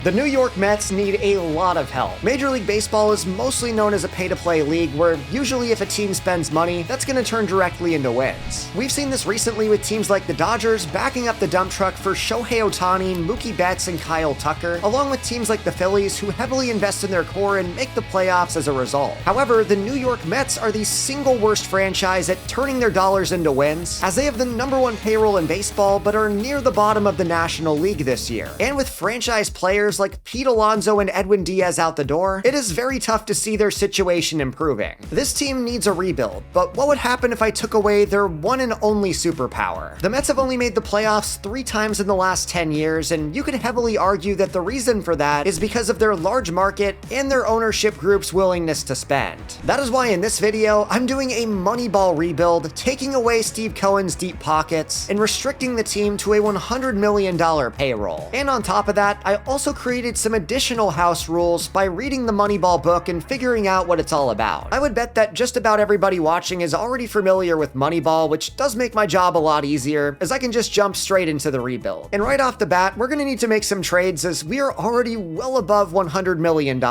The New York Mets need a lot of help. Major League Baseball is mostly known as a pay-to-play league where usually if a team spends money, that's going to turn directly into wins. We've seen this recently with teams like the Dodgers backing up the dump truck for Shohei Ohtani, Mookie Betts, and Kyle Tucker, along with teams like the Phillies who heavily invest in their core and make the playoffs as a result. However, the New York Mets are the single worst franchise at turning their dollars into wins, as they have the #1 payroll in baseball but are near the bottom of the National League this year. And with franchise players like Pete Alonso and Edwin Diaz out the door, it is very tough to see their situation improving. This team needs a rebuild, but what would happen if I took away their one and only superpower? The Mets have only made the playoffs 3 times in the last 10 years, and you could heavily argue that the reason for that is because of their large market and their ownership group's willingness to spend. That is why in this video, I'm doing a Moneyball rebuild, taking away Steve Cohen's deep pockets and restricting the team to a $100 million payroll. And on top of that, I also created some additional house rules by reading the Moneyball book and figuring out what it's all about. I would bet that just about everybody watching is already familiar with Moneyball, which does make my job a lot easier, as I can just jump straight into the rebuild. And right off the bat, we're going to need to make some trades as we are already well above $100 million.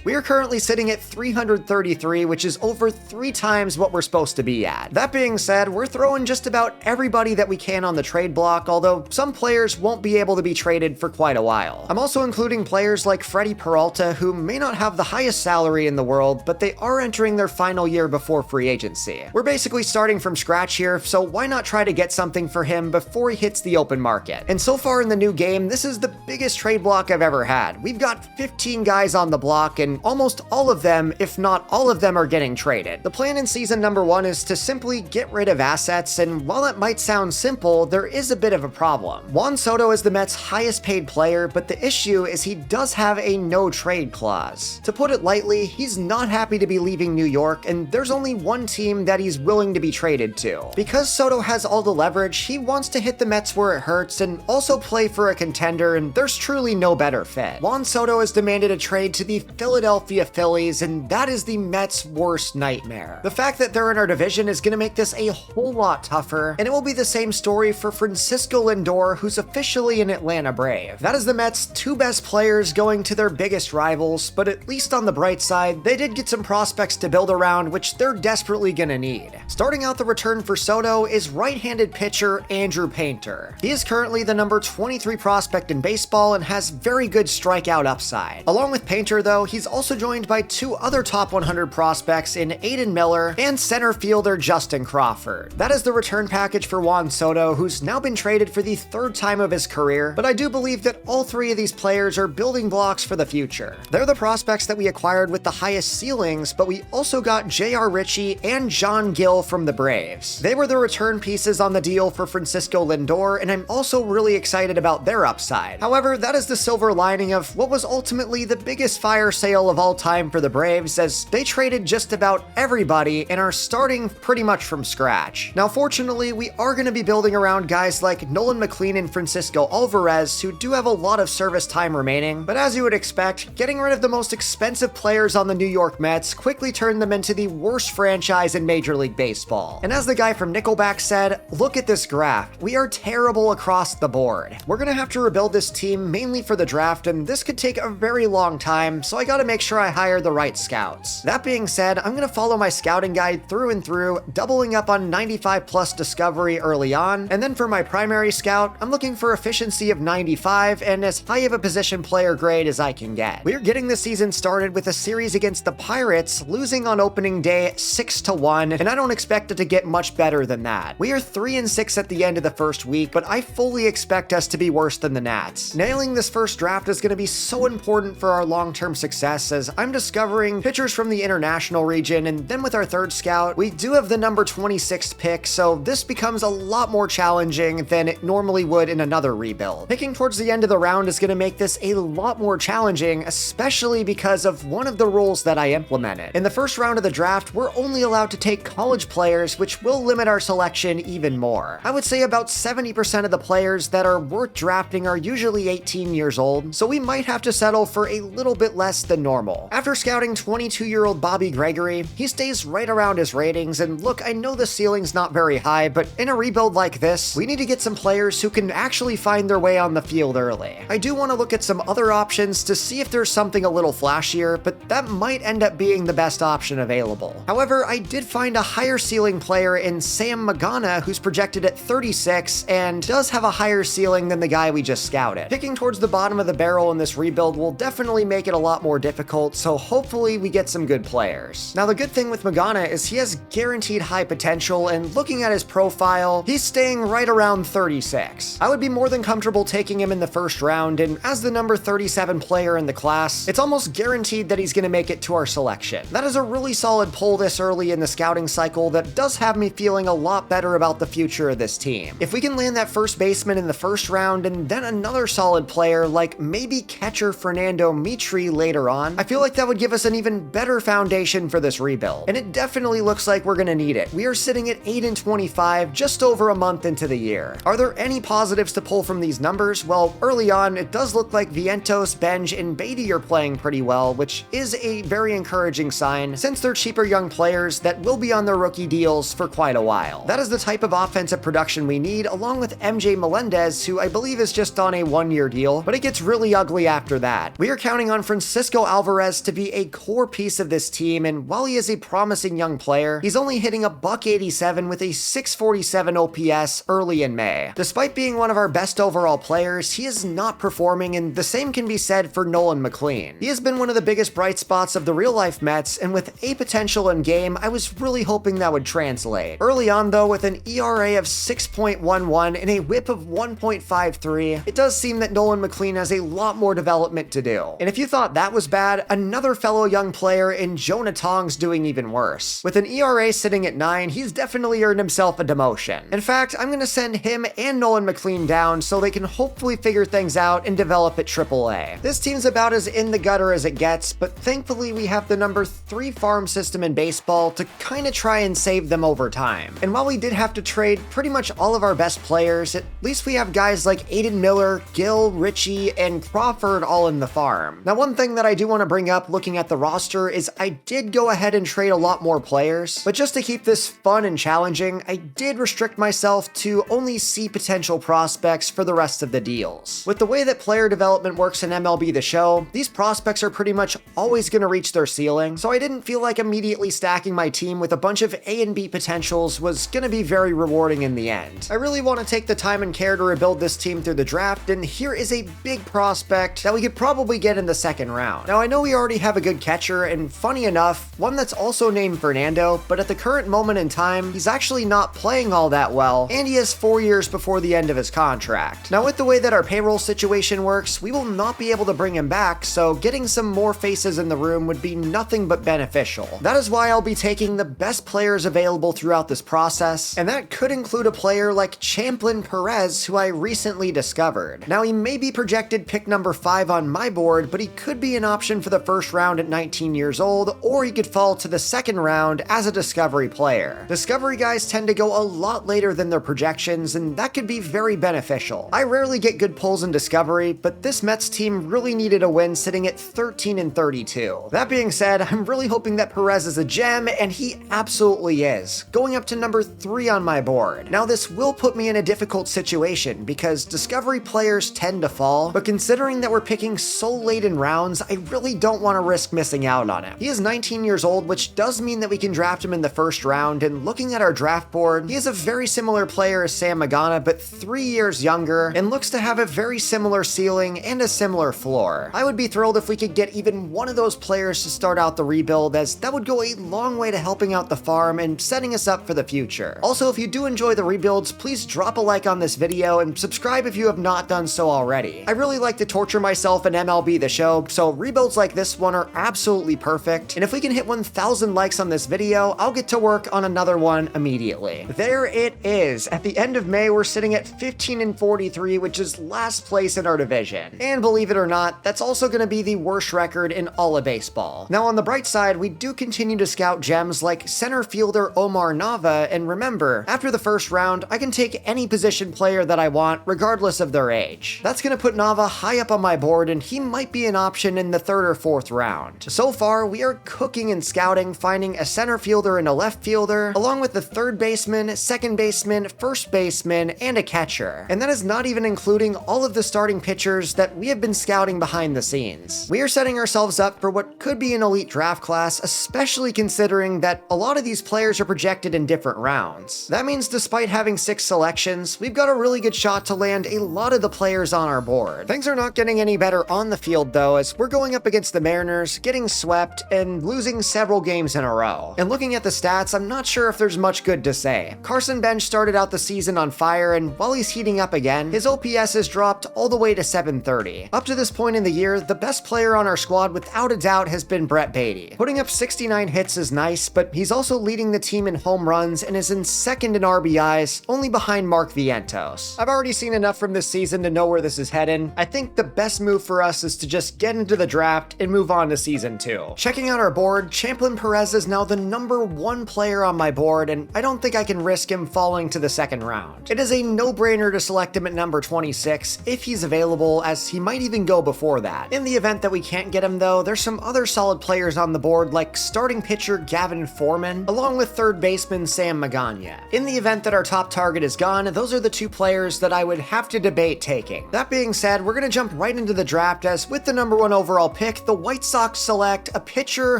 We are currently sitting at 333, which is over 3 times what we're supposed to be at. That being said, we're throwing just about everybody that we can on the trade block, although some players won't be able to be traded for quite a while. I'm also including players like Freddie Peralta, who may not have the highest salary in the world, but they are entering their final year before free agency. We're basically starting from scratch here, so why not try to get something for him before he hits the open market? And so far in the new game, this is the biggest trade block I've ever had. We've got 15 guys on the block, and almost all of them, if not all of them, are getting traded. The plan in season #1 is to simply get rid of assets, and while that might sound simple, there is a bit of a problem. Juan Soto is the Mets' highest paid player, but the issue is he does have a no trade clause. To put it lightly, he's not happy to be leaving New York, and there's only one team that he's willing to be traded to. Because Soto has all the leverage, he wants to hit the Mets where it hurts and also play for a contender, and there's truly no better fit. Juan Soto has demanded a trade to the Philadelphia Phillies, and that is the Mets' worst nightmare. The fact that they're in our division is going to make this a whole lot tougher, and it will be the same story for Francisco Lindor, who's officially an Atlanta Brave. That is the Mets' 2 best players going to their biggest rivals, but at least on the bright side, they did get some prospects to build around, which they're desperately gonna need. Starting out the return for Soto is right-handed pitcher Andrew Painter. He is currently the number 23 prospect in baseball and has very good strikeout upside. Along with Painter though, he's also joined by 2 other top 100 prospects in Aiden Miller and center fielder Justin Crawford. That is the return package for Juan Soto, who's now been traded for the 3rd time of his career, but I do believe that all 3 of these players are building blocks for the future. They're the prospects that we acquired with the highest ceilings, but we also got J.R. Ritchie and John Gill from the Braves. They were the return pieces on the deal for Francisco Lindor, and I'm also really excited about their upside. However, that is the silver lining of what was ultimately the biggest fire sale of all time for the Braves, as they traded just about everybody and are starting pretty much from scratch. Now, fortunately, we are going to be building around guys like Nolan McLean and Francisco Alvarez, who do have a lot of service time remaining, but as you would expect, getting rid of the most expensive players on the New York Mets quickly turned them into the worst franchise in Major League Baseball. And as the guy from Nickelback said, look at this graph. We are terrible across the board. We're gonna have to rebuild this team mainly for the draft, and this could take a very long time, so I gotta make sure I hire the right scouts. That being said, I'm gonna follow my scouting guide through and through, doubling up on 95+ discovery early on, and then for my primary scout, I'm looking for efficiency of 95 and as high of a position player grade as I can get. We're getting the season started with a series against the Pirates, losing on opening day 6-1, and I don't expect it to get much better than that. We are 3-6 at the end of the first week, but I fully expect us to be worse than the Nats. Nailing this first draft is going to be so important for our long-term success, as I'm discovering pitchers from the international region, and then with our 3rd scout, we do have the number 26th pick, so this becomes a lot more challenging than it normally would in another rebuild. Picking towards the end of the round is going to make this a lot more challenging, especially because of one of the rules that I implemented. In the first round of the draft, we're only allowed to take college players, which will limit our selection even more. I would say about 70% of the players that are worth drafting are usually 18 years old, so we might have to settle for a little bit less than normal. After scouting 22-year-old Bobby Gregory, he stays right around his ratings, and look, I know the ceiling's not very high, but in a rebuild like this, we need to get some players who can actually find their way on the field early. I do want to look look at some other options to see if there's something a little flashier, but that might end up being the best option available. However, I did find a higher ceiling player in Sam Magana who's projected at 36 and does have a higher ceiling than the guy we just scouted. Picking towards the bottom of the barrel in this rebuild will definitely make it a lot more difficult, so hopefully we get some good players. Now the good thing with Magana is he has guaranteed high potential, and looking at his profile, he's staying right around 36. I would be more than comfortable taking him in the first round, and as the number 37 player in the class, it's almost guaranteed that he's going to make it to our selection. That is a really solid pull this early in the scouting cycle that does have me feeling a lot better about the future of this team. If we can land that first baseman in the first round and then another solid player like maybe catcher Fernando Mitri later on, I feel like that would give us an even better foundation for this rebuild. And it definitely looks like we're going to need it. We are sitting at 8-25, just over a month into the year. Are there any positives to pull from these numbers? Well, early on, it does look like Vientos, Benj, and Beatty are playing pretty well, which is a very encouraging sign since they're cheaper young players that will be on their rookie deals for quite a while. That is the type of offensive production we need, along with MJ Melendez, who I believe is just on a one-year deal, but it gets really ugly after that. We are counting on Francisco Alvarez to be a core piece of this team, and while he is a promising young player, he's only hitting a .87 with a 647 OPS early in May. Despite being one of our best overall players, he is not performing, and the same can be said for Nolan McLean. He has been one of the biggest bright spots of the real-life Mets, and with a potential in game, I was really hoping that would translate. Early on though, with an ERA of 6.11 and a whip of 1.53, it does seem that Nolan McLean has a lot more development to do. And if you thought that was bad, another fellow young player in Jonah Tong's doing even worse. With an ERA sitting at 9, he's definitely earned himself a demotion. In fact, I'm going to send him and Nolan McLean down so they can hopefully figure things out and develop at AAA. This team's about as in the gutter as it gets, but thankfully we have the number 3 farm system in baseball to kind of try and save them over time. And while we did have to trade pretty much all of our best players, at least we have guys like Aiden Miller, Gill, Ritchie, and Crawford all in the farm. Now one thing that I do want to bring up looking at the roster is I did go ahead and trade a lot more players, but just to keep this fun and challenging, I did restrict myself to only see potential prospects for the rest of the deals. With the way that player development works in MLB The Show, these prospects are pretty much always going to reach their ceiling, so I didn't feel like immediately stacking my team with a bunch of A and B potentials was going to be very rewarding in the end. I really want to take the time and care to rebuild this team through the draft, and here is a big prospect that we could probably get in the second round. Now I know we already have a good catcher, and funny enough, one that's also named Fernando, but at the current moment in time, he's actually not playing all that well, and he has 4 years before the end of his contract. Now with the way that our payroll situation works, we will not be able to bring him back, so getting some more faces in the room would be nothing but beneficial. That is why I'll be taking the best players available throughout this process, and that could include a player like Champlin Perez, who I recently discovered. Now he may be projected pick number 5 on my board, but he could be an option for the first round at 19 years old, or he could fall to the second round as a discovery player. Discovery guys tend to go a lot later than their projections, and that could be very beneficial. I rarely get good pulls in discovery, but this Mets team really needed a win sitting at 13-32. That being said, I'm really hoping that Perez is a gem, and he absolutely is, going up to number 3 on my board. Now this will put me in a difficult situation because discovery players tend to fall, but considering that we're picking so late in rounds, I really don't want to risk missing out on him. He is 19 years old, which does mean that we can draft him in the first round, and looking at our draft board, he is a very similar player as Sam Magana, but 3 years younger, and looks to have a very similar ceiling and a similar floor. I would be thrilled if we could get even one of those players to start out the rebuild, as that would go a long way to helping out the farm and setting us up for the future. Also, if you do enjoy the rebuilds, please drop a like on this video and subscribe if you have not done so already. I really like to torture myself in MLB The Show, so rebuilds like this one are absolutely perfect, and if we can hit 1,000 likes on this video, I'll get to work on another one immediately. There it is. At the end of May, we're sitting at 15-43, which is last place in our division. And believe it or not, that's also going to be the worst record in all of baseball. Now on the bright side, we do continue to scout gems like center fielder Omar Nava, and remember, after the first round, I can take any position player that I want, regardless of their age. That's going to put Nava high up on my board, and he might be an option in the 3rd or 4th round. So far, we are cooking in scouting, finding a center fielder and a left fielder, along with the 3rd baseman, 2nd baseman, 1st baseman, and a catcher. And that is not even including all of the starting pitchers pitchers that we have been scouting behind the scenes. We are setting ourselves up for what could be an elite draft class, especially considering that a lot of these players are projected in different rounds. That means despite having 6 selections, we've got a really good shot to land a lot of the players on our board. Things are not getting any better on the field though, as we're going up against the Mariners, getting swept, and losing several games in a row. And looking at the stats, I'm not sure if there's much good to say. Carson Bench started out the season on fire, and while he's heating up again, his OPS has dropped all the way to 730. Up to this point in the year, the best player on our squad without a doubt has been Brett Baty. Putting up 69 hits is nice, but he's also leading the team in home runs and is in second in RBIs, only behind Mark Vientos. I've already seen enough from this season to know where this is heading. I think the best move for us is to just get into the draft and move on to season 2. Checking out our board, Champlin Perez is now the number 1 player on my board, and I don't think I can risk him falling to the second round. It is a no-brainer to select him at number 26 if he's available, as he might even go before that. In the event that we can't get him though, there's some other solid players on the board like starting pitcher Gavin Foreman, along with third baseman Sam Magana. In the event that our top target is gone, those are the 2 players that I would have to debate taking. That being said, we're gonna jump right into the draft, as with the number 1 overall pick, the White Sox select a pitcher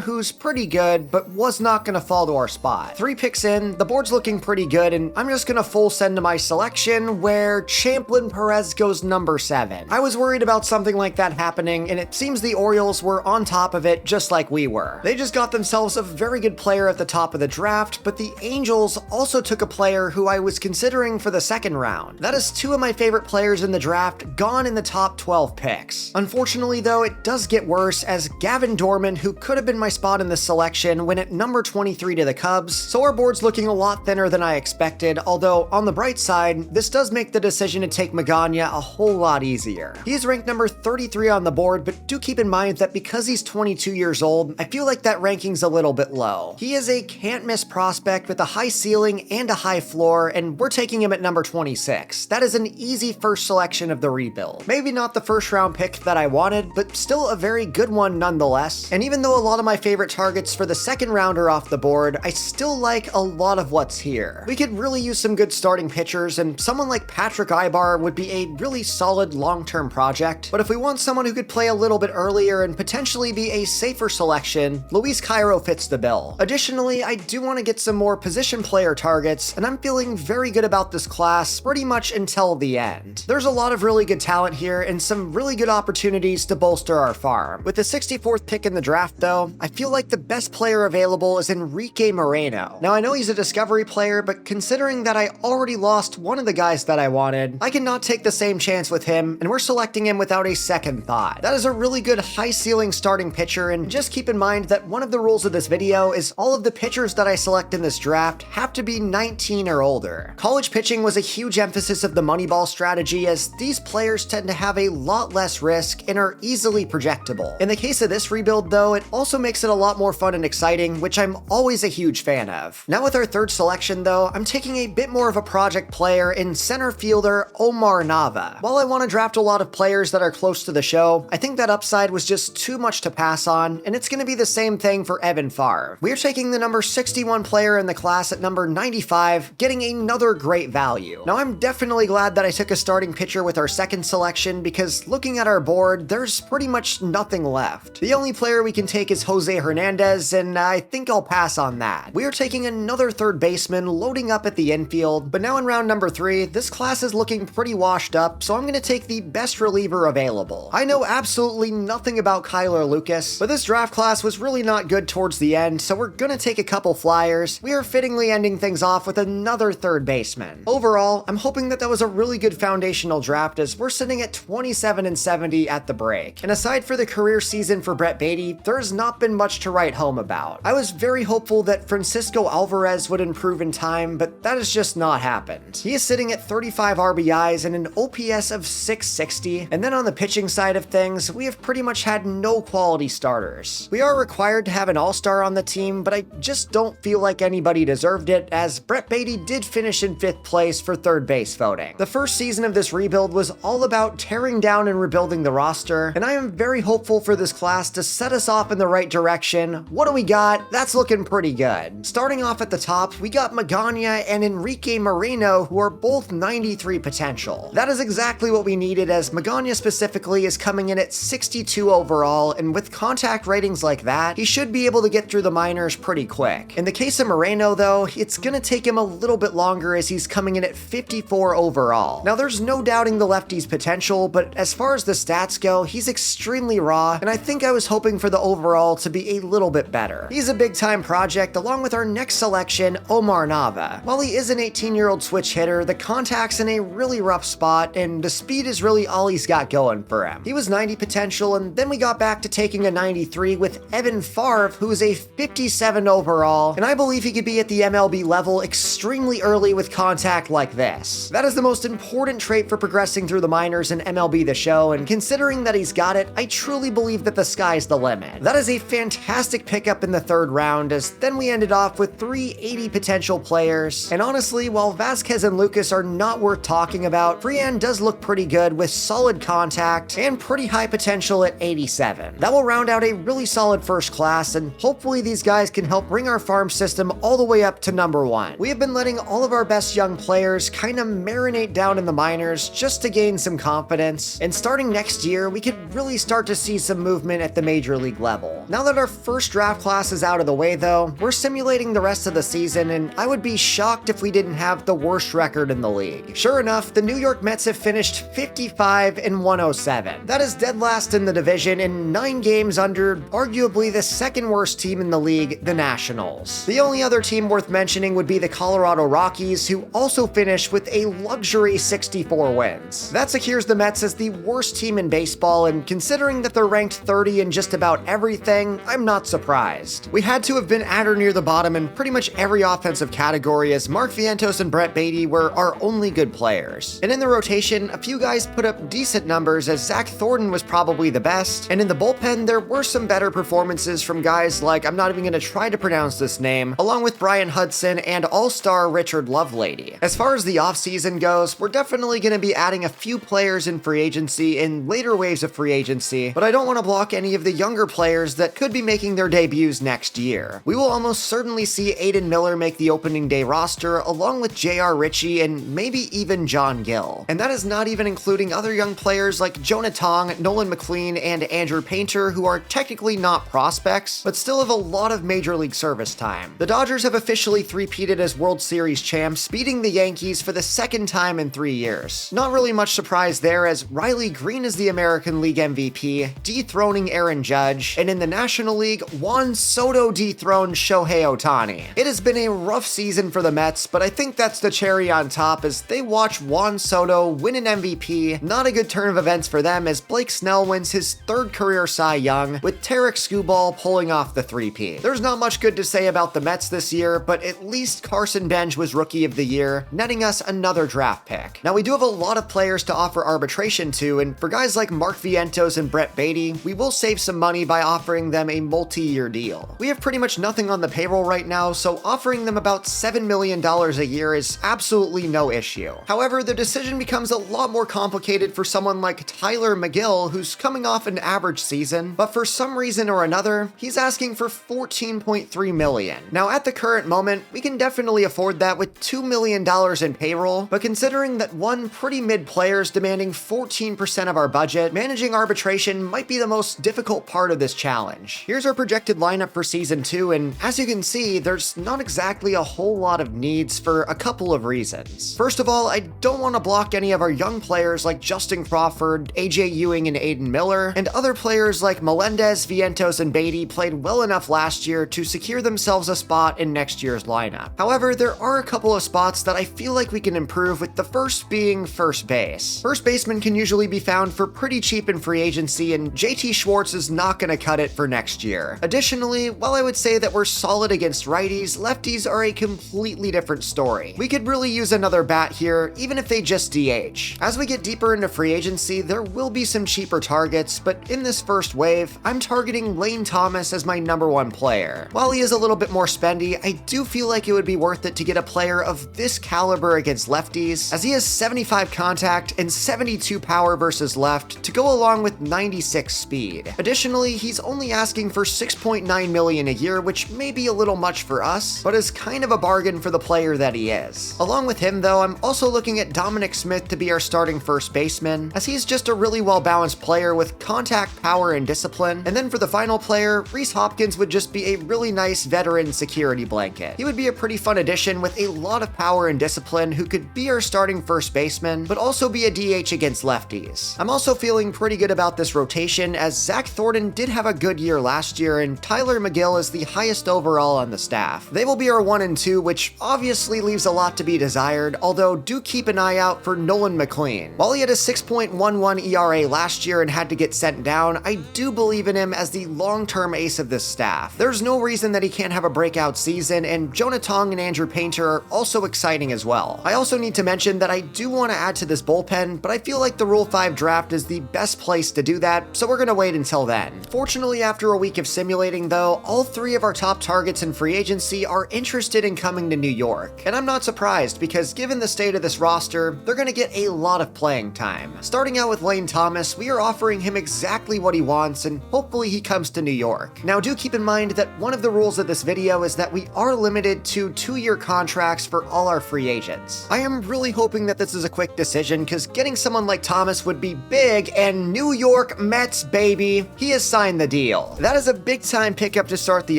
who's pretty good, but was not gonna fall to our spot. 3 picks in, the board's looking pretty good, and I'm just gonna full send to my selection, where Champlin Perez goes number 7. I was worried about something like that happening, and it seems the Orioles were on top of it just like we were. They just got themselves a very good player at the top of the draft, but the Angels also took a player who I was considering for the second round. That is 2 of my favorite players in the draft gone in the top 12 picks. Unfortunately though, it does get worse, as Gavin Dorman, who could have been my spot in this selection, went at number 23 to the Cubs, so our board's looking a lot thinner than I expected, although on the bright side, this does make the decision to take Magana a whole lot easier. He's ranked number 33 on the board, but do keep in mind that because he's 22 years old, I feel like that ranking's a little bit low. He is a can't-miss prospect with a high ceiling and a high floor, and we're taking him at number 26. That is an easy first selection of the rebuild. Maybe not the first round pick that I wanted, but still a very good one nonetheless. And even though a lot of my favorite targets for the second round are off the board, I still like a lot of what's here. We could really use some good starting pitchers, and someone like Patrick Ibar would be a really solid long-term project. But if we want someone who could play a little bit earlier and potentially be a safer selection, Luis Cairo fits the bill. Additionally, I do want to get some more position player targets, and I'm feeling very good about this class pretty much until the end. There's a lot of really good talent here and some really good opportunities to bolster our farm. With the 64th pick in the draft though, I feel like the best player available is Enrique Moreno. Now I know he's a discovery player, but considering that I already lost one of the guys that I wanted, I cannot take the same chance with him, and we're selecting him without a second thought. That is a really good high ceiling starting pitcher, and just keep in mind that one of the rules of this video is all of the pitchers that I select in this draft have to be 19 or older. College pitching was a huge emphasis of the Moneyball strategy, as these players tend to have a lot less risk and are easily projectable. In the case of this rebuild though, it also makes it a lot more fun and exciting, which I'm always a huge fan of. Now with our third selection though, I'm taking a bit more of a project player in center fielder Omar Nava. While I want to draft a lot of players that are close to the show, I think that upside was just too much to pass on, and it's going to be the same thing for Evan Favre. We're taking the number 61 player in the class at number 95, getting another great value. Now I'm definitely glad that I took a starting pitcher with our second selection, because looking at our board, there's pretty much nothing left. The only player we can take is Jose Hernandez, and I think I'll pass on that. We are taking another third baseman, loading up at the infield, but now in round number 3, this class is looking pretty washed up, so I'm going to take the best reliever available. I know absolutely nothing about Kyler Lucas, but this draft class was really not good towards the end, so we're going to take a couple flyers. We are fittingly ending things off with another third baseman. Overall, I'm hoping that was a really good foundational draft, as we're sitting at 27 and 70 at the break. And aside for the career season for Brett Baty, there's not been much to write home about. I was very hopeful that Francisco Alvarez would improve in time, but that has just not happened. He is sitting at 35 RBIs and an OPS of 660, and then on the pitching side of things, we have pretty much had no quality starters. We are required to have an all-star on the team, but I just don't feel like anybody deserved it, as Brett Baty did finish in 5th place for third base voting. The first season of this rebuild was all about tearing down and rebuilding the roster, and I am very hopeful for this class to set us off in the right direction. What do we got? That's looking pretty good. Starting off at the top, we got Magana and Enrique Moreno, who are both 93 potential. That is exactly what we needed, as as Magana specifically is coming in at 62 overall, and with contact ratings like that, he should be able to get through the minors pretty quick. In the case of Moreno though, it's gonna take him a little bit longer as he's coming in at 54 overall. Now there's no doubting the lefty's potential, but as far as the stats go, he's extremely raw, and I think I was hoping for the overall to be a little bit better. He's a big time project along with our next selection, Omar Nava. While he is an 18-year-old switch hitter, the contact's in a really rough spot, and the speed is really all he's got going for him. He was 90 potential, and then we got back to taking a 93 with Evan Favre, who's a 57 overall, and I believe he could be at the MLB level extremely early with contact like this. That is the most important trait for progressing through the minors in MLB The Show, and considering that he's got it, I truly believe that the sky's the limit. That is a fantastic pickup in the third round, as then we ended off with 380 potential players, and honestly, while Vasquez and Lucas are not worth talking about, Freehan does look pretty good with solid contact and pretty high potential at 87. That will round out a really solid first class, and hopefully these guys can help bring our farm system all the way up to number 1. We have been letting all of our best young players kind of marinate down in the minors just to gain some confidence, and starting next year, we could really start to see some movement at the major league level. Now that our first draft class is out of the way though, we're simulating the rest of the season, and I would be shocked if we didn't have the worst record in the league. Sure enough, the New York Mets have finished 55-107. That is dead last in the division in 9 games under arguably the second worst team in the league, the Nationals. The only other team worth mentioning would be the Colorado Rockies, who also finished with a luxury 64 wins. That secures the Mets as the worst team in baseball, and considering that they're ranked 30 in just about everything, I'm not surprised. We had to have been at or near the bottom in pretty much every offensive category, as Mark Vientos and Brett Beatty were our only good players. And in the rotation, a few guys put up decent numbers, as Zach Thornton was probably the best, and in the bullpen there were some better performances from guys like, I'm not even going to try to pronounce this name, along with Brian Hudson and all-star Richard Lovelady. As far as the offseason goes, we're definitely going to be adding a few players in free agency in later waves of free agency, but I don't want to block any of the younger players that could be making their debuts next year. We will almost certainly see Aiden Miller make the opening day roster, along with J.R. Ritchie and maybe even John Gill. And that is not even including other young players like Jonah Tong, Nolan McLean, and Andrew Painter, who are technically not prospects, but still have a lot of major league service time. The Dodgers have officially three-peated as World Series champs, beating the Yankees for the second time in 3 years. Not really much surprise there, as Riley Green is the American League MVP, dethroning Aaron Judge, and in the National League, Juan Soto dethroned Shohei Ohtani. It has been a rough season for the Mets, but I think that's the cherry on top as they watch Juan Soto win an MVP. Not a good turn of events for them, as Blake Snell wins his 3rd career Cy Young, with Tarek Skubal pulling off the three-peat. There's not much good to say about the Mets this year, but at least Carson Bench was Rookie of the Year, netting us another draft pick. Now we do have a lot of players to offer arbitration to, and for guys like Mark Vientos and Brett Beatty, we will save some money by offering them a multi-year deal. We have pretty much nothing on the payroll right now, so offering them about $7 million a year is absolutely no issue. However, the decision becomes a lot more complicated for someone like Tyler McGill, who's coming off an average season, but for some reason or another, he's asking for $14.3 million. Now at the current moment, we can definitely afford that with $2 million in payroll, but considering that one pretty mid player is demanding 14% of our budget, managing arbitration might be the most difficult part of this challenge. Here's our projected lineup for season 2, and as you can see, there's not exactly a whole lot of needs for a couple of reasons. First of all, I don't want to block any of our young players like Justin Crawford, AJ Ewing, and Aiden Miller, and other players like Melendez, Vientos, and Beatty played well enough last year to secure themselves a spot in next year's lineup. However, there are a couple of spots that I feel like we can improve, with the first being first base. First baseman can usually be found for pretty cheap in free agency, and JT Schwartz is not going to cut it for next year. Additionally, while I would say that we're solid against righties, lefties are a completely different story. We could really use another bat here, even if they just DH. As we get deeper into free agency, there will be some cheaper targets, but in this first wave, I'm targeting Lane Thomas as my number 1 player. While he is a little bit more spendy, I do feel like it would be worth it to get a player of this caliber against lefties, as he has 75 contact and 72 power versus left to go along with 96 speed. Additionally, he's only asking for $6.9 million a year, which may be a little much for us, but is kind of a bargain for the player that he is. Along with him though, I'm also looking at Dominic Smith to be our starting first baseman, baseman, as he's just a really well-balanced player with contact, power, and discipline. And then for the final player, Rhys Hopkins would just be a really nice veteran security blanket. He would be a pretty fun addition with a lot of power and discipline who could be our starting first baseman, but also be a DH against lefties. I'm also feeling pretty good about this rotation, as Zach Thornton did have a good year last year, and Tyler McGill is the highest overall on the staff. They will be our 1 and 2, which obviously leaves a lot to be desired, although do keep an eye out for Nolan McLean. While he had a 6.11 ERA last year and had to get sent down, I do believe in him as the long-term ace of this staff. There's no reason that he can't have a breakout season, and Jonah Tong and Andrew Painter are also exciting as well. I also need to mention that I do want to add to this bullpen, but I feel like the Rule 5 draft is the best place to do that, so we're going to wait until then. Fortunately, after a week of simulating though, all 3 of our top targets in free agency are interested in coming to New York. And I'm not surprised, because given the state of this roster, they're going to get a lot of playing time. Starting out with Lane Thomas, we are offering him exactly what he wants, and hopefully he comes to New York. Now do keep in mind that one of the rules of this video is that we are limited to 2-year contracts for all our free agents. I am really hoping that this is a quick decision, because getting someone like Thomas would be big, and New York Mets, baby, he has signed the deal. That is a big time pickup to start the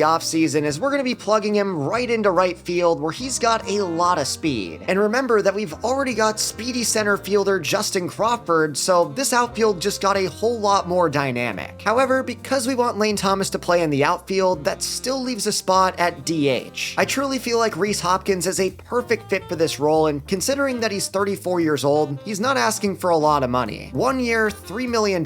offseason, as we're going to be plugging him right into right field, where he's got a lot of speed. And remember that we've already got speedy center fielder Justin Crawford, so this outfield just got a whole lot more dynamic. However, because we want Lane Thomas to play in the outfield, that still leaves a spot at DH. I truly feel like Rhys Hopkins is a perfect fit for this role, and considering that he's 34 years old, he's not asking for a lot of money. 1 year, $3 million,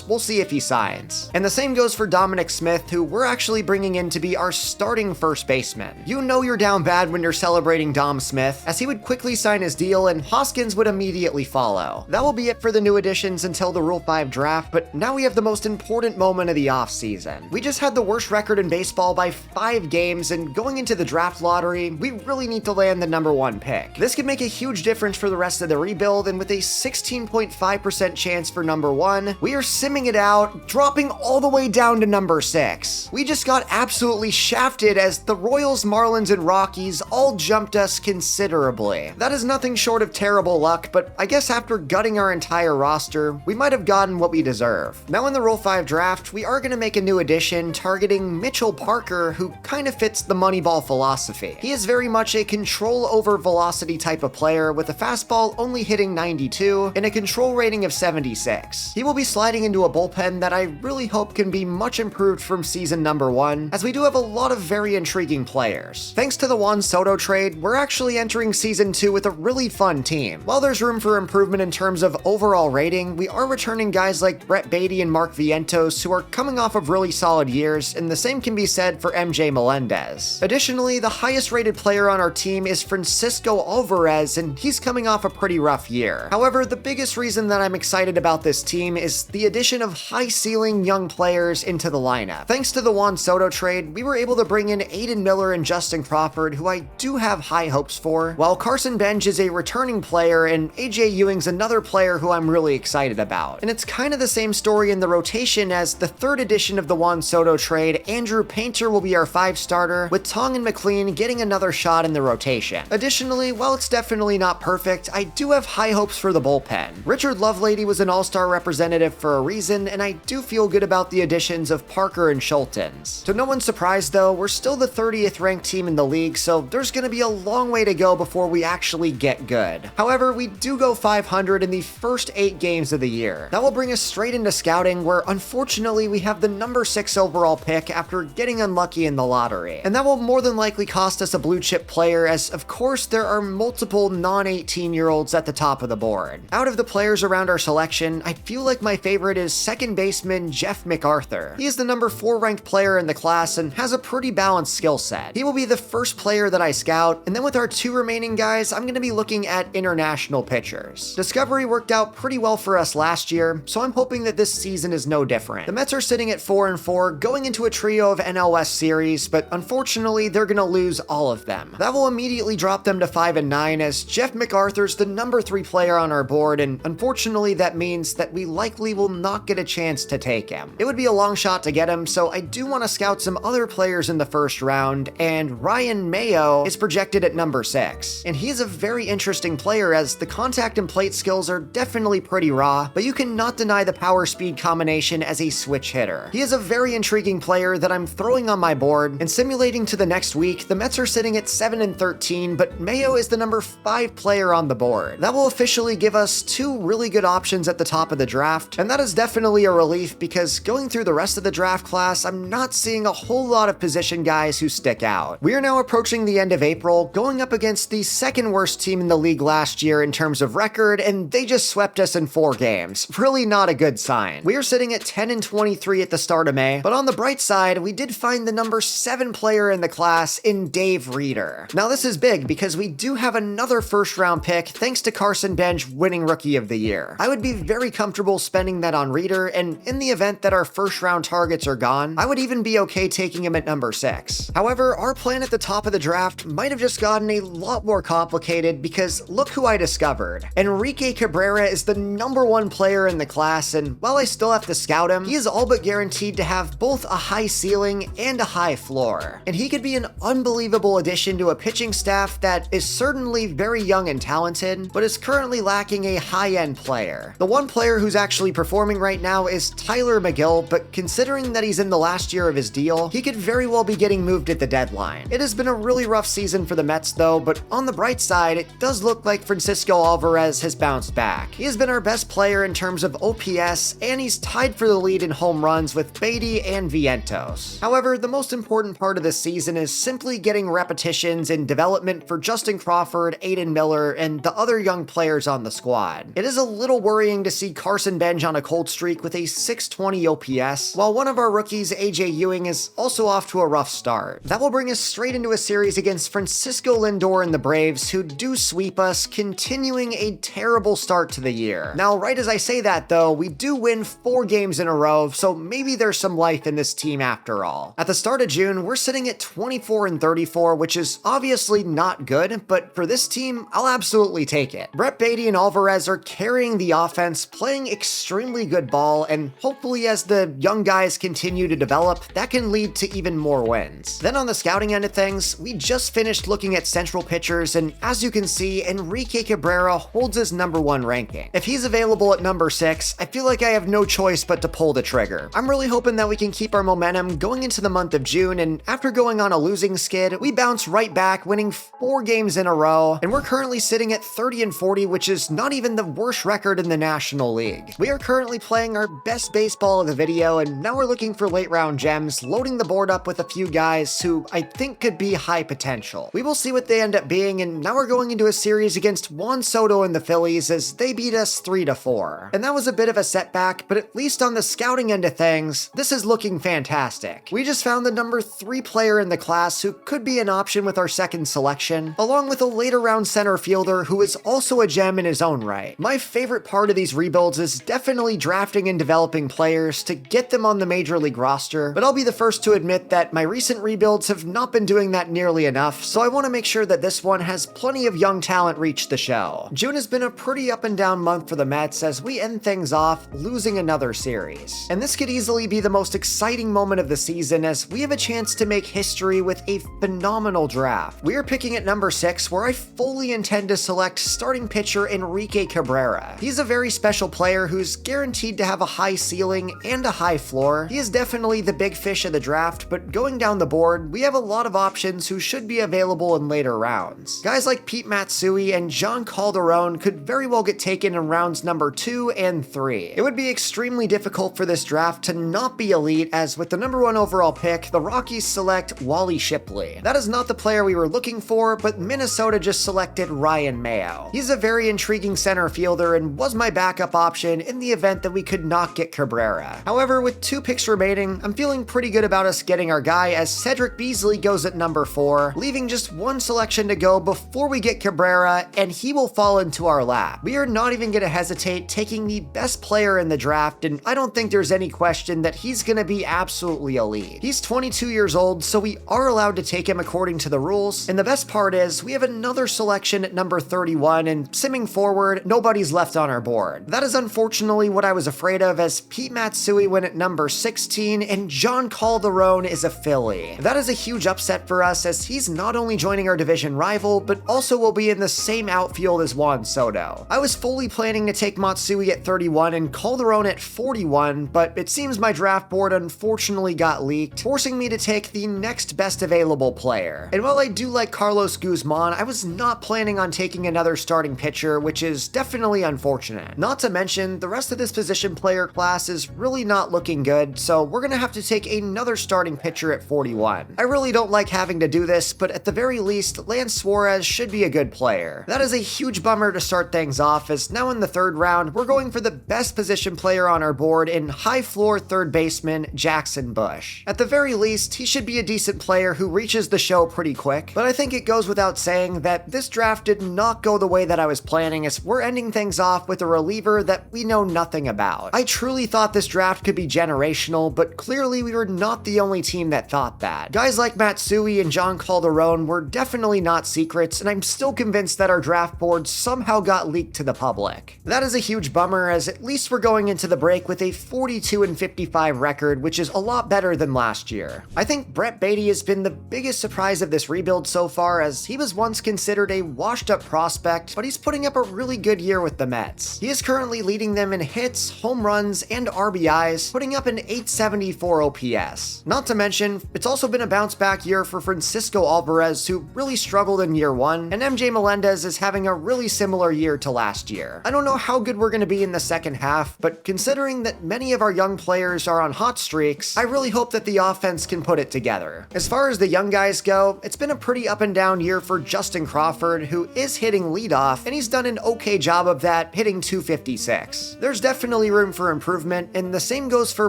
we'll see if he signs. And the same goes for Dominic Smith, who we're actually bringing in to be our starting first baseman. You know you're down bad when you're celebrating Dom Smith, as he would quickly sign his deal and Hoskins would immediately follow. That will be it for the new additions until the Rule 5 draft, but now we have the most important moment of the offseason. We just had the worst record in baseball by 5 games, and going into the draft lottery, we really need to land the number 1 pick. This could make a huge difference for the rest of the rebuild, and with a 16.5% chance for number 1, we are simming it out, dropping all the way down to number 6. We just got absolutely shafted as the Royals, Marlins, and Rockies all jumped us considerably. That is nothing short of terrible luck, but I guess after gutting our entire roster, we might have gotten what we deserve. Now in the Rule 5 draft, we are going to make a new addition targeting Mitchell Parker, who kind of fits the Moneyball philosophy. He is very much a control over velocity type of player, with a fastball only hitting 92 and a control rating of 76. He will be sliding into a bullpen that I really hope can be much improved from season number 1, as we do have a lot of very intriguing players. Thanks to the Juan Soto trade, we're actually entering season 2 with a really fun team. While there's room for improvement in terms of overall rating, we are returning guys like Brett Beatty and Mark Vientos, who are coming off of really solid years, and the same can be said for MJ Melendez. Additionally, the highest rated player on our team is Francisco Alvarez, and he's coming off a pretty rough year. However, the biggest reason that I'm excited about this team is the addition of high-ceiling young players into the lineup. Thanks to the Juan Soto trade, we were able to bring in Aiden Miller and Justin Crawford, who I do have high hopes for, while Carson Bench is a returning player and AJ Ewing's another player who I'm really excited about. And it's kind of the same story in the rotation, as the third edition of the Juan Soto trade, Andrew Painter will be our 5 starter, with Tong and McLean getting another shot in the rotation. Additionally, while it's definitely not perfect, I do have high hopes for the bullpen. Richard Lovelady was an all-star representative for a reason, and I do feel good about the additions of Parker and Schultens. To no one's surprise though, we're still the 30th ranked team in the league, so there's gonna be a long way to go before we actually get good. However, we do go 500 in the first 8 games of the year. That will bring us straight into scouting, where unfortunately we have the number 6 overall pick after getting unlucky in the lottery. And that will more than likely cost us a blue chip player, as of course there are multiple non-18-year-olds at the top of the board. Out of the players around our selection, I feel like my favorite is second baseman Jeff MacArthur. He is the number 4 ranked player in the class and has a pretty balanced skill set. He will be the first player that I scout, and then with our 2 remaining guys, I'm going to be looking at international pitchers. Discovery worked out pretty well for us last year, so I'm hoping that this season is no different. The Mets are sitting at 4-4, going into a trio of NL West series, but unfortunately they're going to lose all of them. That will immediately drop them to 5-9, as Jeff MacArthur's the number 3 player on our board, and unfortunately that means that we likely will not get a chance to take him. It would be a long shot to get him, so I do want to scout some other players in the first round, and Ryan Mayo is projected at number 6. And he is a very interesting player, as the contact and plate skills are definitely pretty raw, but you cannot deny the power-speed combination as a switch hitter. He is a very intriguing player that I'm throwing on my board, and simulating to the next week, the Mets are sitting at 7-13, but Mayo is the number 5 player on the board. That will officially give us 2 really good options at the top of the draft, and that is definitely a relief because going through the rest of the draft class, I'm not seeing a whole lot of position guys who stick out. We are now approaching the end of April, going up against the second worst team in the league last year in terms of record, and they just swept us in 4 games. Really not a good sign. We are sitting at 10-23 at the start of May, but on the bright side, we did find the number 7 player in the class in Dave Reeder. Now this is big because we do have another first round pick thanks to Carson Bench winning Rookie of the Year. I would be very comfortable spending that on Reeder, and in the event that our first round targets are gone, I would even be okay taking him at number 6. However, our plan at the top of the draft might have just gotten a lot more complicated because look who I discovered. Enrique Cabrera is the number 1 player in the class, and while I still have to scout him, he is all but guaranteed to have both a high ceiling and a high floor. And he could be an unbelievable addition to a pitching staff that is certainly very young and talented, but is currently lacking a high-end player. The one player who's actually performing right now is Tyler McGill, but considering that he's in the last year of his deal, he could very well be getting moved at the deadline. It has been a really rough season for the Mets though, but on the bright side, it does look like Francisco Alvarez has bounced back. He has been our best player in terms of OPS, and he's tied for the lead in home runs with Beatty and Vientos. However, the most important part of this season is simply getting repetitions in development for Justin Crawford, Aiden Miller, and the other young players on the squad. It is a little worrying to see Carson Bench on a cold streak with a 620 OPS, while one of our rookies, AJ Ewing, is also off to a rough start. That will bring us straight into a series against Francisco Lindor and the Braves, who do sweep us, continuing a terrible start to the year. Now, right as I say that though, we do win 4 games in a row, so maybe there's some life in this team after all. At the start of June, we're sitting at 24-34, which is obviously not good, but for this team, I'll absolutely take it. Brett Beatty and Alvarez are carrying the offense, playing extremely good ball, and hopefully as the young guys continue to develop, that can lead to even more wins. Then on the scouting end of things, we just finished looking at central pitchers, and as you can see, Enrique Cabrera holds his number 1 ranking. If he's available at number 6, I feel like I have no choice but to pull the trigger. I'm really hoping that we can keep our momentum going into the month of June, and after going on a losing skid, we bounce right back, winning 4 games in a row, and we're currently sitting at 30-40, which is not even the worst record in the National League. We are currently playing our best baseball of the video, and now we're looking for late round gems, loading the board up with a few guys who I think could be high potential. We will see what they end up being, and now we're going into a series against Juan Soto and the Phillies as they beat us 3-4. And that was a bit of a setback, but at least on the scouting end of things, this is looking fantastic. We just found the number 3 player in the class who could be an option with our second selection, along with a later round center fielder who is also a gem in his own right. My favorite part of these rebuilds is definitely drafting and developing players to get them on the major league roster, but I'll be the first to admit that my recent rebuilds have not been doing that nearly enough, so I want to make sure that this one has plenty of young talent reach the show. June has been a pretty up and down month for the Mets as we end things off losing another series. And this could easily be the most exciting moment of the season as we have a chance to make history with a phenomenal draft. We are picking at number 6 where I fully intend to select starting pitcher Enrique Cabrera. He's a very special player who's guaranteed to have a high ceiling and a high floor. He is definitely the big fish of the draft, but going down the board, we have a lot of options who should be available in later rounds. Guys like Pete Matsui and John Calderon could very well get taken in rounds number 2 and 3. It would be extremely difficult for this draft to not be elite, as with the number 1 overall pick, the Rockies select Wally Shipley. That is not the player we were looking for, but Minnesota just selected Ryan Mayo. He's a very intriguing center fielder and was my backup option in the event that we could not get Cabrera. However, with 2 picks remaining, I'm feeling pretty good about us getting our guy as Cedric Beasley goes at number 4, leaving just 1 selection to go before we get Cabrera, and he will fall into our lap. We are not even going to hesitate taking the best player in the draft, and I don't think there's any question that he's going to be absolutely elite. He's 22 years old, so we are allowed to take him according to the rules, and the best part is we have another selection at number 31, and simming forward, nobody's left on our board. That is unfortunately what I was afraid of, as Pete Matsui went at number 16, and John Calderon is a Philly. That is a huge upset for us, as he's not only joining our division rival, but also will be in the same outfield as Juan Soto. I was fully planning to take Matsui at 31 and Calderon at 41, but it seems my draft board unfortunately got leaked, forcing me to take the next best available player. And while I do like Carlos Guzman, I was not planning on taking another starting pitcher, which is definitely unfortunate. Not to mention, the rest of this position player class is really not looking good, so we're gonna have to take another starting pitcher at 41. I really don't like having to do this, but at the very least, Lance Suarez should be a good player. That is a huge bummer to start things off, as now in the third round, we're going for the best position player on our board in high floor third baseman Jackson Bush. At the very least, he should be a decent player who reaches the show pretty quick, but I think it goes without saying that this draft did not go the way that I was planning, as we're ending things off with a reliever that we know nothing about. I truly thought this draft could be generational, but clearly we were not the only team that thought that. Guys like Matsui and John Calderon were definitely not secrets, and I'm still convinced that our draft board somehow got leaked to the public. That is a huge bummer, as at least we're going into the break with a 42-55 record, which is a lot better than last year. I think Brett Baty has been the biggest surprise of this rebuild so far, as he was once considered a washed-up prospect, but he's putting up a really good year with the Mets. He is currently leading them in hits, home runs, and RBIs, putting up an 874 OPS. Not to mention, it's also been a bounce-back year for Francisco Alvarez, who really struggled in year one, and MJ Melendez is having a really similar year to last year. I don't know how good we're going to be in the second half, but considering that many of our young players are on hot streaks, I really hope that the offense can put it together. As far as the young guys go, it's been a pretty up and down year for Justin Crawford, who is hitting leadoff, and he's done an okay job of that, hitting 256. There's definitely room for improvement, and the same goes for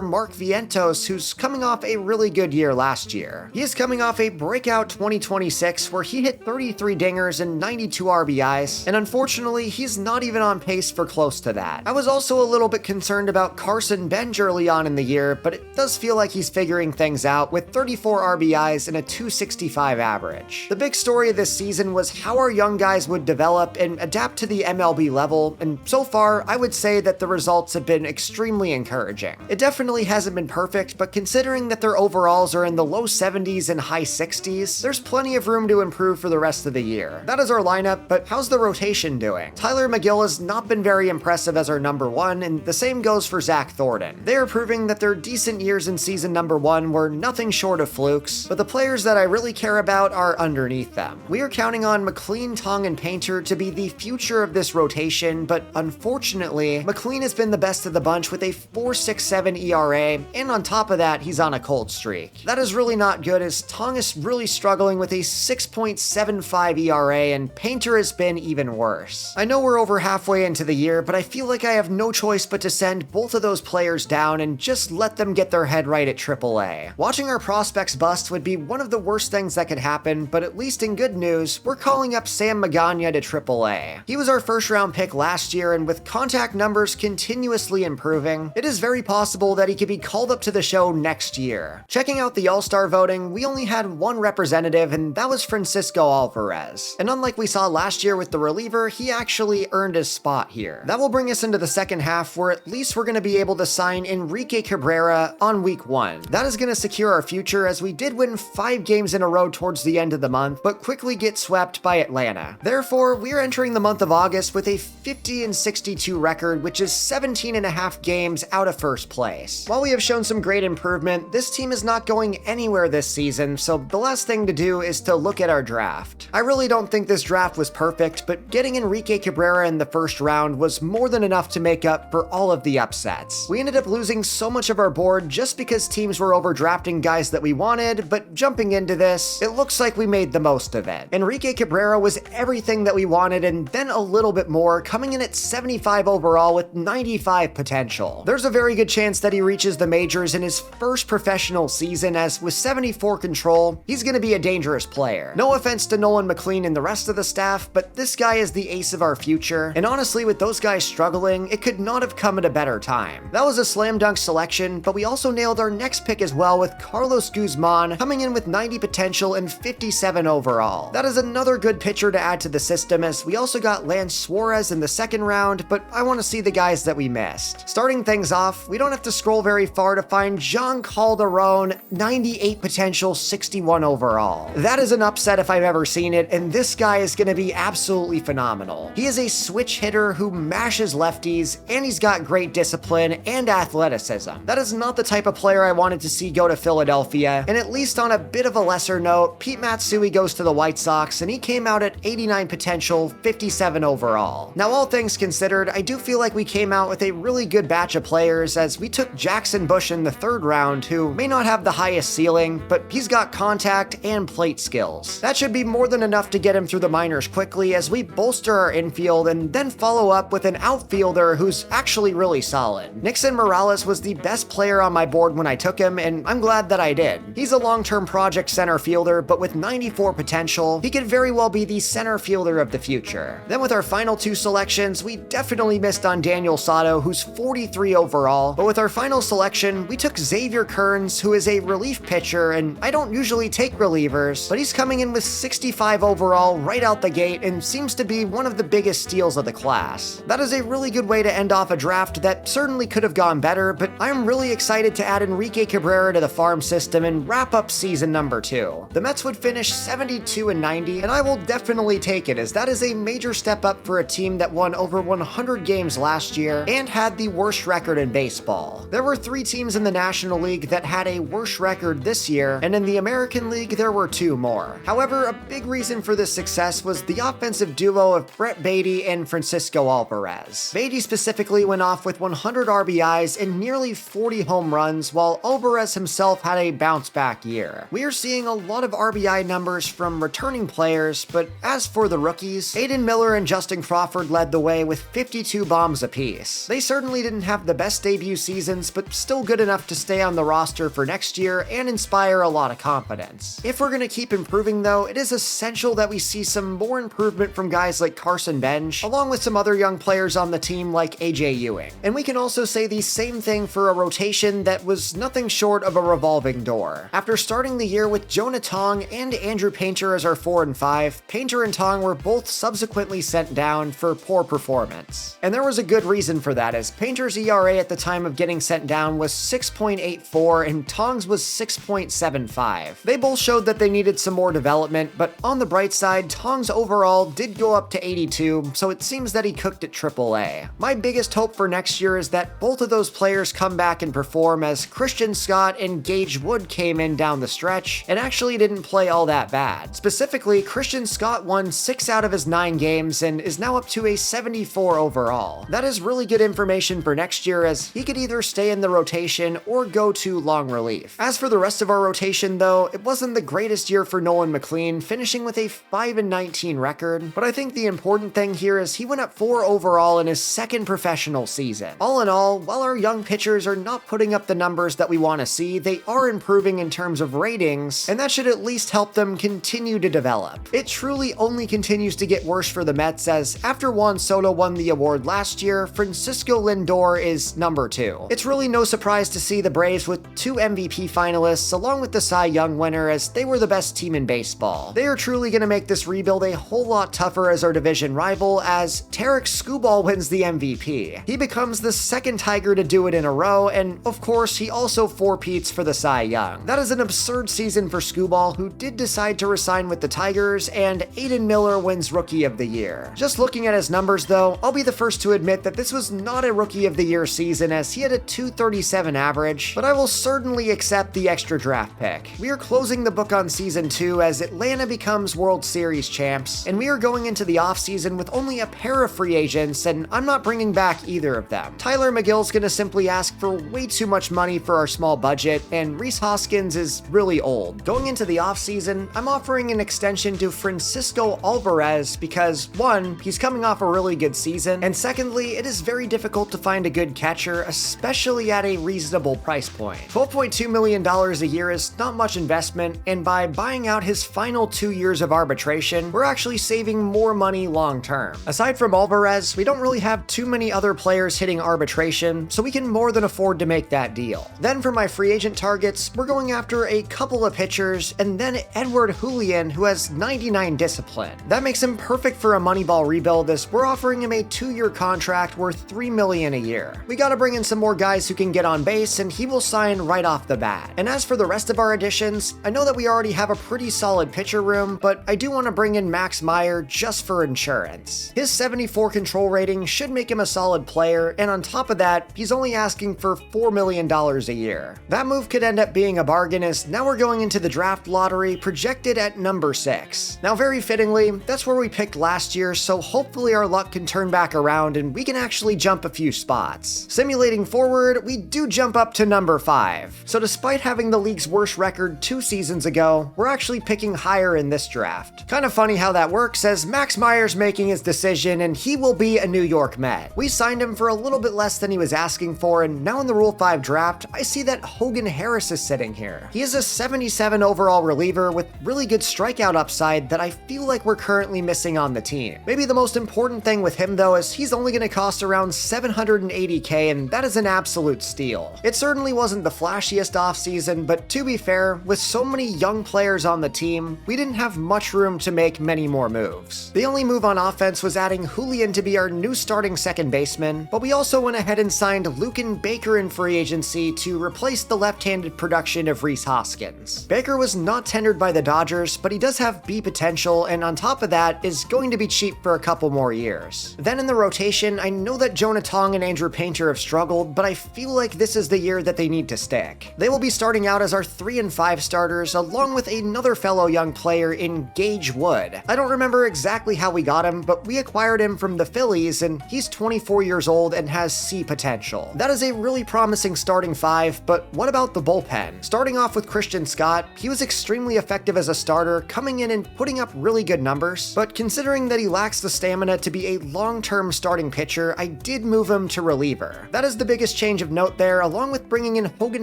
Mark Vientos, who's coming off a really good year last year. He is coming off a breakout 2026 where he hit 33 dingers and 92 RBIs, and unfortunately, he's not even on pace for close to that. I was also a little bit concerned about Carson Benj early on in the year, but it does feel like he's figuring things out with 34 RBIs and a 265 average. The big story of this season was how our young guys would develop and adapt to the MLB level, and so far, I would say that the results have been extremely encouraging. It definitely hasn't been perfect, but considering that their overalls are in the low 70s and high 60s, there's plenty of room to improve for the rest of the year. That is our lineup, but how's the rotation doing? Tyler McGill has not been very impressive as our number one, and the same goes for Zach Thornton. They are proving that their decent years in season number one were nothing short of flukes, but the players that I really care about are underneath them. We are counting on McLean, Tong, and Painter to be the future of this rotation, but unfortunately, McLean has been the best of the bunch with a 4.67 ERA, and on top of that, he's on a cold streak. That is really not good, as Tong is really struggling with a 6.75 ERA, and Painter has been even worse. I know we're over halfway into the year, but I feel like I have no choice but to send both of those players down and just let them get their head right at AAA. Watching our prospects bust would be one of the worst things that could happen, but at least in good news, we're calling up Sam Magana to AAA. He was our first round pick last year, and with contact numbers continuously improving, it is very possible that he could be called up to the show next year. Checking out the All-Star voting, we only had one representative, and that was Francisco Alvarez. And unlike we saw last year with the reliever, he actually earned his spot here. That will bring us into the second half, where at least we're going to be able to sign Enrique Cabrera on week 1. That is going to secure our future, as we did win 5 games in a row towards the end of the month, but quickly get swept by Atlanta. Therefore, we are entering the month of August with a 50-62 record, which is 17.5 games out of first place. While we have shown some great improvement, this team is not going anywhere this season, so the last thing to do is to look at our draft. I really don't think this draft was perfect, but getting Enrique Cabrera in the first round was more than enough to make up for all of the upsets. We ended up losing so much of our board just because teams were overdrafting guys that we wanted, but jumping into this, it looks like we made the most of it. Enrique Cabrera was everything that we wanted and then a little bit more, coming in at 75 overall with 95 potential. There's a very good chance that he reaches the majors in his first professional season, as with 74 control, he's going to be a dangerous player. No offense to Nolan McLean and the rest of the staff, but this guy is the ace of our future, and honestly, with those guys struggling, it could not have come at a better time. That was a slam dunk selection, but we also nailed our next pick as well, with Carlos Guzman coming in with 90 potential and 57 overall. That is another good pitcher to add to the system, as we also got Lance Suarez in the second round, but I want to see the guys that we missed. Starting things off, we don't have to scroll very far to find John Calderon, 98 potential, 61 overall. That is an upset if I've ever seen it, and this guy is going to be absolutely phenomenal. He is a swing switch hitter who mashes lefties, and he's got great discipline and athleticism. That is not the type of player I wanted to see go to Philadelphia, and at least on a bit of a lesser note, Pete Matsui goes to the White Sox, and he came out at 89 potential, 57 overall. Now, all things considered, I do feel like we came out with a really good batch of players, as we took Jackson Bush in the 3rd round, who may not have the highest ceiling, but he's got contact and plate skills. That should be more than enough to get him through the minors quickly as we bolster our infield and then follow up with an outfielder who's actually really solid. Nixon Morales was the best player on my board when I took him, and I'm glad that I did. He's a long-term project center fielder, but with 94 potential, he could very well be the center fielder of the future. Then with our final 2 selections, we definitely missed on Daniel Sato, who's 43 overall, but with our final selection, we took Xavier Kearns, who is a relief pitcher, and I don't usually take relievers, but he's coming in with 65 overall right out the gate and seems to be one of the biggest steals of the class. That is a really good way to end off a draft that certainly could have gone better, but I'm really excited to add Enrique Cabrera to the farm system and wrap up season number 2. The Mets would finish 72-90, and I will definitely take it, as that is a major step up for a team that won over 100 games last year and had the worst record in baseball. There were 3 teams in the National League that had a worse record this year, and in the American League there were 2 more. However, a big reason for this success was the offensive duo of Brett Baty and Francisco Alvarez. Baty specifically went off with 100 RBIs and nearly 40 home runs, while Alvarez himself had a bounce-back year. We are seeing a lot of RBI numbers from returning players, but as for the rookies, Aiden Miller and Justin Crawford led the way with 52 bombs apiece. They certainly didn't have the best debut seasons, but still good enough to stay on the roster for next year and inspire a lot of confidence. If we're going to keep improving though, it is essential that we see some more improvement from guys like Carson Bench, along with some other young players on the team like AJ Ewing. And we can also say the same thing for a rotation that was nothing short of a revolving door. After starting the year with Jonah Tong and Andrew Painter as our 4 and 5, Painter and Tong were both subsequently sent down for poor performance. And there was a good reason for that, as Painter's ERA at the time of getting sent down was 6.84 and Tong's was 6.75. They both showed that they needed some more development, but on the bright side, Tong's overall did go up to 82, so it seems that he cooked at AAA. My biggest hope for next year is that both of those players come back and perform, as Christian Scott and Gage Wood came in down the stretch and actually didn't play all that bad. Specifically, Christian Scott won 6 out of his 9 games and is now up to a 74 overall. That is really good information for next year, as he could either stay in the rotation or go to long relief. As for the rest of our rotation though, it wasn't the greatest year for Nolan McLean, finishing with a 5-19 record, but I think the important thing here is he went up 4 overall in his 2nd professional season. All in all, while our young pitchers are not putting up the numbers that we want to see, they are improving in terms of ratings, and that should at least help them continue to develop. It truly only continues to get worse for the Mets, as after Juan Soto won the award last year, Francisco Lindor is number 2. It's really no surprise to see the Braves with 2 MVP finalists along with the Cy Young winner, as they were the best team in baseball. They are truly going to make this rebuild a whole lot tougher as our division rival, as Tarek Skubal wins the MVP. He becomes the 2nd Tiger to do it in a row, and of course he also 4-peats for the Cy Young. That is an absurd season for Skubal, who did decide to resign with the Tigers, and Aiden Miller wins Rookie of the Year. Just looking at his numbers though, I'll be the first to admit that this was not a Rookie of the Year season, as he had a 237 average, but I will certainly accept the extra draft pick. We are closing the book on season 2 as Atlanta becomes World Series champs, and we are going into the offseason with only a pair of free agents, and I'm not bringing back either of them. Tyler McGill's gonna simply ask for way too much money for our small budget, and Rhys Hoskins is really old. Going into the offseason, I'm offering an extension to Francisco Alvarez because 1, he's coming off a really good season, and secondly, it is very difficult to find a good catcher, especially at a reasonable price point. $12.2 million a year is not much investment, and by buying out his final 2 years of arbitration, we're actually saving more money long term. Aside from Alvarez, we don't really have too many other players hitting arbitration, so we can more than afford to make that deal. Then for my free agent targets, we're going after a couple of pitchers, and then Edward Julian, who has 99 discipline. That makes him perfect for a Moneyball rebuild, as we're offering him a 2-year contract worth $3 million a year. We gotta bring in some more guys who can get on base, and he will sign right off the bat. And as for the rest of our additions, I know that we already have a pretty solid pitcher room, but I do want to bring in Max Meyer just for insurance. His His 74 control rating should make him a solid player, and on top of that, he's only asking for $4 million a year. That move could end up being a bargain, as now we're going into the draft lottery projected at number 6. Now very fittingly, that's where we picked last year, so hopefully our luck can turn back around and we can actually jump a few spots. Simulating forward, we do jump up to number 5. So despite having the league's worst record 2 seasons ago, we're actually picking higher in this draft. Kind of funny how that works, as Max Meyer's making his decision and he will be a New York Met. We signed him for a little bit less than he was asking for, and now in the Rule 5 draft, I see that Hogan Harris is sitting here. He is a 77 overall reliever with really good strikeout upside that I feel like we're currently missing on the team. Maybe the most important thing with him though is he's only going to cost around $780K, and that is an absolute steal. It certainly wasn't the flashiest offseason, but to be fair, with so many young players on the team, we didn't have much room to make many more moves. The only move on offense was adding Julian to be our new starting second baseman, but we also went ahead and signed Luken Baker in free agency to replace the left-handed production of Rhys Hoskins. Baker was not tendered by the Dodgers, but he does have B potential, and on top of that, is going to be cheap for a couple more years. Then in the rotation, I know that Jonah Tong and Andrew Painter have struggled, but I feel like this is the year that they need to stick. They will be starting out as our 3 and 5 starters, along with another fellow young player in Gage Wood. I don't remember exactly how we got him, but we acquired him from the Phillies, and he's 24 years old and has C potential. That is a really promising starting 5, but what about the bullpen? Starting off with Christian Scott, he was extremely effective as a starter, coming in and putting up really good numbers, but considering that he lacks the stamina to be a long-term starting pitcher, I did move him to reliever. That is the biggest change of note there, along with bringing in Hogan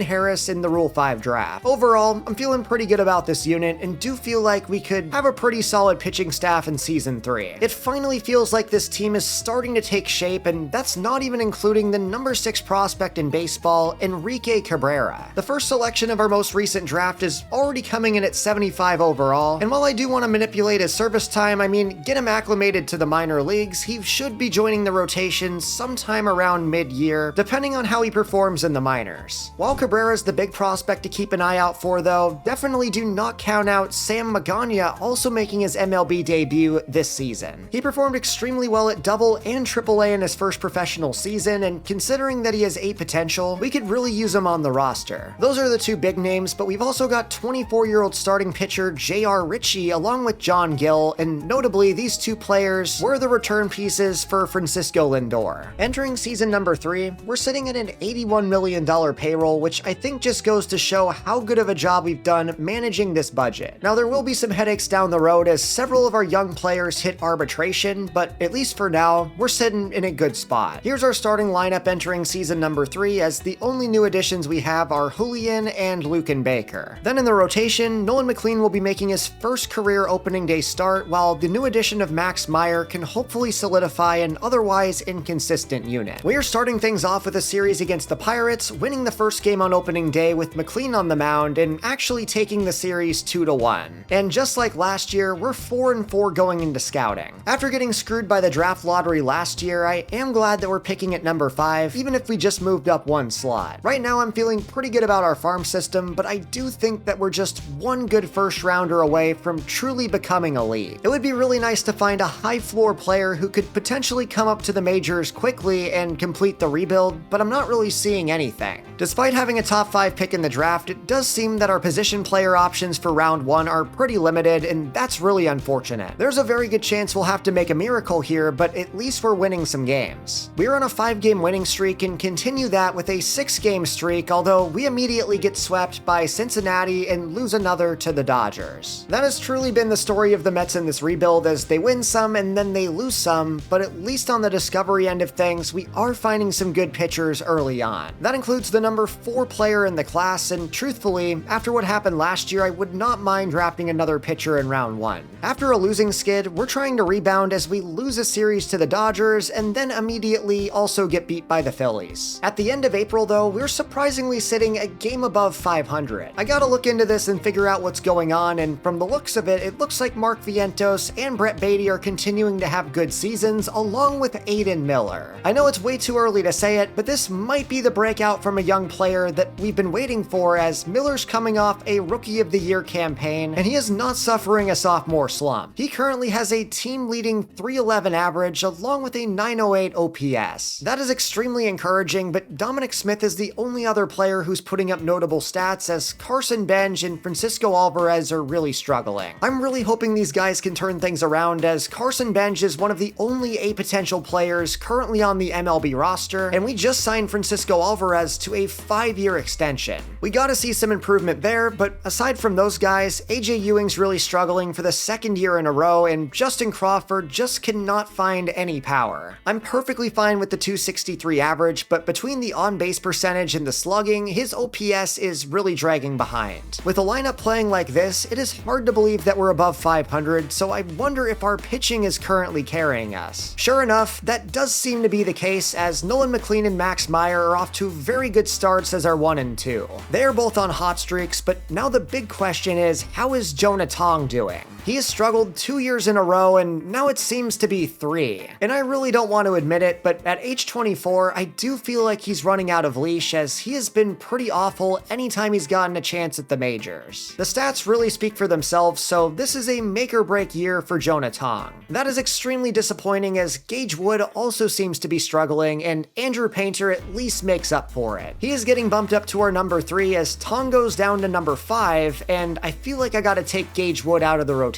Harris in the Rule 5 draft. Overall, I'm feeling pretty good about this unit and do feel like we could have a pretty solid pitching staff in Season 3. It finally feels like this team is starting to take shape, and that's not even including the number 6 prospect in baseball, Enrique Cabrera. The first selection of our most recent draft is already coming in at 75 overall, and while I do want to manipulate his service time, I mean, get him acclimated to the minor leagues, he should be joining the rotation sometime around mid-year, depending on how he performs in the minors. While Cabrera's the big prospect to keep an eye out for though, definitely do not count out Sam Magana also making his MLB debut this season. He performed extremely well at Double and AAA in his first professional season, and considering that he has 8 potential, we could really use him on the roster. Those are the 2 big names, but we've also got 24-year-old starting pitcher J.R. Ritchie along with John Gill, and notably these 2 players were the return pieces for Francisco Lindor. Entering season number 3, we're sitting at an $81 million payroll, which I think just goes to show how good of a job we've done managing this budget. Now there will be some headaches down the road as several of our young players hit arbitration, but at least for now, we're sitting in a good spot. Here's our starting lineup entering season number 3, as the only new additions we have are Julian and Luken Baker. Then in the rotation, Nolan McLean will be making his first career opening day start, while the new addition of Max Meyer can hopefully solidify an otherwise inconsistent unit. We are starting things off with a series against the Pirates, winning the first game on opening day with McLean on the mound and actually taking the series 2-1. And just like last year, we're 4-4 going into scouting. After getting screwed by the draft lottery last year, I am glad that we're picking at number 5, even if we just moved up 1 slot. Right now I'm feeling pretty good about our farm system, but I do think that we're just one good first rounder away from truly becoming elite. It would be really nice to find a high floor player who could potentially come up to the majors quickly and complete the rebuild, but I'm not really seeing anything. Despite having a top 5 pick in the draft, it does seem that our position player options for round 1 are pretty limited, and that's really unfortunate. There's a very good chance we'll have to make a miracle here, but at least we're winning some games. We're on a 5-game winning streak and continue that with a 6-game streak, although we immediately get swept by Cincinnati and lose another to the Dodgers. That has truly been the story of the Mets in this rebuild, as they win some and then they lose some, but at least on the discovery end of things, we are finding some good pitchers early on. That includes the number 4 player in the class, and truthfully, after what happened last year, I would not mind drafting another pitcher in round 1. After a losing skid, we're trying to rebound as we lose a series to the Dodgers and then immediately also get beat by the Phillies. At the end of April though, we're surprisingly sitting a game above 500. I gotta look into this and figure out what's going on, and from the looks of it, it looks like Mark Vientos and Brett Beatty are continuing to have good seasons along with Aiden Miller. I know it's way too early to say it, but this might be the breakout from a young player that we've been waiting for, as Miller's coming off a Rookie of the Year campaign and he is not suffering a sophomore slump. He currently has a team-leading 311 average along with a 908 OPS. That is extremely encouraging, but Dominic Smith is the only other player who's putting up notable stats, as Carson Bench and Francisco Alvarez are really struggling. I'm really hoping these guys can turn things around, as Carson Bench is one of the only A potential players currently on the MLB roster, and we just signed Francisco Alvarez to a 5-year extension. We gotta see some improvement there, but aside from those guys, AJ Ewing's really struggling for the second year in a row, and Justin Crawford just cannot find any power. I'm perfectly fine with the 263 average, but between the on-base percentage and the slugging, his OPS is really dragging behind. With a lineup playing like this, it is hard to believe that we're above 500, so I wonder if our pitching is currently carrying us. Sure enough, that does seem to be the case, as Nolan McLean and Max Meyer are off to very good starts as our 1 and 2. They are both on hot streaks, but now the big question is, how is Jonah Tong doing? He has struggled 2 years in a row, and now it seems to be 3. And I really don't want to admit it, but at age 24, I do feel like he's running out of leash, as he has been pretty awful anytime he's gotten a chance at the majors. The stats really speak for themselves, so this is a make or break year for Jonah Tong. That is extremely disappointing, as Gage Wood also seems to be struggling, and Andrew Painter at least makes up for it. He is getting bumped up to our number 3 as Tong goes down to number 5, and I feel like I gotta take Gage Wood out of the rotation.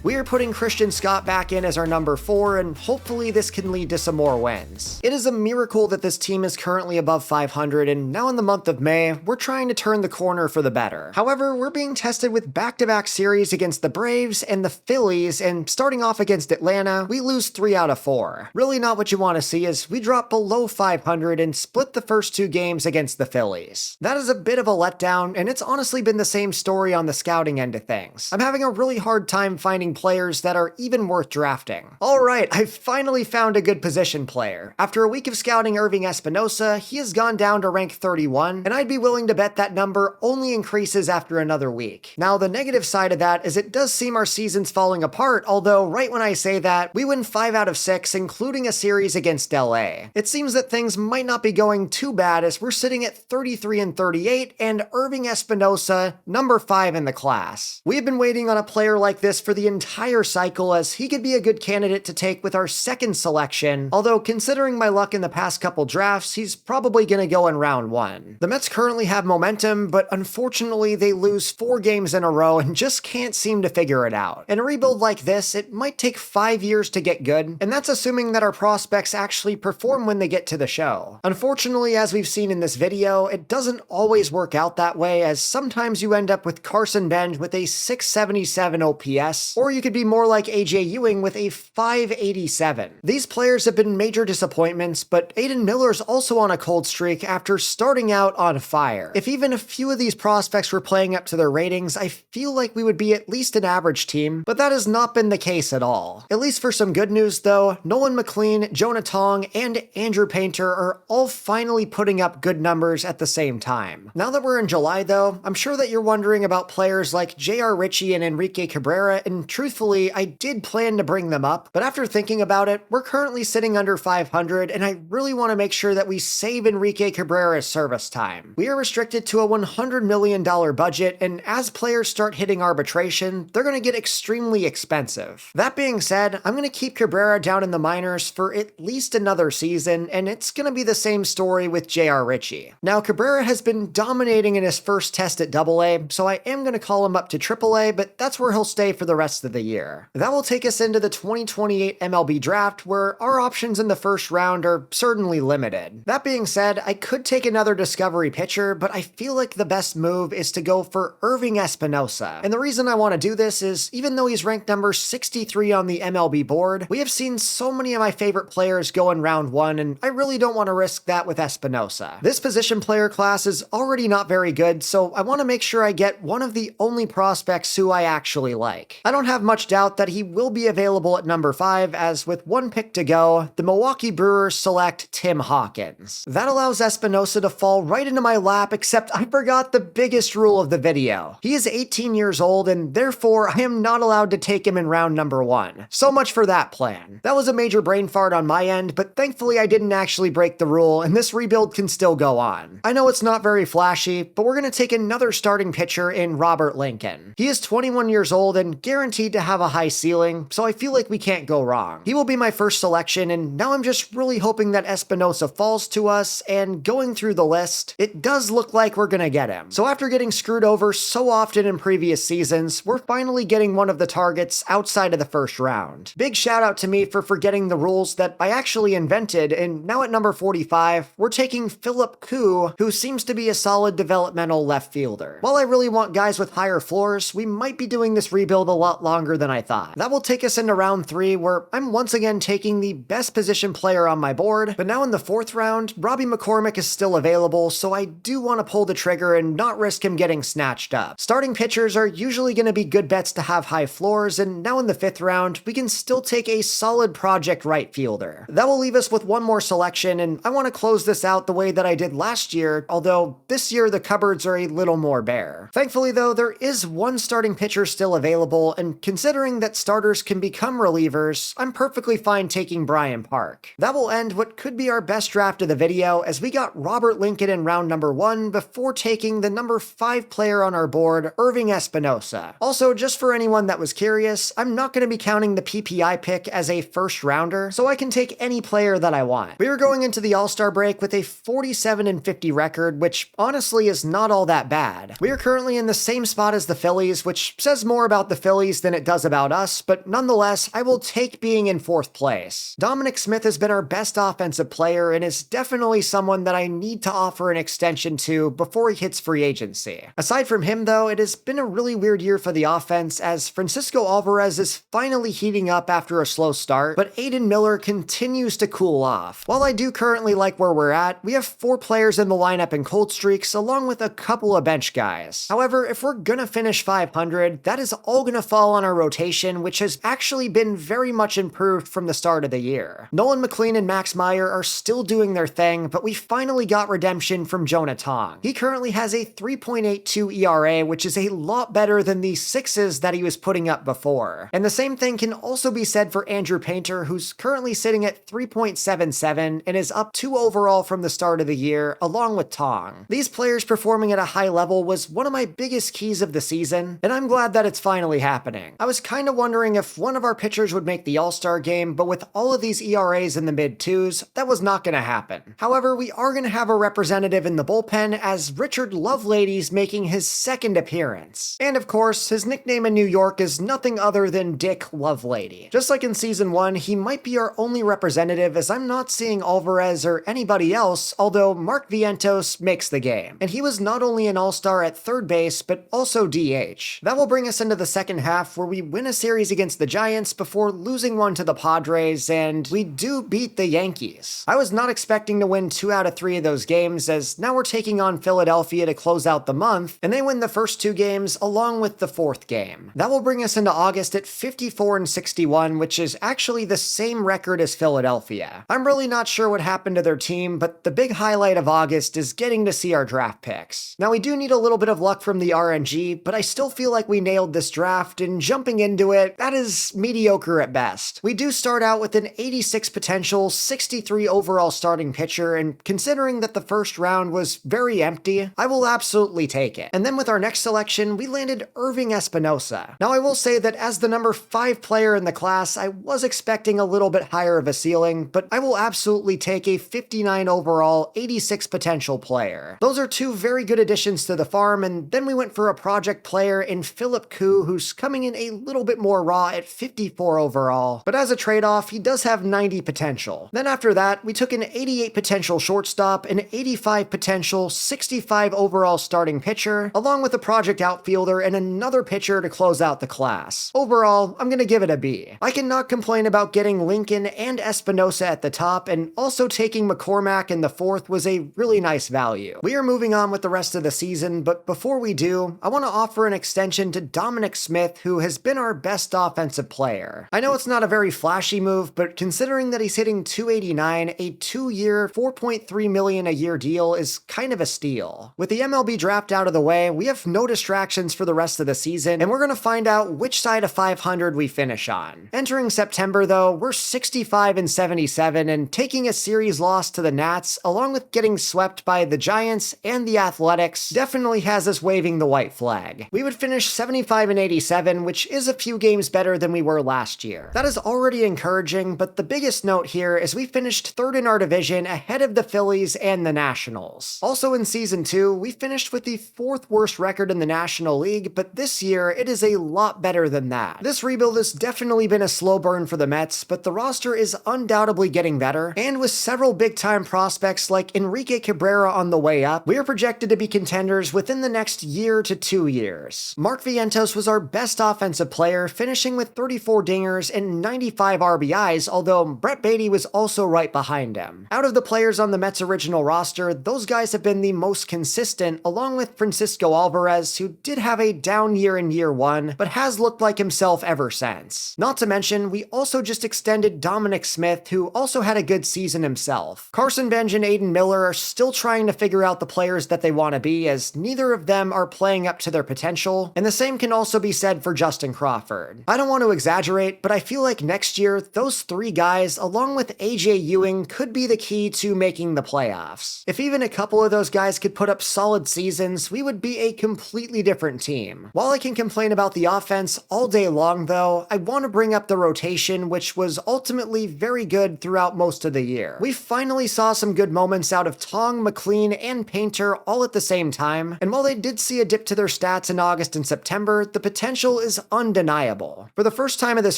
We are putting Christian Scott back in as our number 4, and hopefully this can lead to some more wins. It is a miracle that this team is currently above 500, and now in the month of May, we're trying to turn the corner for the better. However, we're being tested with back-to-back series against the Braves and the Phillies, and starting off against Atlanta, we lose 3 out of 4. Really not what you want to see, as we drop below 500 and split the first 2 games against the Phillies. That is a bit of a letdown, and it's honestly been the same story on the scouting end of things. I'm having a really hard time finding players that are even worth drafting. Alright, I've finally found a good position player. After a week of scouting Irving Espinosa, he has gone down to rank 31, and I'd be willing to bet that number only increases after another week. Now, the negative side of that is it does seem our season's falling apart, although right when I say that, we win 5 out of 6, including a series against LA. It seems that things might not be going too bad, as we're sitting at 33 and 38, and Irving Espinosa, number 5 in the class. We've been waiting on a player like this for the entire cycle, as he could be a good candidate to take with our second selection, although considering my luck in the past couple drafts, he's probably gonna go in round 1. The Mets currently have momentum, but unfortunately they lose 4 games in a row and just can't seem to figure it out. In a rebuild like this, it might take 5 years to get good, and that's assuming that our prospects actually perform when they get to the show. Unfortunately, as we've seen in this video, it doesn't always work out that way, as sometimes you end up with Carson Bench with a 677 OPS, or you could be more like AJ Ewing with a 587. These players have been major disappointments, but Aiden Miller's also on a cold streak after starting out on fire. If even a few of these prospects were playing up to their ratings, I feel like we would be at least an average team, but that has not been the case at all. At least for some good news though, Nolan McLean, Jonah Tong, and Andrew Painter are all finally putting up good numbers at the same time. Now that we're in July though, I'm sure that you're wondering about players like J.R. Ritchie and Enrique Cabrera, and truthfully, I did plan to bring them up, but after thinking about it, we're currently sitting under 500, and I really want to make sure that we save Enrique Cabrera's service time. We are restricted to a $100 million budget, and as players start hitting arbitration, they're going to get extremely expensive. That being said, I'm going to keep Cabrera down in the minors for at least another season, and it's going to be the same story with J.R. Ritchie. Now, Cabrera has been dominating in his first test at AA, so I am going to call him up to AAA, but that's where he'll stay for the rest of the year. That will take us into the 2028 MLB draft, where our options in the first round are certainly limited. That being said, I could take another discovery pitcher, but I feel like the best move is to go for Irving Espinosa. And the reason I want to do this is, even though he's ranked number 63 on the MLB board, we have seen so many of my favorite players go in round 1, and I really don't want to risk that with Espinosa. This position player class is already not very good, so I want to make sure I get one of the only prospects who I actually like. I don't have much doubt that he will be available at number 5, as with 1 pick to go, the Milwaukee Brewers select Tim Hawkins. That allows Espinosa to fall right into my lap, except I forgot the biggest rule of the video. He is 18 years old, and therefore I am not allowed to take him in round number 1. So much for that plan. That was a major brain fart on my end, but thankfully I didn't actually break the rule, and this rebuild can still go on. I know it's not very flashy, but we're going to take another starting pitcher in Robert Lincoln. He is 21 years old and guaranteed to have a high ceiling, so I feel like we can't can't go wrong. He will be my first selection, and now I'm just really hoping that Espinosa falls to us, and going through the list, it does look like we're gonna get him. So after getting screwed over so often in previous seasons, we're finally getting one of the targets outside of the first round. Big shout out to me for forgetting the rules that I actually invented, and now at number 45, we're taking Philip Koo, who seems to be a solid developmental left fielder. While I really want guys with higher floors, we might be doing this rebuild a lot longer than I thought. That will take us into round 3, where I'm once again taking the best position player on my board, but now in the 4th round, Robbie McCormick is still available, so I do want to pull the trigger and not risk him getting snatched up. Starting pitchers are usually going to be good bets to have high floors, and now in the 5th round, we can still take a solid project right fielder. That will leave us with one more selection, and I want to close this out the way that I did last year, although this year the cupboards are a little more bare. Thankfully though, there is one starting pitcher still available, and considering that starters can become relievers, I'm perfectly fine taking Brian Park. That will end what could be our best draft of the video, as we got Robert Lincoln in round number 1 before taking the number 5 player on our board, Irving Espinosa. Also, just for anyone that was curious, I'm not going to be counting the PPI pick as a first rounder, so I can take any player that I want. We are going into the All-Star break with a 47-50 record, which honestly is not all that bad. We are currently in the same spot as the Phillies, which says more about the Phillies than it does about us, but nonetheless, I will take being in 4th place. Dominic Smith has been our best offensive player and is definitely someone that I need to offer an extension to before he hits free agency. Aside from him though, it has been a really weird year for the offense, as Francisco Alvarez is finally heating up after a slow start, but Aiden Miller continues to cool off. While I do currently like where we're at, we have 4 players in the lineup in cold streaks along with a couple of bench guys. However, if we're gonna finish 500, that is all gonna fall on our rotation, which has actually been very much improved from the start of the year. Nolan McLean and Max Meyer are still doing their thing, but we finally got redemption from Jonah Tong. He currently has a 3.82 ERA, which is a lot better than the 6s that he was putting up before. And the same thing can also be said for Andrew Painter, who's currently sitting at 3.77 and is up 2 overall from the start of the year, along with Tong. These players performing at a high level was one of my biggest keys of the season, and I'm glad that it's finally happening. I was kind of wondering if one of our pitchers would make the All-Star game, but with all of these ERAs in the mid-2s, that was not going to happen. However, we are going to have a representative in the bullpen, as Richard Lovelady's making his 2nd appearance. And of course, his nickname in New York is nothing other than Dick Lovelady. Just like in Season 1, he might be our only representative, as I'm not seeing Alvarez or anybody else, although Mark Vientos makes the game. And he was not only an All-Star at 3rd base, but also DH. That will bring us into the second half, where we win a series against the Giants before losing one to the Padres, and we do beat the Yankees. I was not expecting to win 2 out of 3 of those games, as now we're taking on Philadelphia to close out the month, and they win the first 2 games along with the 4th game. That will bring us into August at 54-61, which is actually the same record as Philadelphia. I'm really not sure what happened to their team, but the big highlight of August is getting to see our draft picks. Now, we do need a little bit of luck from the RNG, but I still feel like we nailed this draft, and jumping into it, that is mediocre at best. We do start out with an 86 potential, 63 overall starting pitcher, and considering that the first round was very empty, I will absolutely take it. And then with our next selection, we landed Irving Espinosa. Now, I will say that as the number 5 player in the class, I was expecting a little bit higher of a ceiling, but I will absolutely take a 59 overall, 86 potential player. Those are 2 very good additions to the farm, and then we went for a project player in Philip Koo, who's coming in a little bit more raw at 54 overall, but as a trade-off, he does have 90 potential. Then after that, we took an 88 potential shortstop, an 85 potential, 65 overall starting pitcher, along with a project outfielder and another pitcher to close out the class. Overall, I'm gonna give it a B. I cannot complain about getting Lincoln and Espinosa at the top, and also taking McCormack in the 4th was a really nice value. We are moving on with the rest of the season, but before we do, I want to offer an extension to Dominic Smith, who has been our best offensive player. I know it's not a very flashy move, but considering that he's hitting 289, a 2-year, $4.3 million a year deal is kind of a steal. With the MLB draft out of the way, we have no distractions for the rest of the season, and we're going to find out which side of 500 we finish on. Entering September though, we're 65-77 and taking a series loss to the Nats, along with getting swept by the Giants and the Athletics, definitely has us waving the white flag. We would finish 75-87, which is a few games better than we were last last year. That is already encouraging, but the biggest note here is we finished third in our division ahead of the Phillies and the Nationals. Also in Season 2, we finished with the 4th worst record in the National League, but this year it is a lot better than that. This rebuild has definitely been a slow burn for the Mets, but the roster is undoubtedly getting better, and with several big-time prospects like Enrique Cabrera on the way up, we are projected to be contenders within the next year to 2 years. Mark Vientos was our best offensive player, finishing with 34 dingers and 95 RBIs, although Brett Baty was also right behind him. Out of the players on the Mets' original roster, those guys have been the most consistent, along with Francisco Alvarez, who did have a down year in year 1, but has looked like himself ever since. Not to mention, we also just extended Dominic Smith, who also had a good season himself. Carson Bench and Aiden Miller are still trying to figure out the players that they want to be, as neither of them are playing up to their potential, and the same can also be said for Justin Crawford. I don't want to exaggerate, but I feel like next year, those 3 guys, along with AJ Ewing, could be the key to making the playoffs. If even a couple of those guys could put up solid seasons, we would be a completely different team. While I can complain about the offense all day long though, I want to bring up the rotation, which was ultimately very good throughout most of the year. We finally saw some good moments out of Tong, McLean, and Painter all at the same time, and while they did see a dip to their stats in August and September, the potential is undeniable. For the first time of this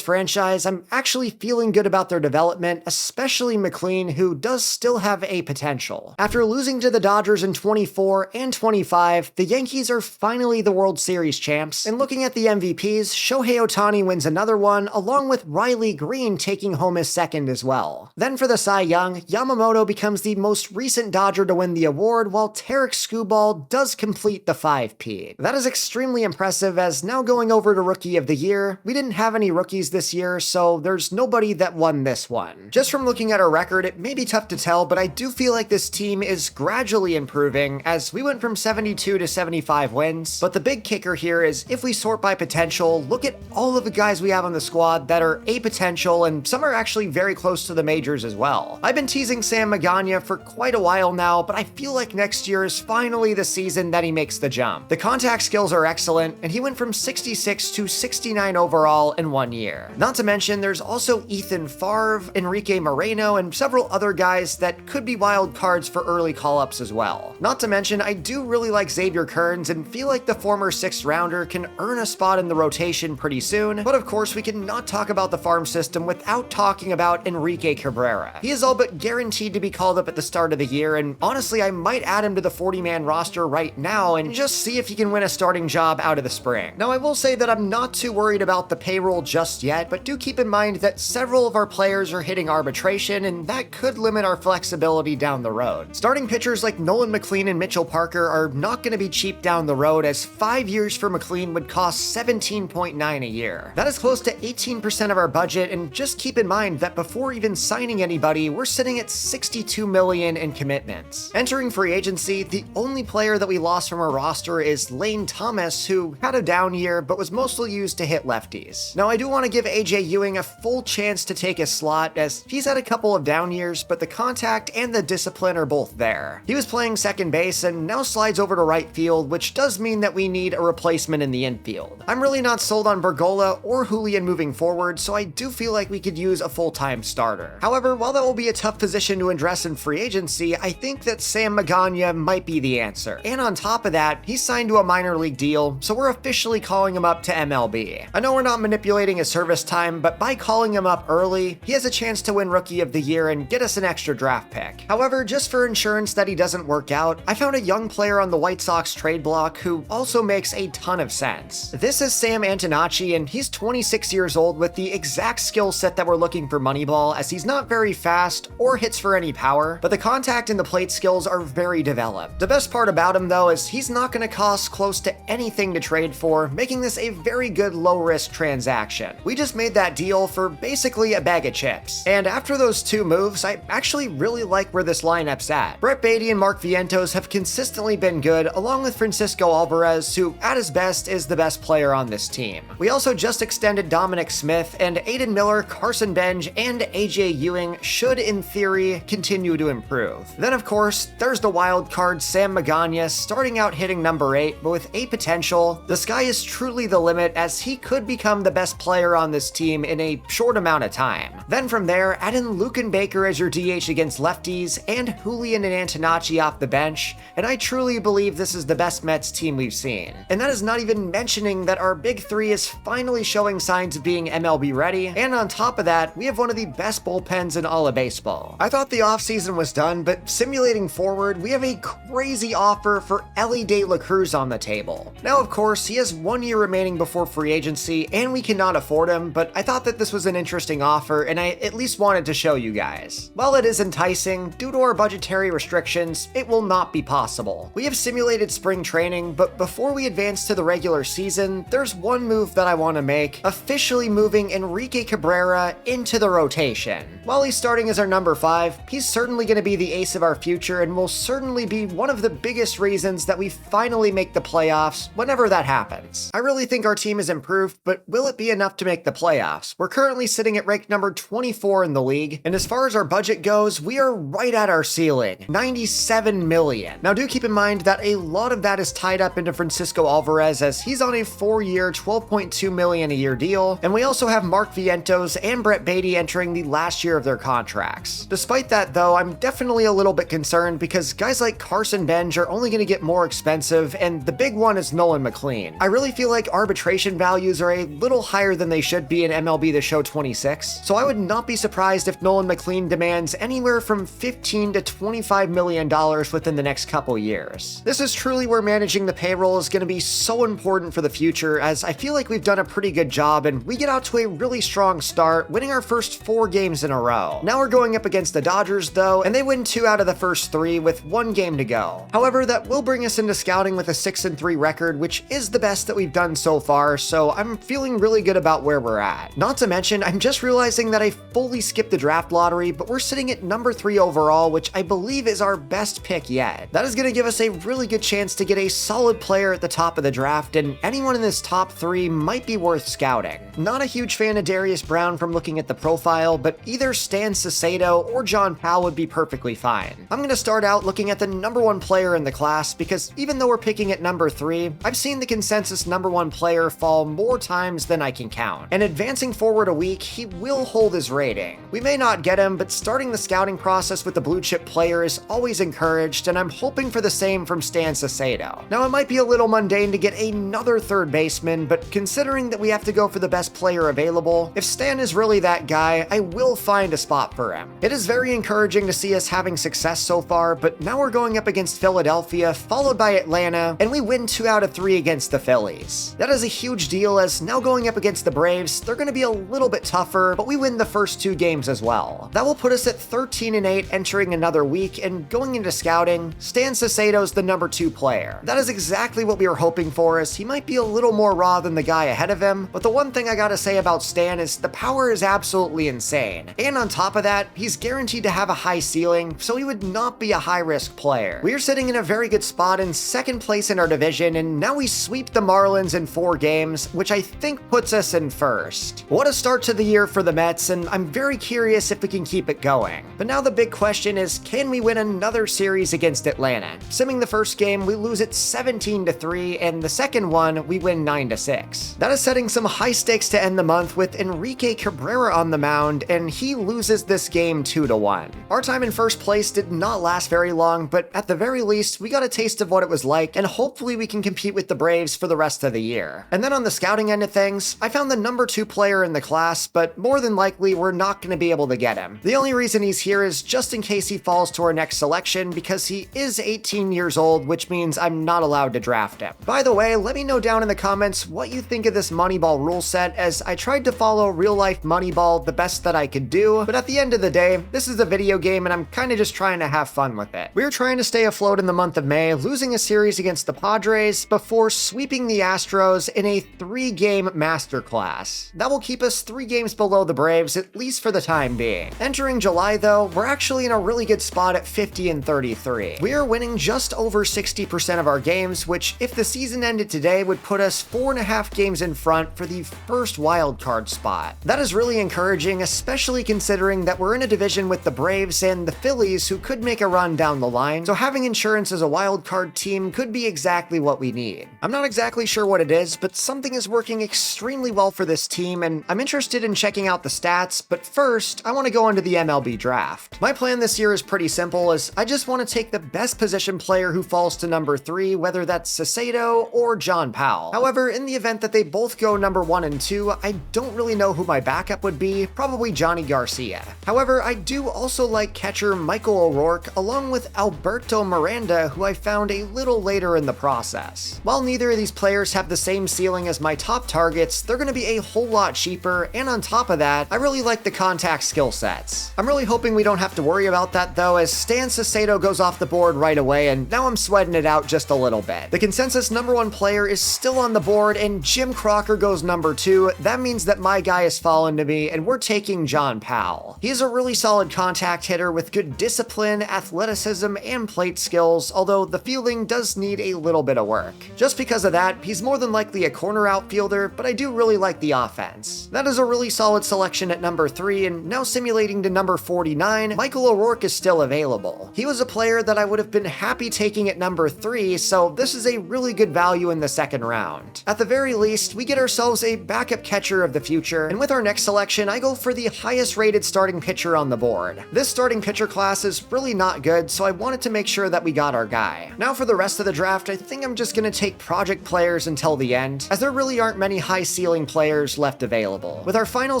franchise, I'm actually feeling good about their development, especially McLean, who does still have a potential. After losing to the Dodgers in 24 and 25, the Yankees are finally the World Series champs, and looking at the MVPs, Shohei Ohtani wins another one, along with Riley Green taking home his second as well. Then for the Cy Young, Yamamoto becomes the most recent Dodger to win the award, while Tarek Skubal does complete the 5-peat. That is extremely impressive, as now going over to Rookie of the Year, we didn't have any rookies this year, so there's nobody that won this one. Just from looking at our record, it may be tough to tell, but I do feel like this team is gradually improving, as we went from 72 to 75 wins. But the big kicker here is, if we sort by potential, look at all of the guys we have on the squad that are A potential, and some are actually very close to the majors as well. I've been teasing Sam Magana for quite a while now, but I feel like next year is finally the season that he makes the jump. The contact skills are excellent, and he went from 66 to 69 overall in 1 year. Not to mention, there's also Ethan Favre, Enrique Moreno, and several other guys that could be wild cards for early call-ups as well. Not to mention, I do really like Xavier Kearns and feel like the former 6th rounder can earn a spot in the rotation pretty soon, but of course we cannot talk about the farm system without talking about Enrique Cabrera. He is all but guaranteed to be called up at the start of the year, and honestly I might add him to the 40-man roster right now and just see if he can win a starting job out of the spring. Now I will say that I'm not too worried about the payroll just yet, but do keep in mind that several of our players are hitting arbitration, and that could limit our flexibility down the road. Starting pitchers like Nolan McLean and Mitchell Parker are not going to be cheap down the road, as 5 years for McLean would cost $17.9 a year. That is close to 18% of our budget, and just keep in mind that before even signing anybody, we're sitting at $62 million in commitments. Entering free agency, the only player that we lost from our roster is Lane Thomas, who had a down year but was mostly used to hit lefties. Now I do want to give AJ Ewing a full chance to take his slot, as he's had a couple of down years, but the contact and the discipline are both there. He was playing second base and now slides over to right field, which does mean that we need a replacement in the infield. I'm really not sold on Bergola or Julian moving forward, so I do feel like we could use a full-time starter. However, while that will be a tough position to address in free agency, I think that Sam Magana might be the answer. And on top of that, he's signed to a minor league deal, so we're officially calling him up to MLB. I know we're not manipulating his service time, but by calling him up early, he has a chance to win Rookie of the Year and get us an extra draft pick. However, just for insurance that he doesn't work out, I found a young player on the White Sox trade block who also makes a ton of sense. This is Sam Antonacci, and he's 26 years old with the exact skill set that we're looking for Moneyball, as he's not very fast or hits for any power, but the contact and the plate skills are very developed. The best part about him though is he's not going to cost close to anything to trade for, making this a very good low-risk transaction. We just made that deal for basically a bag of chips. And after those 2 moves, I actually really like where this lineup's at. Brett Baty and Mark Vientos have consistently been good, along with Francisco Alvarez, who at his best is the best player on this team. We also just extended Dominic Smith, and Aiden Miller, Carson Bench, and AJ Ewing should, in theory, continue to improve. Then of course, there's the wild card Sam Magana, starting out hitting number 8, but with a potential. The sky is truly the limit, as he could become the best player on on this team in a short amount of time. Then from there, add in Luken Baker as your DH against lefties, and Julian and Antonacci off the bench, and I truly believe this is the best Mets team we've seen. And that is not even mentioning that our big three is finally showing signs of being MLB ready, and on top of that, we have one of the best bullpens in all of baseball. I thought the offseason was done, but simulating forward, we have a crazy offer for Elly De La Cruz on the table. Now, of course, he has 1 year remaining before free agency, and we cannot afford him, but I thought that this was an interesting offer, and I at least wanted to show you guys. While it is enticing, due to our budgetary restrictions, it will not be possible. We have simulated spring training, but before we advance to the regular season, there's one move that I want to make, officially moving Enrique Cabrera into the rotation. While he's starting as our number 5, he's certainly going to be the ace of our future and will certainly be one of the biggest reasons that we finally make the playoffs whenever that happens. I really think our team has improved, but will it be enough to make the playoffs? We're currently sitting at rank number 24 in the league, and as far as our budget goes, we are right at our ceiling, $97 million. Now do keep in mind that a lot of that is tied up into Francisco Alvarez, as he's on a 4-year, $12.2 million a year deal, and we also have Mark Vientos and Brett Beatty entering the last year of their contracts. Despite that though, I'm definitely a little bit concerned because guys like Carson Benj are only going to get more expensive, and the big one is Nolan McLean. I really feel like arbitration values are a little higher than they should be in MLB The Show 26, so I would not be surprised if Nolan McLean demands anywhere from $15 to $25 million within the next couple years. This is truly where managing the payroll is going to be so important for the future, as I feel like we've done a pretty good job and we get out to a really strong start, winning our first 4 games in a row. Now we're going up against the Dodgers though, and they win 2 out of the first 3 with 1 game to go. However, that will bring us into scouting with a 6-3 record, which is the best that we've done so far, so I'm feeling really good about where we're at. Not to mention, I'm just realizing that I fully skipped the draft lottery, but we're sitting at number 3 overall, which I believe is our best pick yet. That is going to give us a really good chance to get a solid player at the top of the draft, and anyone in this top 3 might be worth scouting. Not a huge fan of Darius Brown from looking at the profile, but either Stan Sacedo or John Powell would be perfectly fine. I'm going to start out looking at the number 1 player in the class, because even though we're picking at number 3, I've seen the consensus number 1 player fall more times than I can count. And advancing forward a week, he will hold his rating. We may not get him, but starting the scouting process with the blue chip player is always encouraged, and I'm hoping for the same from Stan Sacedo. Now it might be a little mundane to get another third baseman, but considering that we have to go for the best player available, if Stan is really that guy, I will find a spot for him. It is very encouraging to see us having success so far, but now we're going up against Philadelphia, followed by Atlanta, and we win 2 out of 3 against the Phillies. That is a huge deal, as now going up against the Braves, they're going to be a little bit tougher, but we win the first 2 games as well. That will put us at 13-8 entering another week, and going into scouting, Stan Sacedo's the number 2 player. That is exactly what we were hoping for, as he might be a little more raw than the guy ahead of him, but the one thing I gotta say about Stan is the power is absolutely insane. And on top of that, he's guaranteed to have a high ceiling, so he would not be a high-risk player. We are sitting in a very good spot in 2nd place in our division, and now we sweep the Marlins in 4 games, which I think puts us in 1st. What a start to the year for the Mets, and I'm very curious if we can keep it going. But now the big question is, can we win another series against Atlanta? Simming the first game, we lose it 17-3, and the second one, we win 9-6. That is setting some high stakes to end the month with Enrique Cabrera on the mound, and he loses this game 2-1. Our time in first place did not last very long, but at the very least, we got a taste of what it was like, and hopefully we can compete with the Braves for the rest of the year. And then on the scouting end of things, I found the number 2 player in the class, but more than likely, we're not going to be able to get him. The only reason he's here is just in case he falls to our next selection, because he is 18 years old, which means I'm not allowed to draft him. By the way, let me know down in the comments what you think of this Moneyball rule set, as I tried to follow real-life Moneyball the best that I could do, but at the end of the day, this is a video game and I'm kind of just trying to have fun with it. We were trying to stay afloat in the month of May, losing a series against the Padres before sweeping the Astros in a 3-game masterclass. That will keep us 3 games below the Braves, at least for the time being. Entering July though, we're actually in a really good spot at 50-33. We are winning just over 60% of our games, which if the season ended today would put us 4.5 games in front for the first wildcard spot. That is really encouraging, especially considering that we're in a division with the Braves and the Phillies, who could make a run down the line, so having insurance as a wildcard team could be exactly what we need. I'm not exactly sure what it is, but something is working extremely well for this this team, and I'm interested in checking out the stats, but first, I want to go into the MLB draft. My plan this year is pretty simple, as I just want to take the best position player who falls to number 3, whether that's Saucedo or John Powell. However, in the event that they both go number 1 and 2, I don't really know who my backup would be, probably Johnny Garcia. However, I do also like catcher Michael O'Rourke, along with Alberto Miranda, who I found a little later in the process. While neither of these players have the same ceiling as my top targets, they're going to be a whole lot cheaper, and on top of that, I really like the contact skill sets. I'm really hoping we don't have to worry about that though, as Stan Saucedo goes off the board right away, and now I'm sweating it out just a little bit. The consensus number 1 player is still on the board, and Jim Crocker goes number 2. That means that my guy has fallen to me, and we're taking John Powell. He is a really solid contact hitter with good discipline, athleticism, and plate skills, although the fielding does need a little bit of work. Just because of that, he's more than likely a corner outfielder, but I do really like the offense. That is a really solid selection at number 3, and now simulating to number 49, Michael O'Rourke is still available. He was a player that I would have been happy taking at number 3, so this is a really good value in the second round. At the very least, we get ourselves a backup catcher of the future, and with our next selection, I go for the highest rated starting pitcher on the board. This starting pitcher class is really not good, so I wanted to make sure that we got our guy. Now for the rest of the draft, I think I'm just going to take project players until the end, as there really aren't many high ceiling players left available. With our final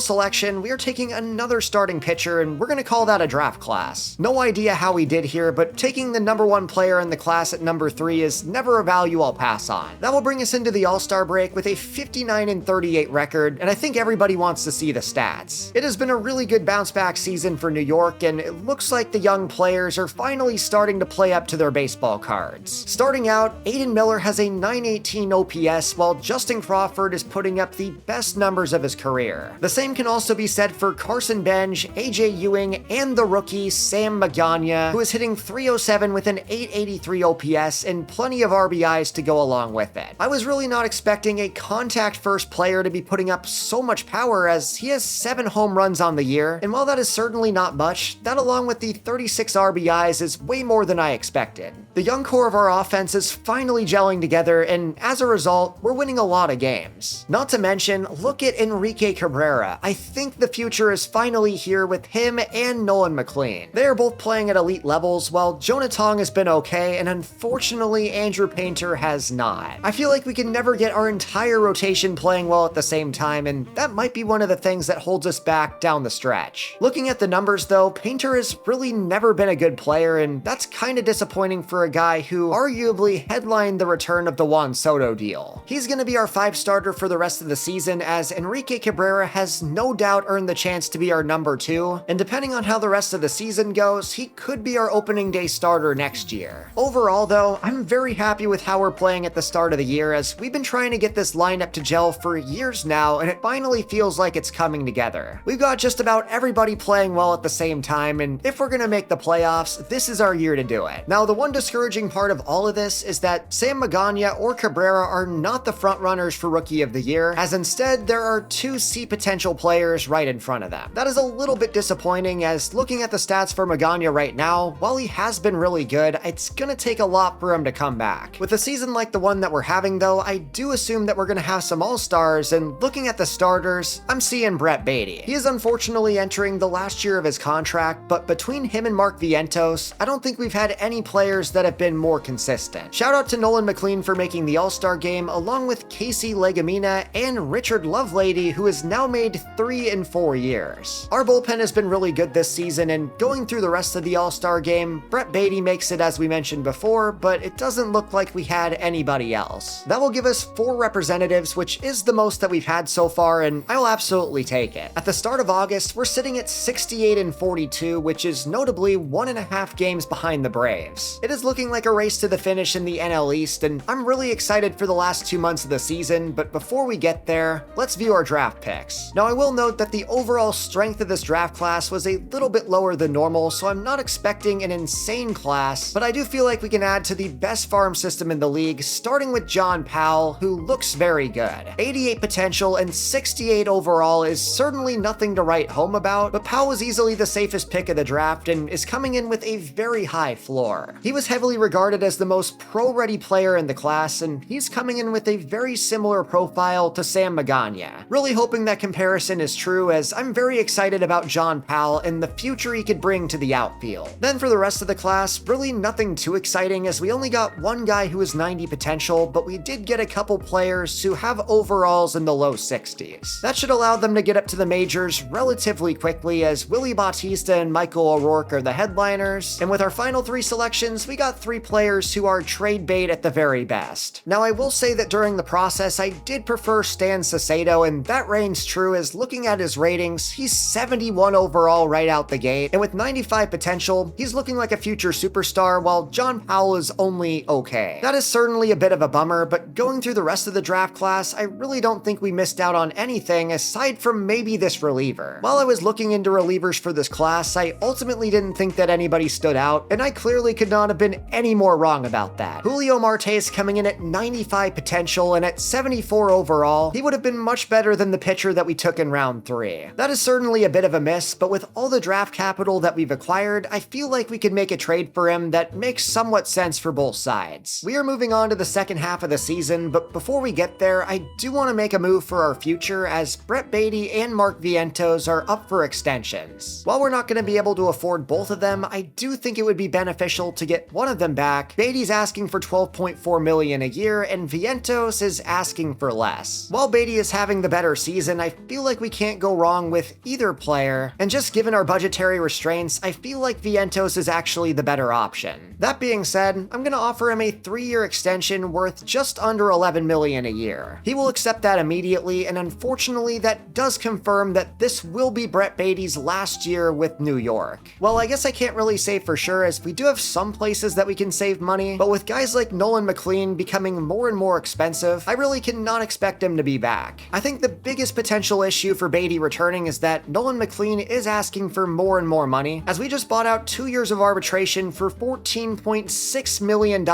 selection, we are taking another starting pitcher, and we're going to call that a draft class. No idea how we did here, but taking the number 1 player in the class at number 3 is never a value I'll pass on. That will bring us into the All-Star break with a 59-38 record, and I think everybody wants to see the stats. It has been a really good bounce back season for New York, and it looks like the young players are finally starting to play up to their baseball cards. Starting out, Aiden Miller has a 918 OPS, while Justin Crawford is putting up the best numbers of his career. The same can also be said for Carson Benj, AJ Ewing, and the rookie Sam Magana, who is hitting 307 with an 883 OPS and plenty of RBIs to go along with it. I was really not expecting a contact-first player to be putting up so much power, as he has 7 home runs on the year, and while that is certainly not much, that along with the 36 RBIs is way more than I expected. The young core of our offense is finally gelling together, and as a result, we're winning a lot of games. Not to mention, look at Enrique Cabrera. I think the future is finally here with him and Nolan McLean. They are both playing at elite levels, while Jonah Tong has been okay, and unfortunately Andrew Painter has not. I feel like we can never get our entire rotation playing well at the same time, and that might be one of the things that holds us back down the stretch. Looking at the numbers though, Painter has really never been a good player, and that's kinda disappointing for a guy who arguably headlined the return of the Juan Soto deal. He's gonna be our 5 starter for the rest of the season, as Enrique Cabrera has no doubt earned the chance to be our number 2, and depending on how the rest of the season goes, he could be our opening day starter next year. Overall though, I'm very happy with how we're playing at the start of the year, as we've been trying to get this lineup to gel for years now, and it finally feels like it's coming together. We've got just about everybody playing well at the same time, and if we're gonna make the playoffs, this is our year to do it. Now, the one discouraging part of all of this is that Sam Magana or Cabrera are not the front runners for Rookie of the Year, as instead there are 2 C potential players right in front of them. That is a little bit disappointing, as looking at the stats for Magana right now, while he has been really good, it's gonna take a lot for him to come back. With a season like the one that we're having though, I do assume that we're gonna have some all-stars, and looking at the starters, I'm seeing Brett Beatty. He is unfortunately entering the last year of his contract, but between him and Mark Vientos, I don't think we've had any players that have been more consistent. Shout out to Nolan McLean for making the All-Star game, along with Casey Legumina and Richard Lovelady, who has now made 3 in 4 years. Our bullpen has been really good this season, and going through the rest of the All-Star game, Brett Beatty makes it as we mentioned before, but it doesn't look like we had anybody else. That will give us 4 representatives, which is the most that we've had so far, and I'll absolutely take it. At the start of August, we're sitting at 68 and 42, which is notably 1.5 games behind the Braves. It is looking like a race to the finish in the NL East, and I'm really excited for the last 2 months of the season, but before we get there, let's view our draft picks. Now, I will note that the overall strength of this draft class was a little bit lower than normal, so I'm not expecting an insane class, but I do feel like we can add to the best farm system in the league, starting with John Powell, who looks very good. 88 potential and 68 overall is certainly nothing to write home about, but Powell was easily the safest pick of the draft and is coming in with a very high floor. He was heavily regarded as the most pro-ready player in the class, and he's coming in with a very similar profile to Sam Magana. Magana. Really hoping that comparison is true, as I'm very excited about John Powell and the future he could bring to the outfield. Then for the rest of the class, really nothing too exciting, as we only got one guy who is 90 potential, but we did get a couple players who have overalls in the low 60s. That should allow them to get up to the majors relatively quickly, as Willie Bautista and Michael O'Rourke are the headliners, and with our final 3 selections, we got 3 players who are trade bait at the very best. Now I will say that during the process, I did prefer Stan Sacedo, and that reigns true, as looking at his ratings, he's 71 overall right out the gate, and with 95 potential, he's looking like a future superstar, while John Powell is only okay. That is certainly a bit of a bummer, but going through the rest of the draft class, I really don't think we missed out on anything aside from maybe this reliever. While I was looking into relievers for this class, I ultimately didn't think that anybody stood out, and I clearly could not have been any more wrong about that. Julio Martes coming in at 95 potential and at 74 overall, he would have been much better than the pitcher that we took in round 3. That is certainly a bit of a miss, but with all the draft capital that we've acquired, I feel like we could make a trade for him that makes somewhat sense for both sides. We are moving on to the second half of the season, but before we get there, I do want to make a move for our future, as Brett Baty and Mark Vientos are up for extensions. While we're not going to be able to afford both of them, I do think it would be beneficial to get one of them back. Baty's asking for $12.4 million a year, and Vientos is asking for less. While Baty is having the better season, I feel like we can't go wrong with either player, and just given our budgetary restraints, I feel like Vientos is actually the better option. That being said, I'm going to offer him a 3-year extension worth just under $11 million a year. He will accept that immediately, and unfortunately that does confirm that this will be Brett Baty's last year with New York. Well, I guess I can't really say for sure, as we do have some places that we can save money, but with guys like Nolan McLean becoming more and more expensive, I really cannot expect him to be back. I think the biggest potential issue for Baty returning is that Nolan McLean is asking for more and more money, as we just bought out 2 years of arbitration for $14.6 million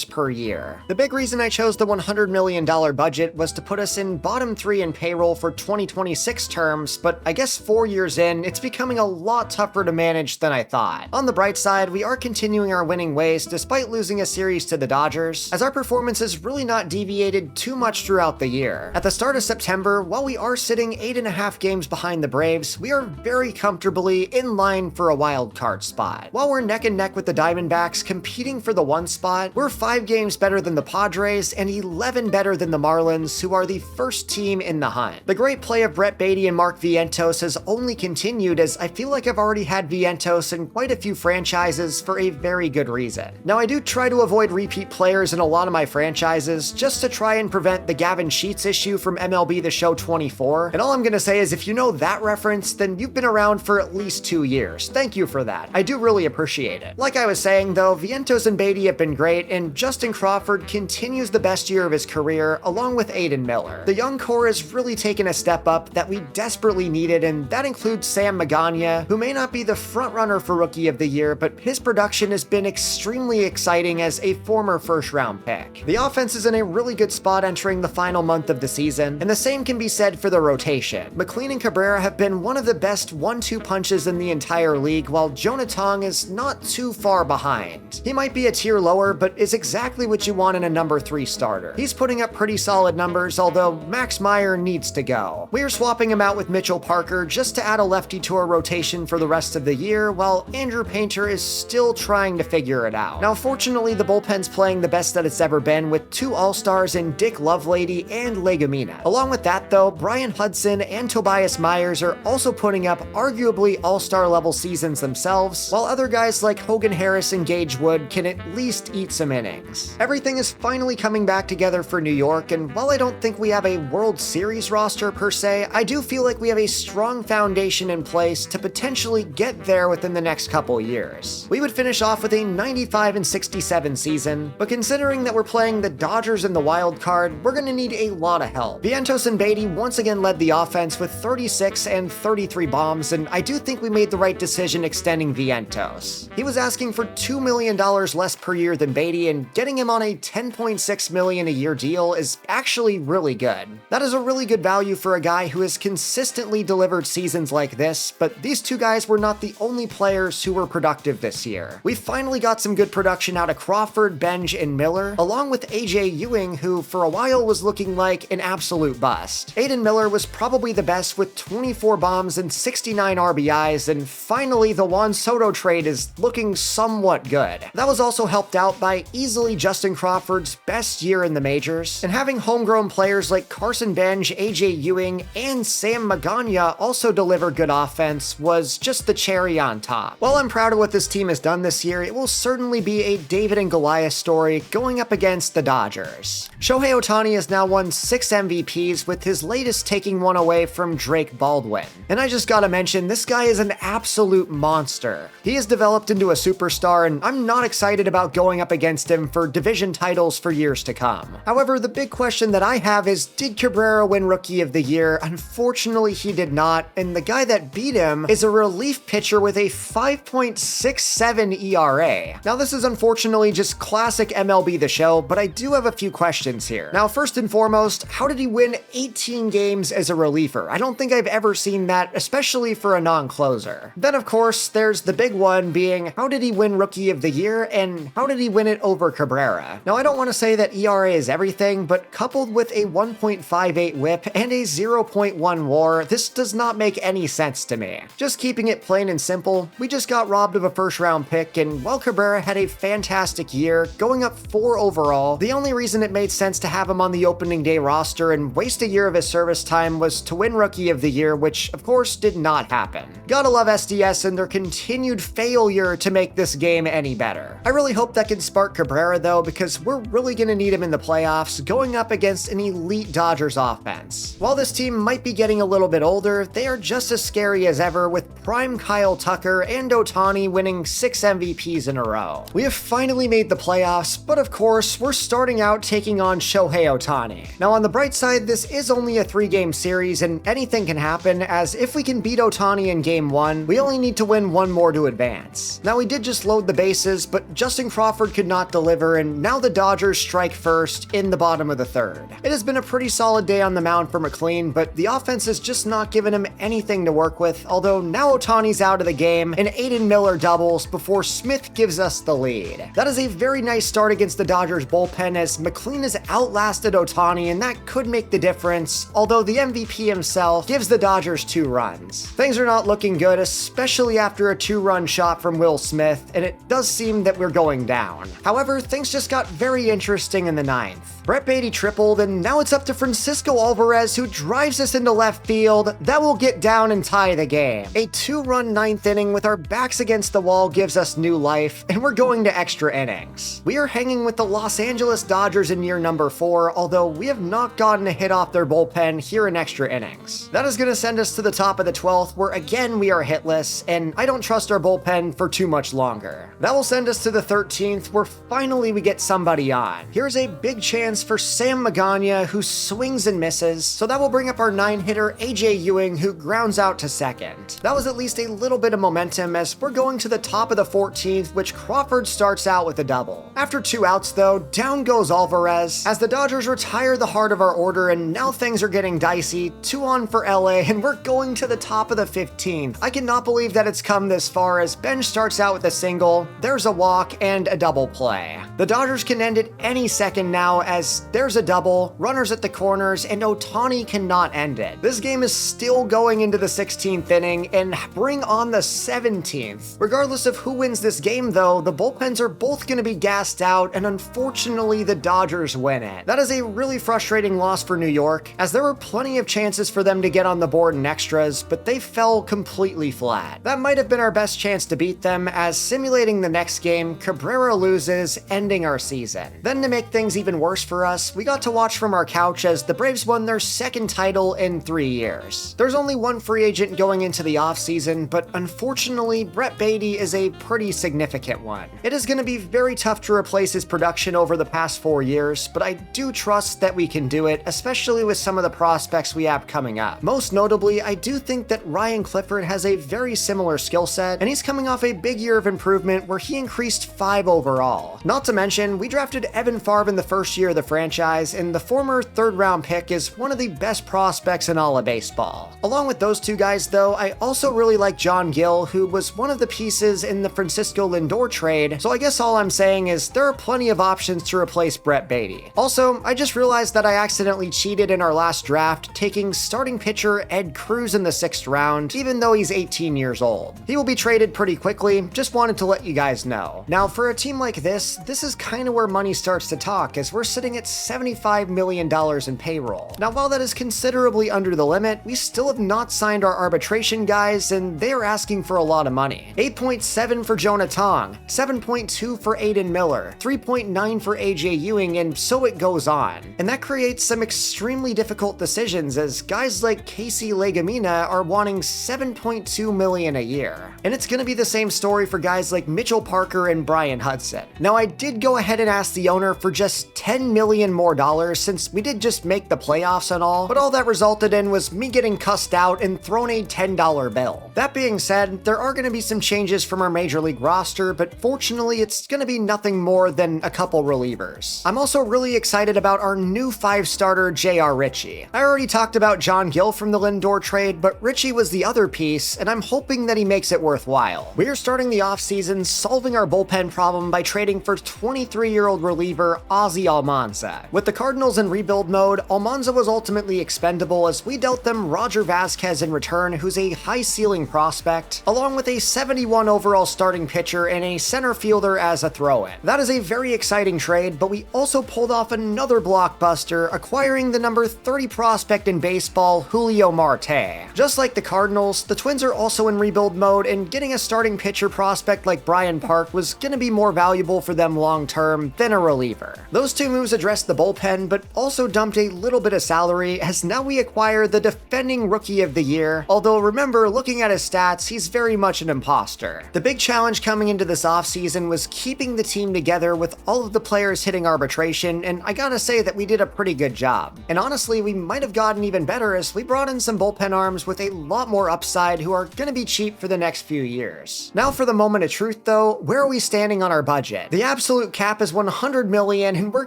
per year. The big reason I chose the $100 million budget was to put us in bottom 3 in payroll for 2026 terms, but I guess 4 years in, it's becoming a lot tougher to manage than I thought. On the bright side, we are continuing our winning ways despite losing a series to the Dodgers, as our performance has really not deviated too much throughout the year. At the start of September, while we are sitting 8.5 games behind the Braves, we are very comfortably in line for a wild card spot. While we're neck and neck with the Diamondbacks competing for the 1 spot, we're 5 games better than the Padres and 11 better than the Marlins, who are the first team in the hunt. The great play of Brett Baty and Mark Vientos has only continued, as I feel like I've already had Vientos in quite a few franchises for a very good reason. Now, I do try to avoid repeat players in a lot of my franchises just to try and prevent the Gavin Sheets issue from MLB The Show 24, and all I'm gonna say is if you know that reference, then you've been around for at least 2 years. Thank you for that. I do really appreciate it. Like I was saying though, Vientos and Baty have been great, and Justin Crawford continues the best year of his career along with Aiden Miller. The young core has really taken a step up that we desperately needed, and that includes Sam Magana, who may not be the frontrunner for Rookie of the Year, but his production has been extremely exciting as a former first-round pick. The offense is in a really good spot entering the final month of the season, and the same can be said for the rotation. McLean and Cabrera have been one of the best 1-2 punches in the entire league, while Jonah Tong is not too far behind. He might be a tier lower, but is exactly what you want in a number 3 starter. He's putting up pretty solid numbers, although Max Meyer needs to go. We are swapping him out with Mitchell Parker just to add a lefty to our rotation for the rest of the year, while Andrew Painter is still trying to figure it out. Now, fortunately, the bullpen's playing the best that it's ever been, with 2 All-Stars in Dick Lovelady and Legumina. Along with that, though, Brian Hudson and Tobias Myers are also putting up arguably All-Star level seasons themselves, while other guys like Hogan Harris and Gage Wood can at least eat some innings. Everything is finally coming back together for New York, and while I don't think we have a World Series roster per se, I do feel like we have a strong foundation in place to potentially get there within the next couple years. We would finish off with a 95-67 season, but considering that we're playing the Dodgers in the wild card, we're gonna need a lot of help. Vientos and Baty once again led the offense with 36 and 33 bombs, and I do think we made the right decision extending Vientos. He was asking for $2 million less per year than Baty, and getting him on a $10.6 million a year deal is actually really good. That is a really good value for a guy who has consistently delivered seasons like this, but these 2 guys were not the only players who were productive this year. We finally got some good production out of Crawford, Benj, and Miller, along with AJ Ewing, who for a while was looking like an absolute bust. bust. Aiden Miller was probably the best with 24 bombs and 69 RBIs, and finally the Juan Soto trade is looking somewhat good. That was also helped out by easily Justin Crawford's best year in the majors, and having homegrown players like Carson Benj, AJ Ewing, and Sam Magana also deliver good offense was just the cherry on top. While I'm proud of what this team has done this year, it will certainly be a David and Goliath story going up against the Dodgers. Shohei Ohtani has now won 6 MVPs, with his latest taking one away from Drake Baldwin. And I just gotta mention, this guy is an absolute monster. He has developed into a superstar, and I'm not excited about going up against him for division titles for years to come. However, the big question that I have is, did Cabrera win Rookie of the Year? Unfortunately, he did not, and the guy that beat him is a relief pitcher with a 5.67 ERA. Now, this is unfortunately just classic MLB The Show, but I do have a few questions here. Now, first and foremost, how did he win 18 games as a reliever? I don't think I've ever seen that, especially for a non-closer. Then, of course, there's the big one being, how did he win Rookie of the Year, and how did he win it over Cabrera? Now, I don't want to say that ERA is everything, but coupled with a 1.58 whip and a 0.1 WAR, this does not make any sense to me. Just keeping it plain and simple, we just got robbed of a first-round pick, and while Cabrera had a fantastic year, going up 4 overall, the only reason it made sense to have him on the opening day roster and waste a year of his service time was to win Rookie of the Year, which of course did not happen. Gotta love SDS and their continued failure to make this game any better. I really hope that can spark Cabrera though, because we're really gonna need him in the playoffs going up against an elite Dodgers offense. While this team might be getting a little bit older, they are just as scary as ever, with prime Kyle Tucker and Ohtani winning 6 MVPs in a row. We have finally made the playoffs, but of course, we're starting out taking on Shohei Ohtani. Now, on the bright side, this is only a 3-game series, and anything can happen, as if we can beat Ohtani in Game 1, we only need to win 1 more to advance. Now, we did just load the bases, but Justin Crawford could not deliver, and now the Dodgers strike first in the bottom of the 3rd. It has been a pretty solid day on the mound for McLean, but the offense has just not given him anything to work with, although now Ohtani's out of the game, and Aiden Miller doubles before Smith gives us the lead. That is a very nice start against the Dodgers bullpen, as McLean has outlasted Ohtani, and that could make the difference, although the MVP himself gives the Dodgers 2 runs. Things are not looking good, especially after a 2-run shot from Will Smith, and it does seem that we're going down. However, things just got very interesting in the 9th. Brett Baty tripled, and now it's up to Francisco Alvarez, who drives us into left field. That will get down and tie the game. A 2-run 9th inning with our backs against the wall gives us new life, and we're going to extra innings. We are hanging with the Los Angeles Dodgers in year number 4, although we have not gotten a hit off their bullpen here in extra innings. That is going to send us to the top of the 12th, where again we are hitless, and I don't trust our bullpen for too much longer. That will send us to the 13th, where finally we get somebody on. Here's a big chance for Sam Magana, who swings and misses, so that will bring up our 9-hitter AJ Ewing, who grounds out to second. That was at least a little bit of momentum, as we're going to the top of the 14th, which Crawford starts out with a double. After 2 outs though, down goes Alvarez, as the Dodgers retire the heart of our order, and now things are getting dicey. 2 on for LA, and we're going to the top of the 15th. I cannot believe that it's come this far, as Benj starts out with a single, there's a walk, and a double play. The Dodgers can end it any second now, as there's a double, runners at the corners, and Ohtani cannot end it. This game is still going into the 16th inning, and bring on the 17th. Regardless of who wins this game though, the bullpens are both going to be gassed out, and unfortunately the Dodgers win it. That is a really frustrating loss for New York, as there were plenty of chances for them to get on the board in extras, but they fell completely flat. That might have been our best chance to beat them, as simulating the next game, Cabrera loses, ending our season. Then to make things even worse for us, we got to watch from our couch as the Braves won their 2nd title in 3 years. There's only one free agent going into the offseason, but unfortunately, Brett Baty is a pretty significant one. It is going to be very tough to replace his production over the past 4 years, but I do trust that we can do it, especially with some of the prospects we have coming up. Most notably, I do think that Ryan Clifford has a very similar skill set, and he's coming off a big year of improvement where he increased 5 overall. Not to mention, we drafted Evan Favre in the first year of the franchise, and the former 3rd-round pick is one of the best prospects in all of baseball. Along with those 2 guys though, I also really like John Gill, who was one of the pieces in the Francisco Lindor trade, so I guess all I'm saying is there are plenty of options to replace Brett Baty. Also, I just realized that I accidentally cheated cheated in our last draft, taking starting pitcher Ed Cruz in the 6th round, even though he's 18 years old. He will be traded pretty quickly, just wanted to let you guys know. Now, for a team like this is kind of where money starts to talk, as we're sitting at $75 million in payroll. Now, while that is considerably under the limit, we still have not signed our arbitration guys, and they are asking for a lot of money. 8.7 for Jonah Tong, 7.2 for Aiden Miller, 3.9 for AJ Ewing, and so it goes on. And that creates some extremely difficult decisions, as guys like Casey Legumina are wanting $7.2 million a year. And it's gonna be the same story for guys like Mitchell Parker and Brian Hudson. Now, I did go ahead and ask the owner for just $10 million more since we did just make the playoffs and all, but all that resulted in was me getting cussed out and thrown a $10 bill. That being said, there are gonna be some changes from our Major League roster, but fortunately it's gonna be nothing more than a couple relievers. I'm also really excited about our new 5-starter J.R. Ritchie. I already talked about John Gill from the Lindor trade, but Ritchie was the other piece, and I'm hoping that he makes it worthwhile. We are starting the offseason solving our bullpen problem by trading for 23-year-old reliever Ozzy Almanza. With the Cardinals in rebuild mode, Almanza was ultimately expendable as we dealt them Roger Vasquez in return, who's a high-ceiling prospect, along with a 71 overall starting pitcher and a center fielder as a throw-in. That is a very exciting trade, but we also pulled off another blockbuster, acquiring the number 30 prospect in baseball, Julio Marte. Just like the Cardinals, the Twins are also in rebuild mode, and getting a starting pitcher prospect like Brian Park was going to be more valuable for them long-term than a reliever. Those two moves addressed the bullpen, but also dumped a little bit of salary, as now we acquire the defending Rookie of the Year, although remember, looking at his stats, he's very much an imposter. The big challenge coming into this offseason was keeping the team together with all of the players hitting arbitration, and I gotta say that we did a pretty good job. And honestly, we might have gotten even better as we brought in some bullpen arms with a lot more upside who are gonna be cheap for the next few years. Now for the moment of truth though, where are we standing on our budget? The absolute cap is $100 million, and we're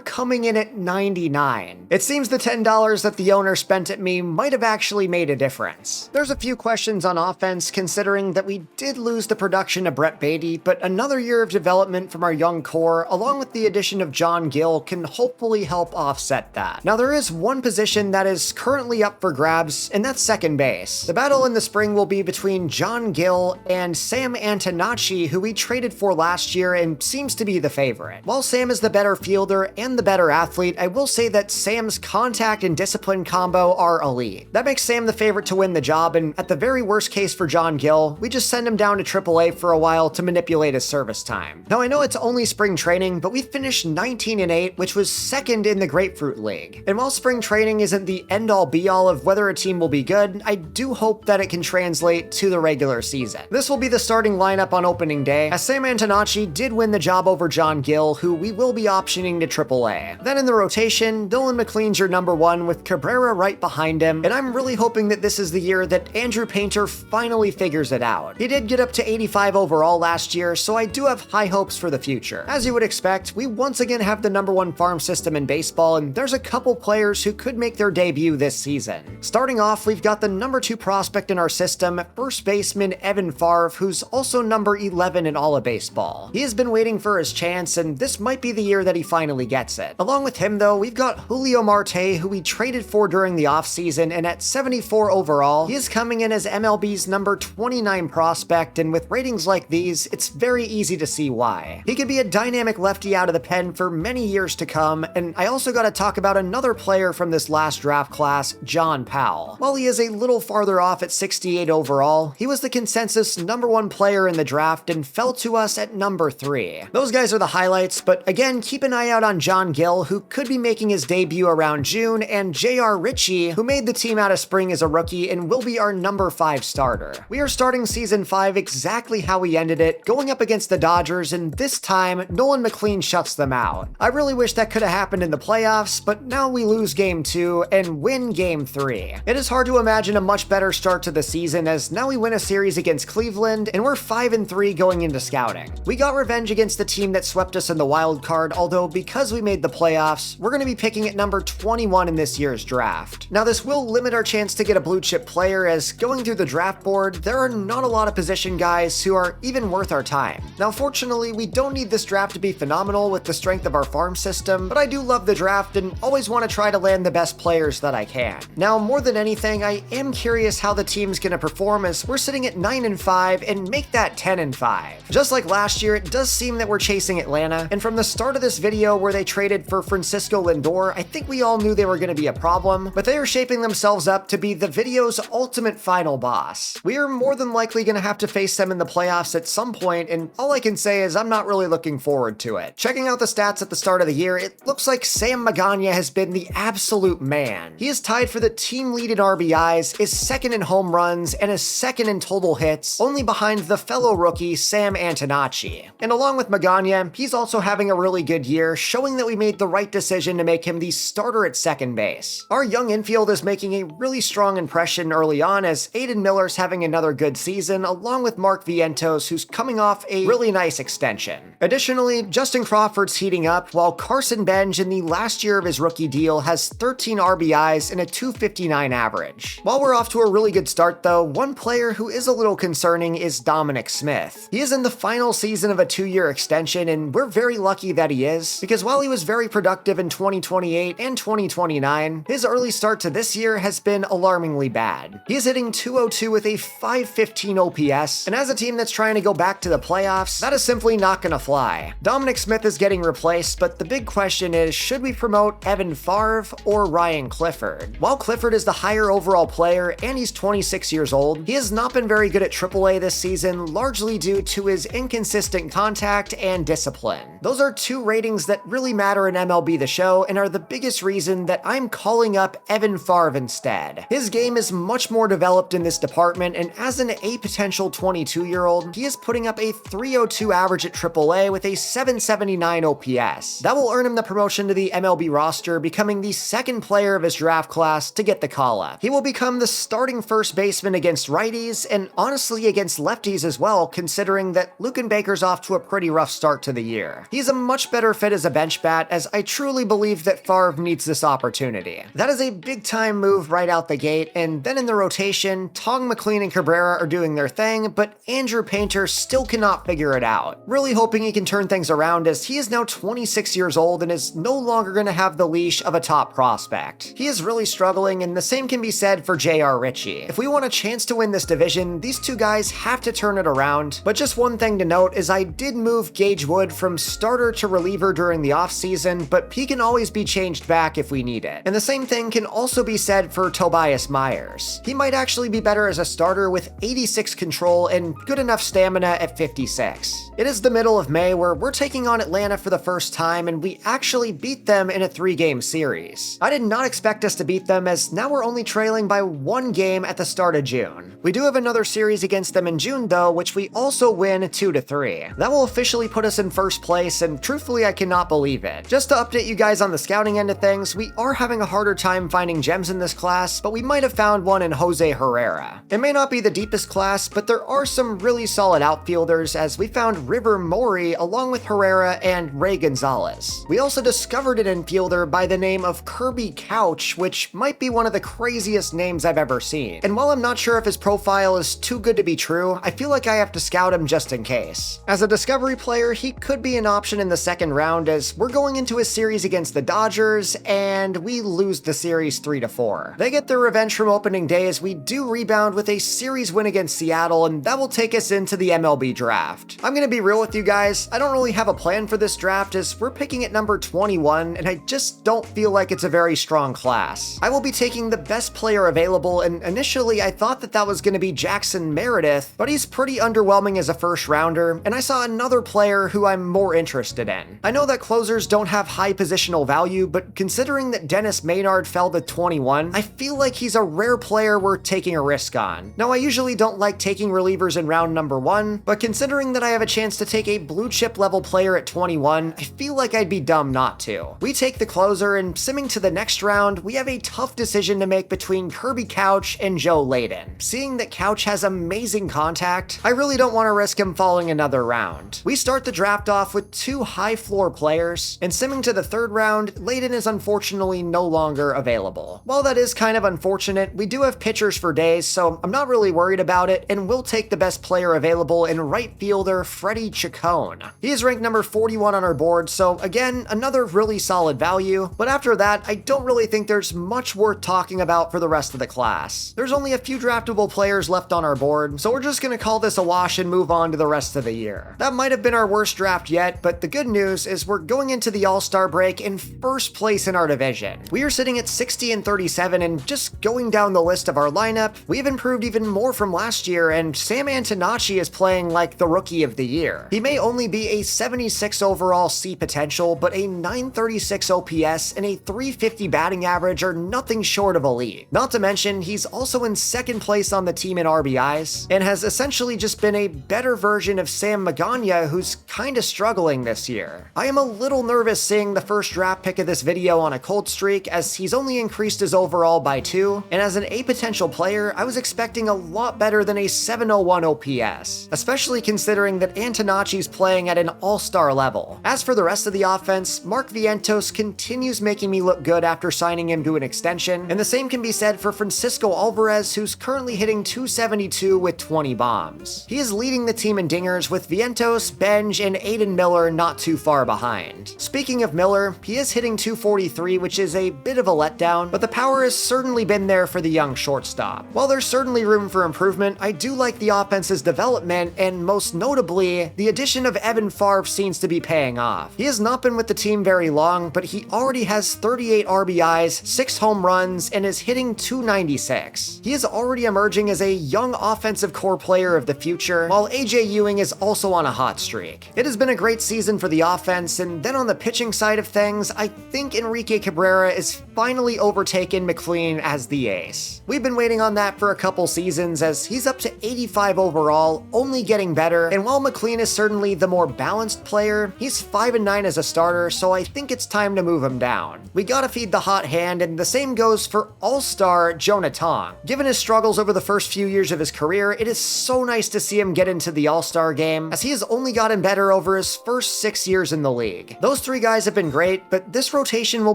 coming in at 99. It seems the $10 that the owner spent at me might have actually made a difference. There's a few questions on offense, considering that we did lose the production of Brett Beatty, but another year of development from our young core, along with the addition of John Gill, can hopefully help offset that. Now there is one position that is currently up for grabs, and that's second base. The battle in the spring will be between John Gill and Sam Antonacci, who we traded for last year and seems to be the favorite. While Sam is the better fielder and the better athlete, I will say that Sam's contact and discipline combo are elite. That makes Sam the favorite to win the job, and at the very worst case for John Gill, we just send him down to AAA for a while to manipulate his service time. Now I know it's only spring training, but we finished 19-8, which was second in the Grapefruit League. And while spring training isn't the end-all be-all of whether a team will be good, I do hope that it can translate to the regular season. This will be the starting lineup on opening day, as Sam Antonacci did win the job over John Gill, who we will be optioning to AAA. Then in the rotation, Dylan McLean's your number 1 with Cabrera right behind him, and I'm really hoping that this is the year that Andrew Painter finally figures it out. He did get up to 85 overall last year, so I do have high hopes for the future. As you would expect, we once again have the number 1 farm system in baseball, and there's a couple players who could make their debut this season. Starting off, we've got the number 2 prospect in our system, first baseman Evan Favre, who's also number 11 in all of baseball. He has been waiting for his chance, and this might be the year that he finally gets it. Along with him though, we've got Julio Marte, who we traded for during the offseason, and at 74 overall, he is coming in as MLB's number 29 prospect, and with ratings like these, it's very easy to see why. He could be a dynamic lefty out of the pen for many years to come, and I also gotta talk about another player from this last draft class, John Powell. While he is a little farther off at 68 overall, he was the consensus number 1 player in the draft and fell to us at number 3. Those guys are the highlights, but again, keep an eye out on John Gill, who could be making his debut around June, and J.R. Ritchie, who made the team out of spring as a rookie and will be our number 5 starter. We are starting season 5 exactly how we ended it, going up against the Dodgers, and this time, Nolan McLean shuts them out. I really wish that could have happened in the playoffs, but now we lose game 2 and win game 3. It is hard to imagine a much better start to the season, as now we win a series against Cleveland, and we're 5-3 going into scouting. We got revenge against the team that swept us in the wild card, although because we made the playoffs, we're going to be picking at number 21 in this year's draft. Now this will limit our chance to get a blue chip player, as going through the draft board, there are not a lot of position guys who are even worth our time. Now fortunately, we don't need this draft to be phenomenal with the strength of our farm system, but I do love the draft and always want to try to land land the best players that I can. Now, more than anything, I am curious how the team's gonna perform as we're sitting at 9-5 and make that 10-5. Just like last year, it does seem that we're chasing Atlanta, and from the start of this video where they traded for Francisco Lindor, I think we all knew they were gonna be a problem, but they are shaping themselves up to be the video's ultimate final boss. We are more than likely gonna have to face them in the playoffs at some point, and all I can say is I'm not really looking forward to it. Checking out the stats at the start of the year, it looks like Sam Magana has been the absolute man. He is tied for the team lead in RBIs, is second in home runs, and is second in total hits, only behind the fellow rookie Sam Antonacci. And along with Magana, he's also having a really good year, showing that we made the right decision to make him the starter at second base. Our young infield is making a really strong impression early on as Aiden Miller's having another good season, along with Mark Vientos, who's coming off a really nice extension. Additionally, Justin Crawford's heating up, while Carson Benj in the last year of his rookie deal has 13 RBIs and a .259 average. While we're off to a really good start though, one player who is a little concerning is Dominic Smith. He is in the final season of a 2-year extension, and we're very lucky that he is, because while he was very productive in 2028 and 2029, his early start to this year has been alarmingly bad. He is hitting .202 with a .515 OPS, and as a team that's trying to go back to the playoffs, that is simply not gonna fly. Dominic Smith is getting replaced, but the big question is, should we promote Evan Favre or Ryan Clifford? While Clifford is the higher overall player and he's 26 years old, he has not been very good at AAA this season, largely due to his inconsistent contact and discipline. Those are two ratings that really matter in MLB The Show and are the biggest reason that I'm calling up Evan Favre instead. His game is much more developed in this department, and as an potential 22-year-old, he is putting up a .302 average at AAA with a .779 OPS. That will earn him the promotion to the MLB roster, becoming the second player of his draft class to get the call-up. He will become the starting first baseman against righties, and honestly against lefties as well, considering that Luken Baker's off to a pretty rough start to the year. He's a much better fit as a bench bat, as I truly believe that Favre needs this opportunity. That is a big-time move right out the gate, and then in the rotation, Tong McLean and Cabrera are doing their thing, but Andrew Painter still cannot figure it out. Really hoping he can turn things around, as he is now 26 years old and is no longer going to have the leash of a top prospect. He is really struggling, and the same can be said for J.R. Ritchie. If we want a chance to win this division, these two guys have to turn it around. But just one thing to note is I did move Gage Wood from starter to reliever during the offseason, but he can always be changed back if we need it. And the same thing can also be said for Tobias Myers. He might actually be better as a starter with 86 control and good enough stamina at 56. It is the middle of May where we're taking on Atlanta for the first time, and we actually beat them in a 3-game series. I did not expect us to beat them, as now we're only trailing by 1 game at the start of June. We do have another series against them in June though, which we also win 2-3. That will officially put us in first place, and truthfully I cannot believe it. Just to update you guys on the scouting end of things, we are having a harder time finding gems in this class, but we might have found one in Jose Herrera. It may not be the deepest class, but there are some really solid outfielders, as we found River Mori along with Herrera and Ray Gonzalez. We also discovered an infielder by the name of Kirby Couch, which might be one of the craziest names I've ever seen. And while I'm not sure if his profile is too good to be true, I feel like I have to scout him just in case. As a discovery player, he could be an option in the second round, as we're going into a series against the Dodgers, and we lose the series 3-4. They get their revenge from opening day as we do rebound with a series win against Seattle, and that will take us into the MLB draft. I'm gonna be real with you guys, I don't really have a plan for this draft, as we're picking at number 21, and I just don't feel like it's a very strong class. I will be taking the best player available, and initially I thought that was gonna be Jackson Meredith, but he's pretty underwhelming as a first rounder, and I saw another player who I'm more interested in. I know that closers don't have high positional value, but considering that Dennis Maynard fell to 21, I feel like he's a rare player worth taking a risk on. Now, I usually don't like taking relievers in round number 1, but considering that I have a chance to take a blue chip level player at 21, I feel like I'd be dumb not to. We take the closer, and simming to the next round, we have a tough decision to make between Kirby Couch and Joe Layden. Seeing that Couch has amazing contact, I really don't want to risk him falling another round. We start the draft off with 2 high floor players, and simming to the 3rd round, Layden is unfortunately no longer available. While that is kind of unfortunate, we do have pitchers for days, so I'm not really worried about it, and we'll take the best player available in right fielder Freddie Chacon. He is ranked number 41 on our board, so again, another really solid value, but after that, I don't really think there's much worth talking about for the rest of the class. There's only a few draftable players left on our board, so we're just gonna call this a wash and move on to the rest of the year. That might have been our worst draft yet, but the good news is we're going into the All-Star break in first place in our division. We are sitting at 60-37, and just going down the list of our lineup, we've improved even more from last year, and Sam Antonacci is playing like the Rookie of the Year. He may only be a 76 overall C potential, but a 936 OPS and a 350 batting average are nothing short of elite. Not to mention, he's also in second place on the team in RBIs, and has essentially just been a better version of Sam Magana, who's kinda struggling this year. I am a little nervous seeing the first draft pick of this video on a cold streak, as he's only increased his overall by 2, and as an A potential player, I was expecting a lot better than a 701 OPS, especially considering that Antonacci's playing at an all-star level. As for the rest of the offense, Mark Vientos continues making me look good after signing him to an extension, and the same can be said for Francisco Alvarez, who's currently hitting .272 with 20 bombs. He is leading the team in dingers, with Vientos, Benj, and Aiden Miller not too far behind. Speaking of Miller, he is hitting .243, which is a bit of a letdown, but the power has certainly been there for the young shortstop. While there's certainly room for improvement, I do like the offense's development, and most notably, the addition of Evan Favre seems to be paying off. He has not been with the team very long, but he already has 38 RBIs, 6 home runs, and is hitting .296. He is already emerging as a young offensive core player of the future, while AJ Ewing is also on a hot streak. It has been a great season for the offense, and then on the pitching side of things, I think Enrique Cabrera is finally overtaken McLean as the ace. We've been waiting on that for a couple seasons, as he's up to 85 overall, only getting better, and while McLean is certainly the more balanced player, he's 5-9 as a starter, so I think it's time to move him down. We gotta feed the hot hand, and the same goes for all-star Jonah Tong. Given his struggles over the first few years of his career, it is so nice to see him get into the all-star game, as he has only gotten better over his first 6 years in the league. Those 3 guys have been great, but this rotation will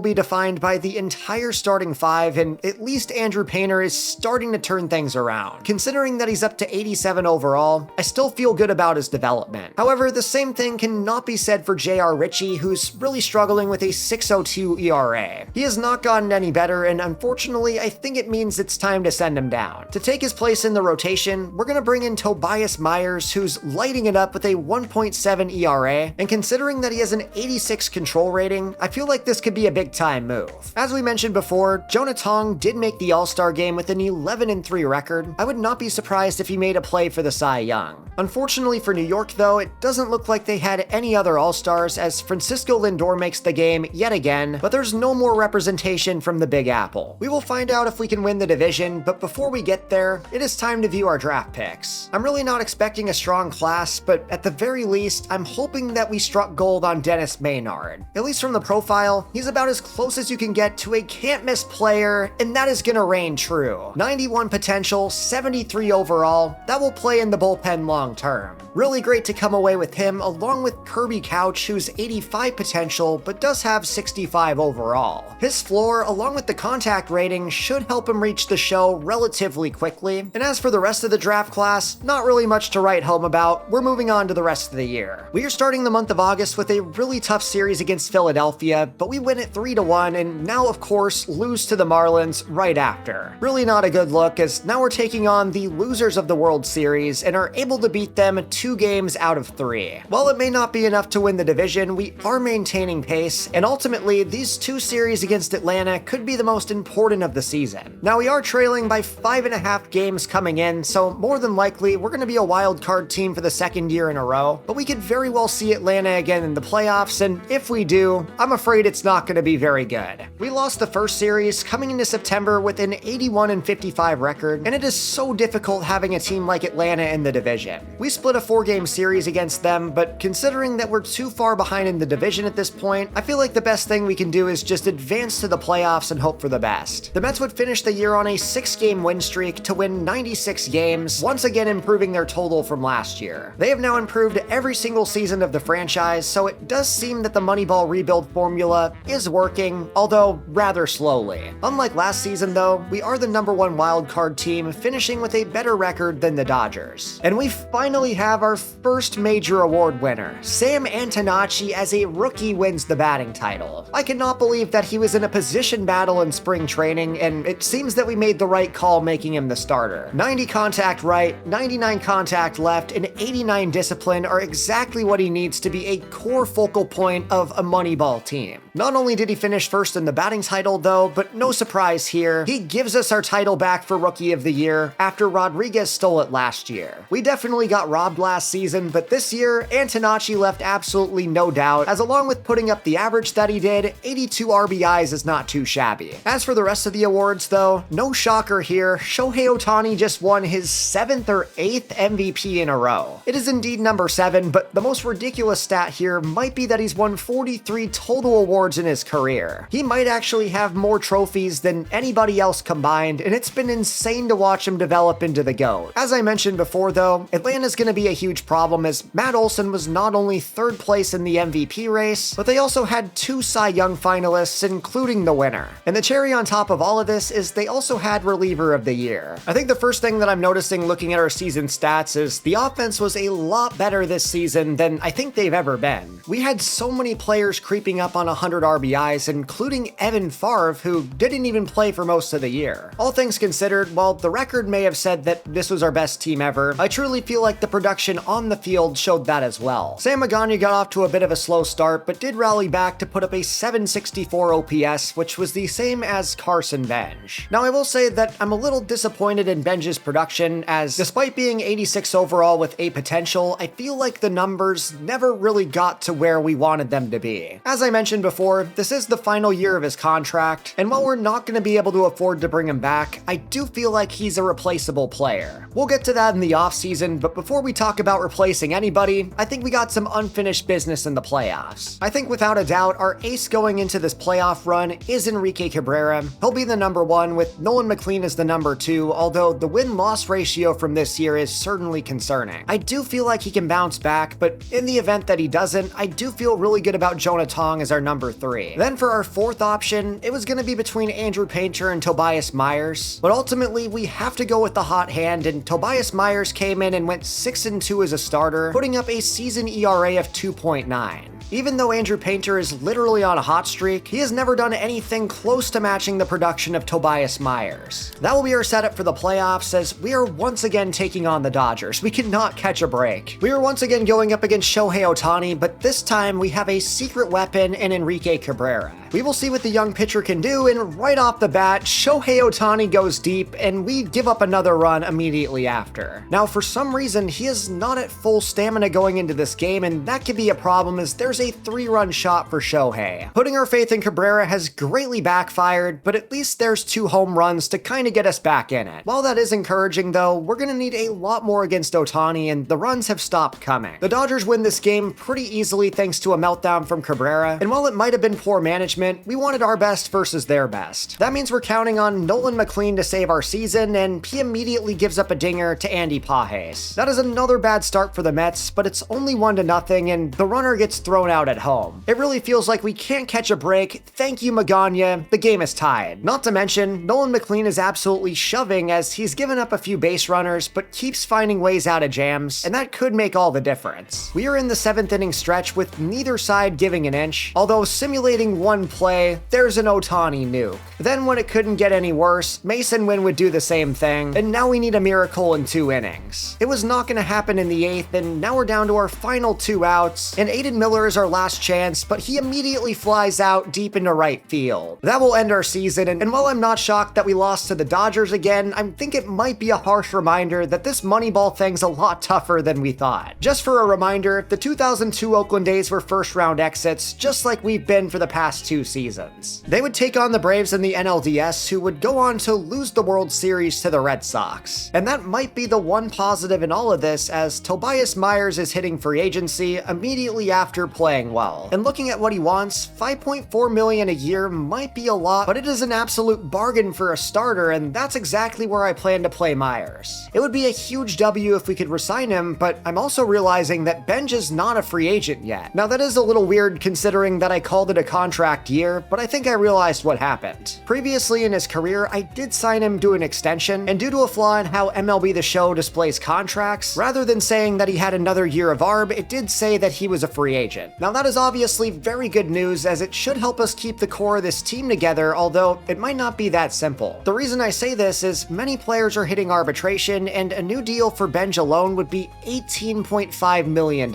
be defined by the entire starting 5, and at least Andrew Painter is starting to turn things around. Considering that he's up to 87 overall, I still feel good about his development. However, the same thing cannot be said for J.R. Ritchie, who's really struggling with a 6.02 ERA. He has not gotten any better, and unfortunately, I think it means it's time to send him down. To take his place in the rotation, we're gonna bring in Tobias Myers, who's lighting it up with a 1.7 ERA, and considering that he has an 86 control rating, I feel like this could be a big-time move. As we mentioned before, Jonah Tong did make the All-Star game with an 11-3 record. I would not be surprised if he made a play for the Cy Young. Unfortunately for New York, though, it doesn't look like they had any other All-Stars, as Francisco Lindor makes the game yet again, but there's no more representation from the Big Apple. We will find out if we can win the division, but before we get there, it is time to view our draft picks. I'm really not expecting a strong class, but at the very least, I'm hoping that we struck gold on Dennis Maynard. At least from the profile, he's about as close as you can get to a can't-miss player, and that is gonna reign true. 91 potential, 73 overall, that will play in the bullpen long term. Really great to come away with him, along with Kirby Couch, who's 85 potential, but does have 65 overall. His floor, along with the contact rating, should help him reach the show relatively quickly. And as for the rest of the draft class, not really much to write home about. We're moving on to the rest of the year. We are starting the month of August with a really tough series against Philadelphia, but we win it 3-1, and now of course lose to the Marlins right after. Really not a good look, as now we're taking on the losers of the World Series and are able to beat them 2 games out of 3. While it may not be enough to win the division, we are maintaining pace, and ultimately these 2 series against Atlanta could be the most important of the season. Now we are trailing by 5.5 games coming in, so more than likely we're going to be a wild card team for the 2nd year in a row, but we could very well see Atlanta again in the playoffs, and if we do, I'm afraid it's not going to be very good. We lost the first series coming into September with an 81-55 record, and it is so difficult having a team like Atlanta in the division. We split a 4-game series against them, but considering that we're too far behind in the division at this point, I feel like the best thing we can do is just advance to the playoffs and hope for the best. The Mets would finish the year on a 6-game win streak to win 96 games, once again improving their total from last year. They have now improved every single season of the franchise, so it does seem that the Moneyball rebuild formula is working, although rather slowly. Unlike last season though, we are the #1 wildcard team, finishing with a better record than the Dodgers. And we finally have our first major award winner. Sam Antonacci as a rookie wins the batting title. I cannot believe that he was in a position battle in spring training, and it seems that we made the right call making him the starter. 90 contact right, 99 contact left, and 89 discipline are exactly what he needs to be a core focal point of a Moneyball team. Not only did he finish first in the batting title though, but no surprise here, he gives us our title back for Rookie of the Year after Rodriguez stole it last year. We definitely got robbed last season, but this year, Antonacci left absolutely no doubt, as along with putting up the average that he did, 82 RBIs is not too shabby. As for the rest of the awards though, no shocker here, Shohei Ohtani just won his 7th or 8th MVP in a row. It is indeed number 7, but the most ridiculous stat here might be that he's won 43 total awards in his career. He might actually have more trophies than anybody else combined, and it's been insane to watch him develop into the GOAT. As I mentioned before though, Atlanta's going to be a huge problem as Matt Olson was not only 3rd place in the MVP race, but they also had 2 Cy Young finalists, including the winner. And the cherry on top of all of this is they also had reliever of the year. I think the first thing that I'm noticing looking at our season stats is the offense was a lot better this season than I think they've ever been. We had so many players creeping up on 100 RBIs, including Evan Favre, who didn't even play for most of the year. All things considered, while the record may have said that this was our best team ever, I truly feel like the production on the field showed that as well. Sam Magana got off to a bit of a slow start, but did rally back to put up a 764 OPS, which was the same as Carson Benj. Now I will say that I'm a little disappointed in Benj's production, as despite being 86 overall with a potential, I feel like the numbers never really got to where we wanted them to be. As I mentioned before, this is the final year of his contract, and while we're not going to be able to afford to bring him back, I do feel like he's a replaceable player. We'll get to that in the offseason, but before we talk about replacing anybody, I think we got some unfinished business in the playoffs. I think without a doubt, our ace going into this playoff run is Enrique Cabrera. He'll be the #1 with Nolan McLean as the #2, although the win-loss ratio from this year is certainly concerning. I do feel like he can bounce back, but in the event that he doesn't, I do feel really good about Jonah Tong as our #3. Then for our 4th option, it was going to be between Andrew Painter and Tobias Myers, but ultimately we have to go with the hot hand, and Tobias Myers came in and went 6-2 as a starter, putting up a season ERA of 2.9. Even though Andrew Painter is literally on a hot streak, he has never done anything close to matching the production of Tobias Myers. That will be our setup for the playoffs, as we are once again taking on the Dodgers. We cannot catch a break. We are once again going up against Shohei Ohtani, but this time we have a secret weapon in Enrique Cabrera. We will see what the young pitcher can do, and right off the bat, Shohei Ohtani goes deep, and we give up another run immediately after. Now, for some reason, he is not at full stamina going into this game, and that could be a problem as there's a 3-run shot for Shohei. Putting our faith in Cabrera has greatly backfired, but at least there's 2 home runs to kind of get us back in it. While that is encouraging though, we're going to need a lot more against Ohtani, and the runs have stopped coming. The Dodgers win this game pretty easily thanks to a meltdown from Cabrera, and while it might have been poor management, we wanted our best versus their best. That means we're counting on Nolan McLean to save our season, and he immediately gives up a dinger to Andy Pages. That is another bad start for the Mets, but it's only 1-0, and the runner gets thrown out at home. It really feels like we can't catch a break. Thank you, Magana. The game is tied. Not to mention, Nolan McLean is absolutely shoving as he's given up a few base runners, but keeps finding ways out of jams, and that could make all the difference. We are in the 7th inning stretch with neither side giving an inch, although simulating one play, there's an Ohtani nuke. Then when it couldn't get any worse, Mason Wynn would do the same thing, and now we need a miracle in 2 innings. It was not going to happen in the 8th, and now we're down to our final 2 outs, and Aiden Miller is our last chance, but he immediately flies out deep into right field. That will end our season, and while I'm not shocked that we lost to the Dodgers again, I think it might be a harsh reminder that this Moneyball thing's a lot tougher than we thought. Just for a reminder, the 2002 Oakland A's were first-round exits, just like we've been for the past 2 seasons. They would take on the Braves in the NLDS, who would go on to lose the World Series to the Red Sox. And that might be the one positive in all of this, as Tobias Myers is hitting free agency immediately after playing well. And looking at what he wants, $5.4 million a year might be a lot, but it is an absolute bargain for a starter, and that's exactly where I plan to play Myers. It would be a huge W if we could resign him, but I'm also realizing that Benj is not a free agent yet. Now that is a little weird considering that I called it a contract year, but I think I realized what happened. Previously in his career, I did sign him to an extension, and due to a flaw in how MLB The Show displays contracts, rather than saying that he had another year of ARB, it did say that he was a free agent. Now that is obviously very good news, as it should help us keep the core of this team together, although it might not be that simple. The reason I say this is many players are hitting arbitration, and a new deal for Benj alone would be $18.5 million.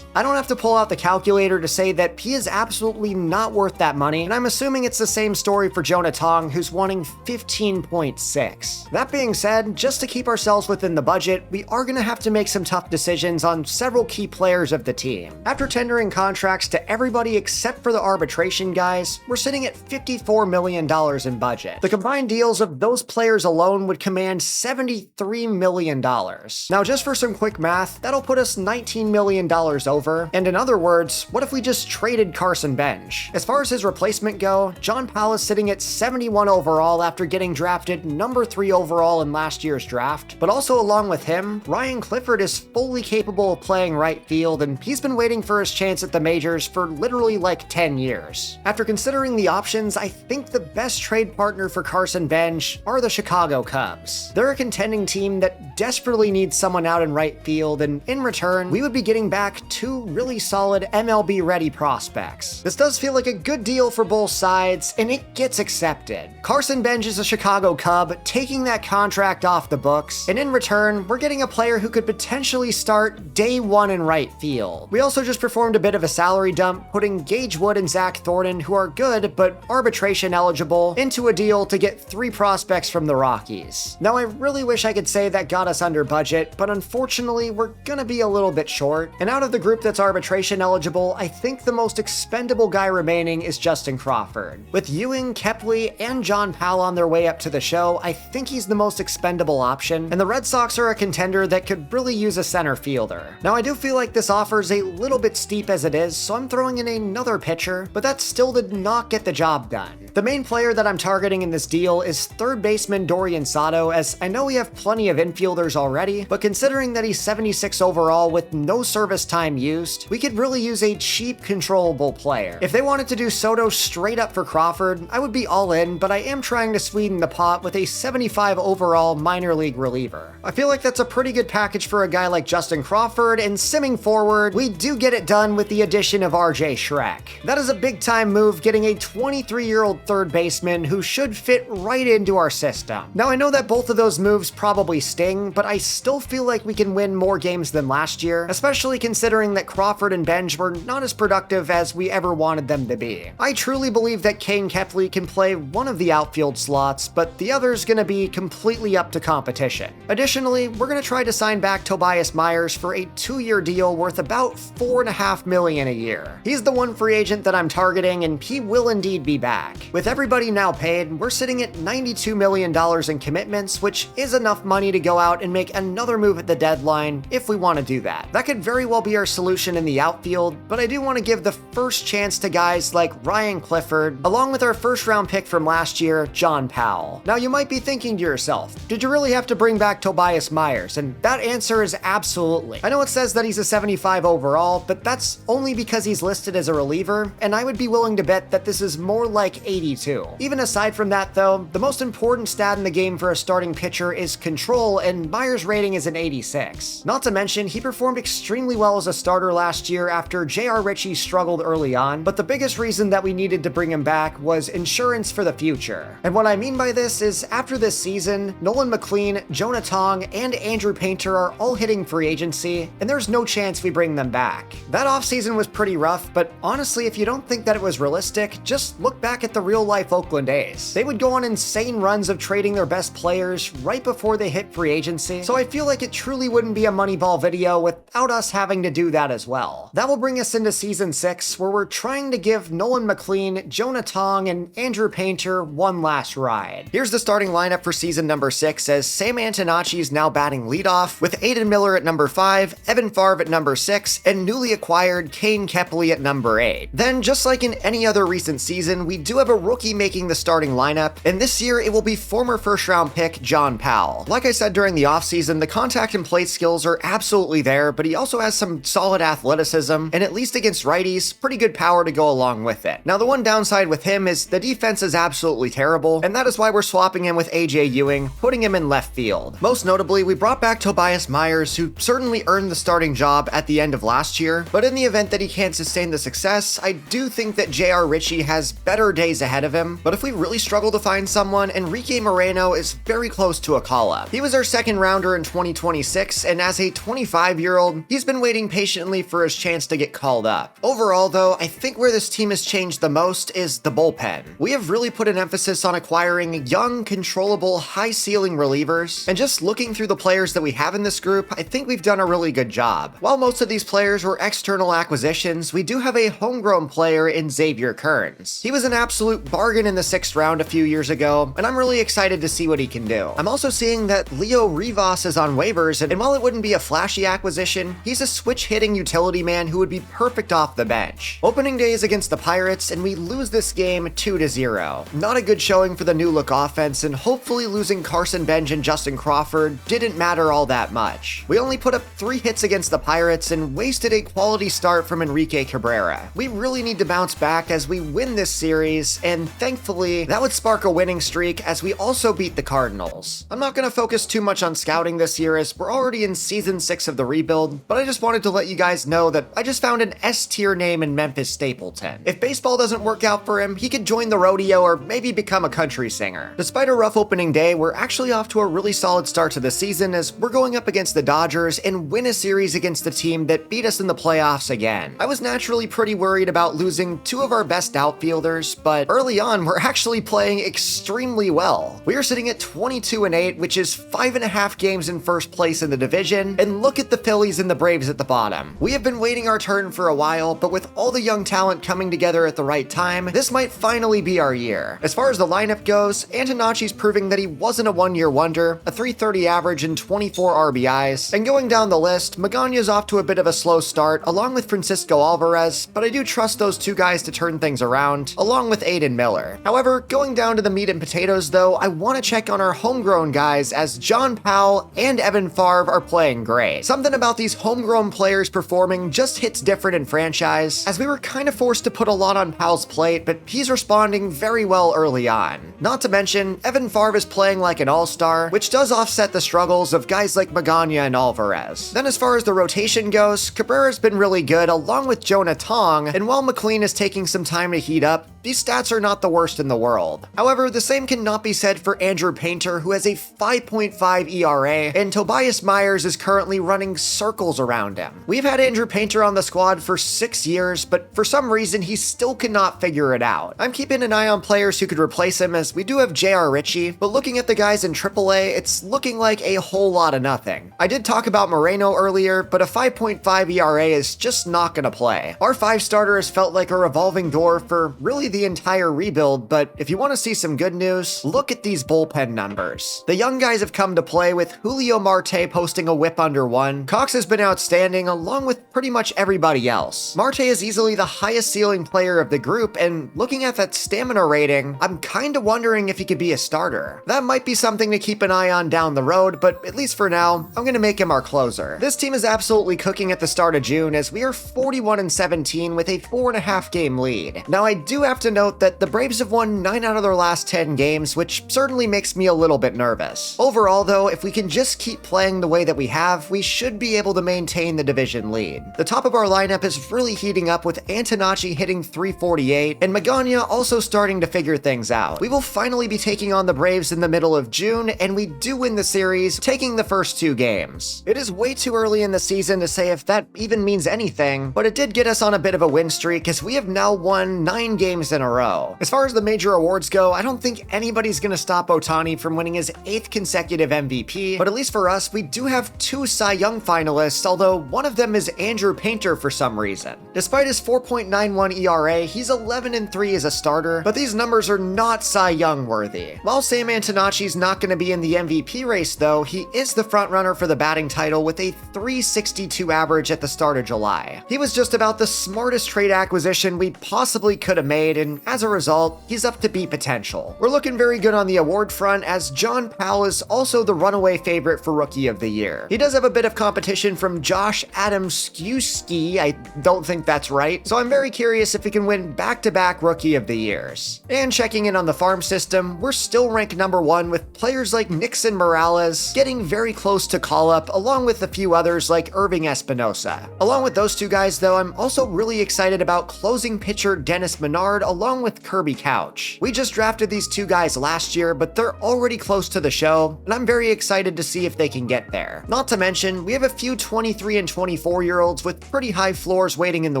I don't have to pull out the calculator to say that he is absolutely not worth that money, and I'm assuming it's the same story for Jonah Tong, who's wanting 15.6. That being said, just to keep ourselves within the budget, we are going to have to make some tough decisions on several key players of the team. After tendering contracts to everybody except for the arbitration guys, we're sitting at $54 million in budget. The combined deals of those players alone would command $73 million. Now, just for some quick math, that'll put us $19 million over, and in other words, what if we just traded Carson Benj? As far as his replacement go, John Powell is sitting at 71 overall after getting drafted number 3 overall in last year's draft, but also along with him, Ryan Clifford is fully capable of playing right field, and he's been waiting for his chance at the majors for literally like 10 years. After considering the options, I think the best trade partner for Carson Benj are the Chicago Cubs. They're a contending team that desperately needs someone out in right field, and in return, we would be getting back 2 really solid MLB-ready prospects. This does feel like a good deal for both sides, and it gets accepted. Carson Benj is a Chicago Cub, taking that contract off the books, and in return, we're getting a player who could potentially start day 1 in right field. We also just performed a bit of a salary dump, putting Gage Wood and Zach Thornton, who are good but arbitration eligible, into a deal to get 3 prospects from the Rockies. Now, I really wish I could say that got us under budget, but unfortunately, we're gonna be a little bit short. And out of the group that's arbitration eligible, I think the most expendable guy remaining is Justin Crawford. With Ewing, Kepley, and John Powell on their way up to the show, I think he's the most expendable option, and the Red Sox are a contender that could really use a center fielder. Now, I do feel like this offer's a little bit steep as it is, so I'm throwing in another pitcher, but that still did not get the job done. The main player that I'm targeting in this deal is third baseman Dorian Sato, as I know we have plenty of infielders already, but considering that he's 76 overall with no service time used, we could really use a cheap, controllable player. If they wanted to do Soto straight up for Crawford, I would be all in, but I am trying to sweeten the pot with a 75 overall minor league reliever. I feel like that's a pretty good package for a guy like Justin Crawford, and simming forward, we do get it done with the addition of RJ Schreck. That is a big time move, getting a 23-year-old third baseman who should fit right into our system. Now, I know that both of those moves probably sting, but I still feel like we can win more games than last year, especially considering that Crawford and Benj were not as productive as we ever wanted them to be. I truly believe that Kane Kepley can play one of the outfield slots, but the other's gonna be completely up to competition. Additionally, we're gonna try to sign back Tobias Myers for a 2-year deal worth about $4.5 million a year. He's the one free agent that I'm targeting, and he will indeed be back. With everybody now paid, we're sitting at $92 million in commitments, which is enough money to go out and make another move at the deadline if we want to do that. That could very well be our solution in the outfield, but I do want to give the first chance to guys like Ryan Clifford, along with our first round pick from last year, John Powell. Now, you might be thinking to yourself, did you really have to bring back Tobias Myers? And that answer is absolutely. I know it says that he's a 75 overall, but that's only because he's listed as a reliever, and I would be willing to bet that this is more like 82. Even aside from that though, the most important stat in the game for a starting pitcher is control, and Myers' rating is an 86. Not to mention, he performed extremely well as a starter last year after J.R. Ritchie struggled early on, but the biggest reason that we needed to bring him back was insurance for the future. And what I mean by this is, after this season, Nolan McLean, Jonah Tong, and Andrew Painter are all hitting free agency, and there's no chance we bring them back. That offseason was pretty rough, but honestly, if you don't think that it was realistic, just look back at the real-life Oakland A's. They would go on insane runs of trading their best players right before they hit free agency, so I feel like it truly wouldn't be a Moneyball video without us having to do that as well. That will bring us into Season 6, where we're trying to give Nolan McLean, Jonah Tong, and Andrew Painter one last ride. Here's the starting lineup for Season number 6, as Sam Antonacci is now batting leadoff, with Aiden Miller at number 5, Evan Favre at number 6, and newly acquired Kane Kepley at number 8. Then, just like in any other recent season, we do have a rookie making the starting lineup, and this year it will be former first-round pick John Powell. Like I said during the offseason, the contact and plate skills are absolutely there, but he also has some solid athleticism, and at least against righties, pretty good power to go along with with it. Now, the one downside with him is the defense is absolutely terrible, and that is why we're swapping him with AJ Ewing, putting him in left field. Most notably, we brought back Tobias Myers, who certainly earned the starting job at the end of last year, but in the event that he can't sustain the success, I do think that J.R. Ritchie has better days ahead of him. But if we really struggle to find someone, Enrique Moreno is very close to a call-up. He was our second rounder in 2026, and as a 25-year-old, he's been waiting patiently for his chance to get called up. Overall, though, I think where this team has changed the most is the bullpen. We have really put an emphasis on acquiring young, controllable, high-ceiling relievers, and just looking through the players that we have in this group, I think we've done a really good job. While most of these players were external acquisitions, we do have a homegrown player in Xavier Kearns. He was an absolute bargain in the 6th round a few years ago, and I'm really excited to see what he can do. I'm also seeing that Leo Rivas is on waivers, and while it wouldn't be a flashy acquisition, he's a switch-hitting utility man who would be perfect off the bench. Opening day is against the Pirates, and we lose this game 2-0. Not a good showing for the new-look offense, and hopefully losing Carson Bench and Justin Crawford didn't matter all that much. We only put up 3 hits against the Pirates and wasted a quality start from Enrique Cabrera. We really need to bounce back as we win this series, and thankfully, that would spark a winning streak as we also beat the Cardinals. I'm not going to focus too much on scouting this year as we're already in season 6 of the rebuild, but I just wanted to let you guys know that I just found an S-tier name in Memphis Stapleton. If baseball doesn't work out for him, he could join the rodeo or maybe become a country singer. Despite a rough opening day, we're actually off to a really solid start to the season as we're going up against the Dodgers and win a series against the team that beat us in the playoffs again. I was naturally pretty worried about losing 2 of our best outfielders, but early on, we're actually playing extremely well. We are sitting at 22-8, which is 5.5 games in first place in the division, and look at the Phillies and the Braves at the bottom. We have been waiting our turn for a while, but with all the young talent coming together at the right time, this might finally be our year. As far as the lineup goes, Antonacci's proving that he wasn't a one-year wonder, a .330 average and 24 RBIs, and going down the list, Magana's off to a bit of a slow start, along with Francisco Alvarez, but I do trust those 2 guys to turn things around, along with Aiden Miller. However, going down to the meat and potatoes though, I want to check on our homegrown guys as John Powell and Evan Favre are playing great. Something about these homegrown players performing just hits different in franchise, as we were kind of forced to put a lot on Powell's plate, but he's responding very well early on. Not to mention, Evan Favre is playing like an all-star, which does offset the struggles of guys like Magana and Alvarez. Then as far as the rotation goes, Cabrera's been really good along with Jonah Tong, and while McLean is taking some time to heat up, these stats are not the worst in the world. However, the same cannot be said for Andrew Painter, who has a 5.5 ERA, and Tobias Myers is currently running circles around him. We've had Andrew Painter on the squad for 6 years, but for some reason, he still cannot figure it out. I'm keeping an eye on players who could replace him, as we do have J.R. Ritchie, but looking at the guys in AAA, it's looking like a whole lot of nothing. I did talk about Moreno earlier, but a 5.5 ERA is just not gonna play. Our 5 starter has felt like a revolving door for really the entire rebuild, but if you want to see some good news, look at these bullpen numbers. The young guys have come to play, with Julio Marte posting a whip under 1. Cox has been outstanding along with pretty much everybody else. Marte is easily the highest ceiling player of the group, and looking at that stamina rating, I'm kinda wondering if he could be a starter. That might be something to keep an eye on down the road, but at least for now, I'm gonna make him our closer. This team is absolutely cooking at the start of June, as we are 41-17 with a 4.5 game lead. Now I do have to note that the Braves have won 9 out of their last 10 games, which certainly makes me a little bit nervous. Overall though, if we can just keep playing the way that we have, we should be able to maintain the division lead. The top of our lineup is really heating up, with Antonacci hitting .348 and Magana also starting to figure things out. We will finally be taking on the Braves in the middle of June, and we do win the series, taking the first 2 games. It is way too early in the season to say if that even means anything, but it did get us on a bit of a win streak, as we have now won 9 games in a row. As far as the major awards go, I don't think anybody's gonna stop Ohtani from winning his 8th consecutive MVP, but at least for us, we do have 2 Cy Young finalists, although one of them is Andrew Painter for some reason. Despite his 4.91 ERA, he's 11-3 as a starter, but these numbers are not Cy Young worthy. While Sam Antonacci's not gonna be in the MVP race though, he is the frontrunner for the batting title with a .362 average at the start of July. He was just about the smartest trade acquisition we possibly could have made, and as a result, he's up to B potential. We're looking very good on the award front, as John Powell is also the runaway favorite for Rookie of the Year. He does have a bit of competition from Josh Adamskiewski, I don't think that's right, so I'm very curious if he can win back-to-back Rookie of the Years. And checking in on the farm system, we're still ranked number 1 with players like Nixon Morales getting very close to call-up, along with a few others like Irving Espinosa. Along with those two guys though, I'm also really excited about closing pitcher Dennis Menard along with Kirby Couch. We just drafted these two guys last year, but they're already close to the show, and I'm very excited to see if they can get there. Not to mention, we have a few 23 and 24-year-olds with pretty high floors waiting in the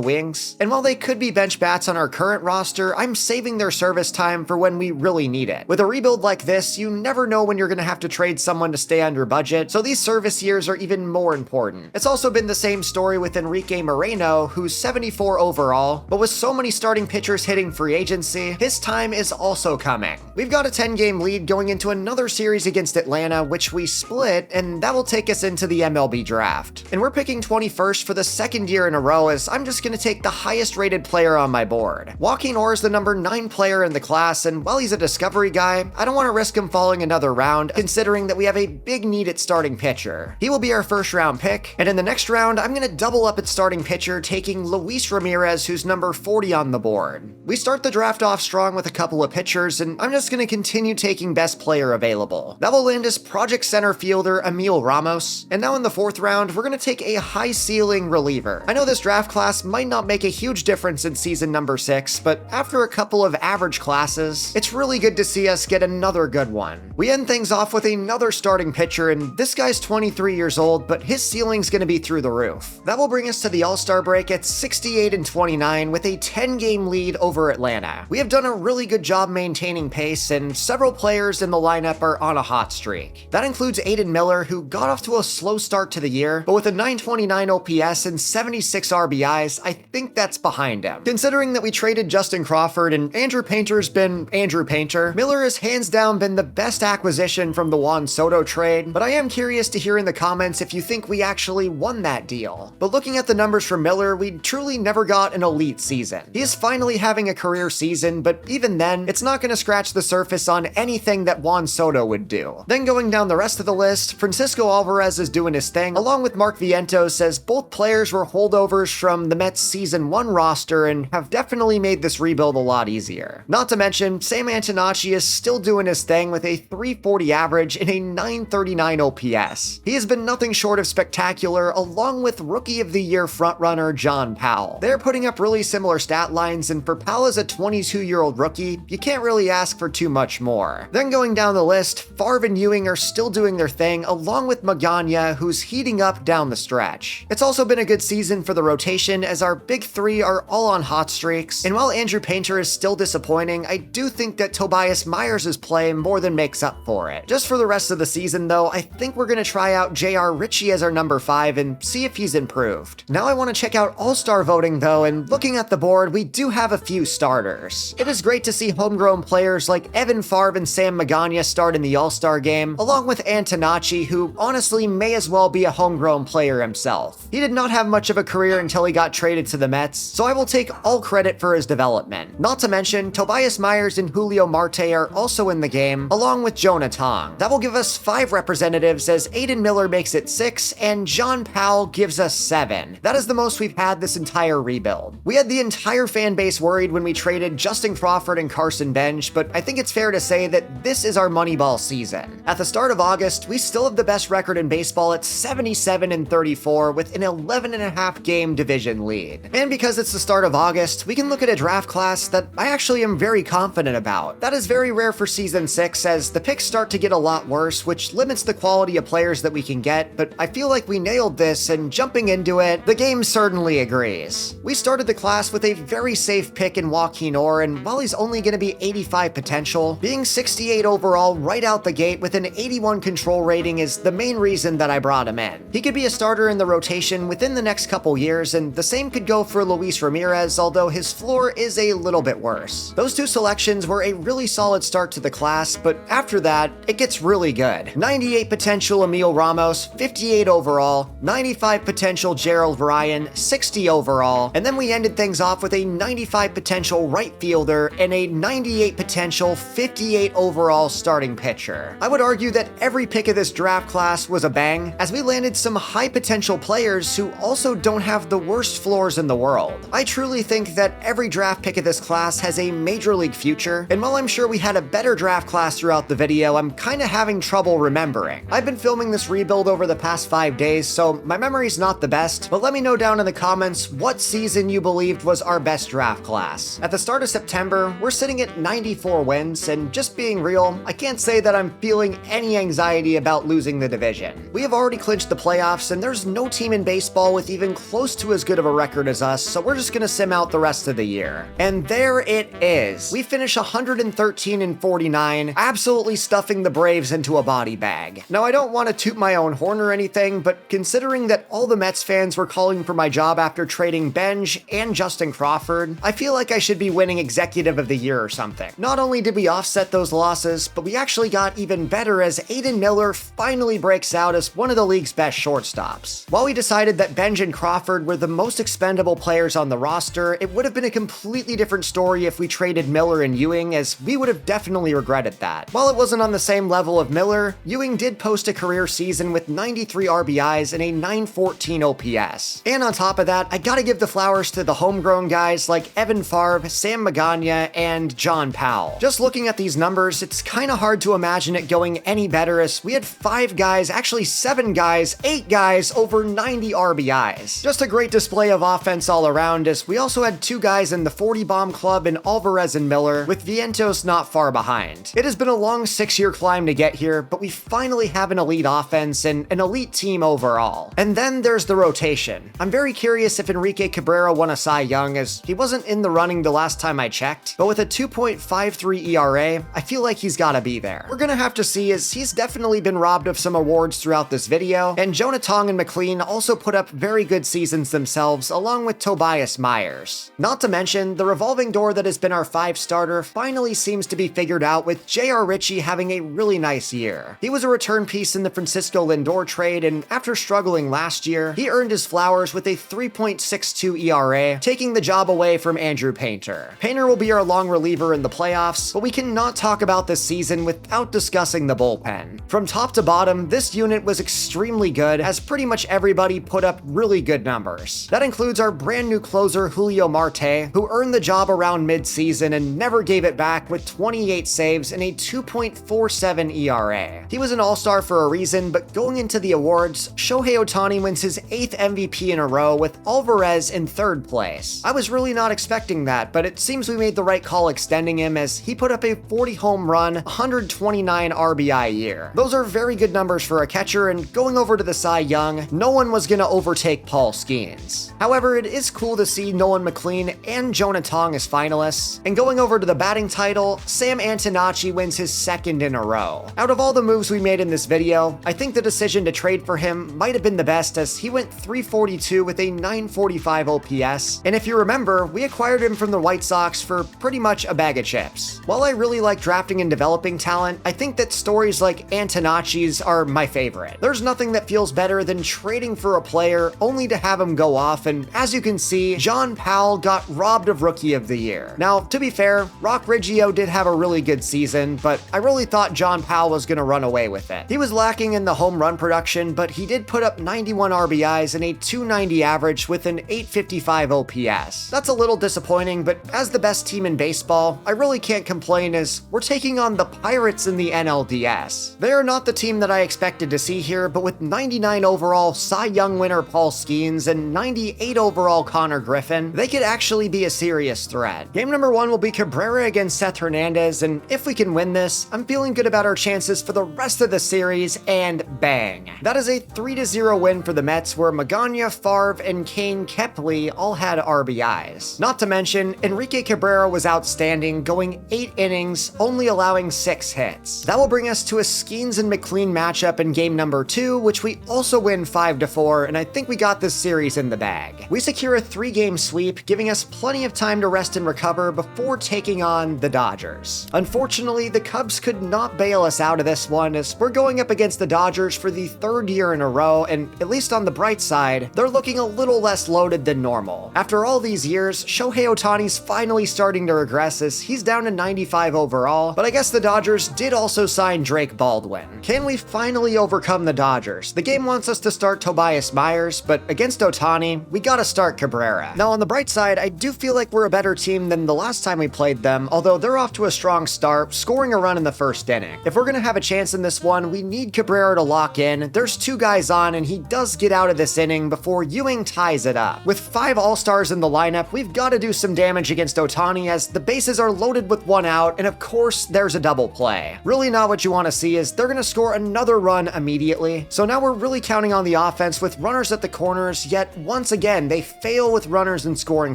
wings, and while they could be bench bats on our current roster, I'm saving their service time for when we really need it. With a rebuild like this, you never know when you're going to have to trade someone to stay under budget, so these service years are even more important. It's also been the same story with Enrique Moreno, who's 74 overall, but with so many starting pitchers hitting free agency, his time is also coming. We've got a 10-game lead going into another series against Atlanta, which we split, and that will take us into the MLB draft. And we're picking 21st for the second year in a row, as I'm just going to take the highest rated player on my board. Joaquin Orr is the number 9 player in the class, and while he's a discovery guy, I don't want to risk him falling another round, considering that we have a big need at starting pitcher. He will be our first round pick, and in the next round, I'm going to double up at starting pitcher, taking Luis Ramirez, who's number 40 on the board. We start the draft off strong with a couple of pitchers, and I'm just going to continue taking best player available. That will land us project center fielder Emil Ramos, and now in the 4th round, we're going to take a high ceiling reliever. I know this draft class might not make a huge difference in season number 6, but after a couple of average classes, it's really good to see us get another good one. We end things off with another starting pitcher, and this guy's 23 years old, but his ceiling's going to be through the roof. That will bring us to the All-Star break at 68 and 29 with a 10-game lead over Atlanta. We have done a really good job maintaining pace, and several players in the lineup are on a hot streak. That includes Aiden Miller, who got off to a slow start to the year, but with a 929 OPS and 76 RBIs, I think that's behind him. Considering that we traded Justin Crawford and Andrew Painter's been Andrew Painter, Miller has hands down been the best acquisition from the Juan Soto trade, but I am curious to hear in the comments if you think we actually won that deal. But looking at the numbers for Miller, we truly never got an elite season. He is finally having a career season, but even then, it's not going to scratch the surface on anything that Juan Soto would do. Then going down the rest of the list, Francisco Alvarez is doing his thing, along with Mark Vientos, as both players were holdovers from the Mets season 1 roster and have definitely made this rebuild a lot easier. Not to mention, Sam Antonacci is still doing his thing with a 340 average and a 939 OPS. He has been nothing short of spectacular, along with Rookie of the Year frontrunner John Powell. They're putting up really similar stat lines, and for Powell as a 22-year-old rookie, you can't really ask for too much more. Then going down the list, Favre and Ewing are still doing their thing, along with Magana, who's heating up down the stretch. It's also been a good season for the rotation, as our big 3 are all on hot streaks, and while Andrew Painter is still disappointing, I do think that Tobias Myers' play more than makes up for it. Just for the rest of the season though, I think we're going to try out J.R. Ritchie as our number 5 and see if he's improved. Now I want to check out All-Star voting though, and looking at the board, we do have a few starters. It is great to see homegrown players like Evan Favre and Sam Magana start in the All-Star game, along with Antonacci, who honestly may as well be a homegrown player himself. He did not have much of a career until he got traded to the Mets, so I will take all credit for his development. Not to mention, Tobias Myers and Julio Marte are also in the game, along with Jonah Tong. That will give us 5 representatives, as Aiden Miller makes it 6, and John Powell gives us 7. That is the most we've had this entire rebuild. We had the entire fan base worried when we traded Justin Crawford and Carson Bench, but I think it's fair to say that this is our Moneyball season. At the start of August, we still have the best record in baseball at 77 and 34 with an 11.5 game division lead. And because it's the start of August, we can look at a draft class that I actually am very confident about. That is very rare for season 6, as the picks start to get a lot worse, which limits the quality of players that we can get, but I feel like we nailed this, and jumping into it, the game certainly agrees. We started the class with a very safe pick in Joaquin Orr, and while he's only going to be 85 potential, being 68 overall right out the gate with an 81 control rating is the main reason that I brought him in. He could be a starter in the rotation within the next couple years, and the same could go for Luis Ramirez, although his floor is a little bit worse. Those two selections were a really solid start to the class, but after that, it gets really good. 98 potential Emil Ramos, 58 overall, 95 potential Gerald Ryan, 60 overall, and then we ended things off with a 95 potential potential right fielder, and a 98 potential 58 overall starting pitcher. I would argue that every pick of this draft class was a bang, as we landed some high potential players who also don't have the worst floors in the world. I truly think that every draft pick of this class has a major league future, and while I'm sure we had a better draft class throughout the video, I'm kinda having trouble remembering. I've been filming this rebuild over the past 5 days, so my memory's not the best, but let me know down in the comments what season you believed was our best draft class. At the start of September, we're sitting at 94 wins, and just being real, I can't say that I'm feeling any anxiety about losing the division. We have already clinched the playoffs, and there's no team in baseball with even close to as good of a record as us, so we're just gonna sim out the rest of the year. And there it is. We finish 113-49, absolutely stuffing the Braves into a body bag. Now, I don't want to toot my own horn or anything, but considering that all the Mets fans were calling for my job after trading Benj and Justin Crawford, I feel like I should be winning Executive of the Year or something. Not only did we offset those losses, but we actually got even better as Aiden Miller finally breaks out as one of the league's best shortstops. While we decided that Benj and Crawford were the most expendable players on the roster, it would have been a completely different story if we traded Miller and Ewing, as we would have definitely regretted that. While it wasn't on the same level of Miller, Ewing did post a career season with 93 RBIs and a 914 OPS. And on top of that, I gotta give the flowers to the homegrown guys like Evan Favre, Sam Magana, and John Powell. Just looking at these numbers, it's kinda hard to imagine it going any better, as we had 5 guys, actually 7 guys, 8 guys over 90 RBIs. Just a great display of offense all around, as we also had 2 guys in the 40 bomb club in Alvarez and Miller, with Vientos not far behind. It has been a long 6-year climb to get here, but we finally have an elite offense and an elite team overall. And then there's the rotation. I'm very curious if Enrique Cabrera won a Cy Young, as he wasn't in the running the last time I checked, but with a 2.53 ERA, I feel like he's gotta be there. We're gonna have to see, as he's definitely been robbed of some awards throughout this video, and Jonah Tong and McLean also put up very good seasons themselves, along with Tobias Myers. Not to mention, the revolving door that has been our 5 starter finally seems to be figured out, with J.R. Ritchie having a really nice year. He was a return piece in the Francisco Lindor trade, and after struggling last year, he earned his flowers with a 3.62 ERA, taking the job away from Andrew Painter. Painter will be our long reliever in the playoffs, but we cannot talk about this season without discussing the bullpen. From top to bottom, this unit was extremely good, as pretty much everybody put up really good numbers. That includes our brand new closer Julio Marte, who earned the job around mid-season and never gave it back with 28 saves and a 2.47 ERA. He was an all-star for a reason, but going into the awards, Shohei Ohtani wins his 8th MVP in a row, with Alvarez in 3rd place. I was really not expecting that, but it seems we made the right call extending him, as he put up a 40 home run, 129 RBI year. Those are very good numbers for a catcher, and going over to the Cy Young, no one was gonna overtake Paul Skeens. However, it is cool to see Nolan McLean and Jonah Tong as finalists, and going over to the batting title, Sam Antonacci wins his 2nd in a row. Out of all the moves we made in this video, I think the decision to trade for him might have been the best, as he went 342 with a 945 OPS, and if you remember, we acquired him from the White Sox for pretty much a bag of chips. While I really like drafting and developing talent, I think that stories like Antonacci's are my favorite. There's nothing that feels better than trading for a player only to have him go off, and as you can see, John Powell got robbed of Rookie of the Year. Now, to be fair, Rock Riggio did have a really good season, but I really thought John Powell was gonna run away with it. He was lacking in the home run production, but he did put up 91 RBIs and a 290 average with an 855 OPS. That's a little disappointing, but as the best team in baseball, I really can't complain, as we're taking on the Pirates in the NLDS. They are not the team that I expected to see here, but with 99 overall Cy Young winner Paul Skeens and 98 overall Connor Griffin, they could actually be a serious threat. Game number 1 will be Cabrera against Seth Hernandez, and if we can win this, I'm feeling good about our chances for the rest of the series, and bang. That is a 3-0 win for the Mets, where Magana, Favre, and Kane Kepley all had RBIs. Not to mention, Enrique Cabrera was outstanding, going 8 innings, only allowing 6 hits. That will bring us to a Skeens and McLean matchup in game number 2, which we also win 5-4, and I think we got this series in the bag. We secure a 3-game sweep, giving us plenty of time to rest and recover before taking on the Dodgers. Unfortunately, the Cubs could not bail us out of this one, as we're going up against the Dodgers, Dodgers for the third year in a row, and at least on the bright side, they're looking a little less loaded than normal. After all these years, Shohei Ohtani's finally starting to regress as he's down to 95 overall, but I guess the Dodgers did also sign Drake Baldwin. Can we finally overcome the Dodgers? The game wants us to start Tobias Myers, but against Ohtani, we gotta start Cabrera. Now on the bright side, I do feel like we're a better team than the last time we played them, although they're off to a strong start, scoring a run in the first inning. If we're gonna have a chance in this one, we need Cabrera to lock in. There's 2 guys on, and he does get out of this inning before Ewing ties it up. With 5 All-Stars in the lineup, we've got to do some damage against Ohtani as the bases are loaded with 1 out, and of course, there's a double play. Really not what you want to see is they're gonna score another run immediately, so now we're really counting on the offense with runners at the corners, yet once again, they fail with runners in scoring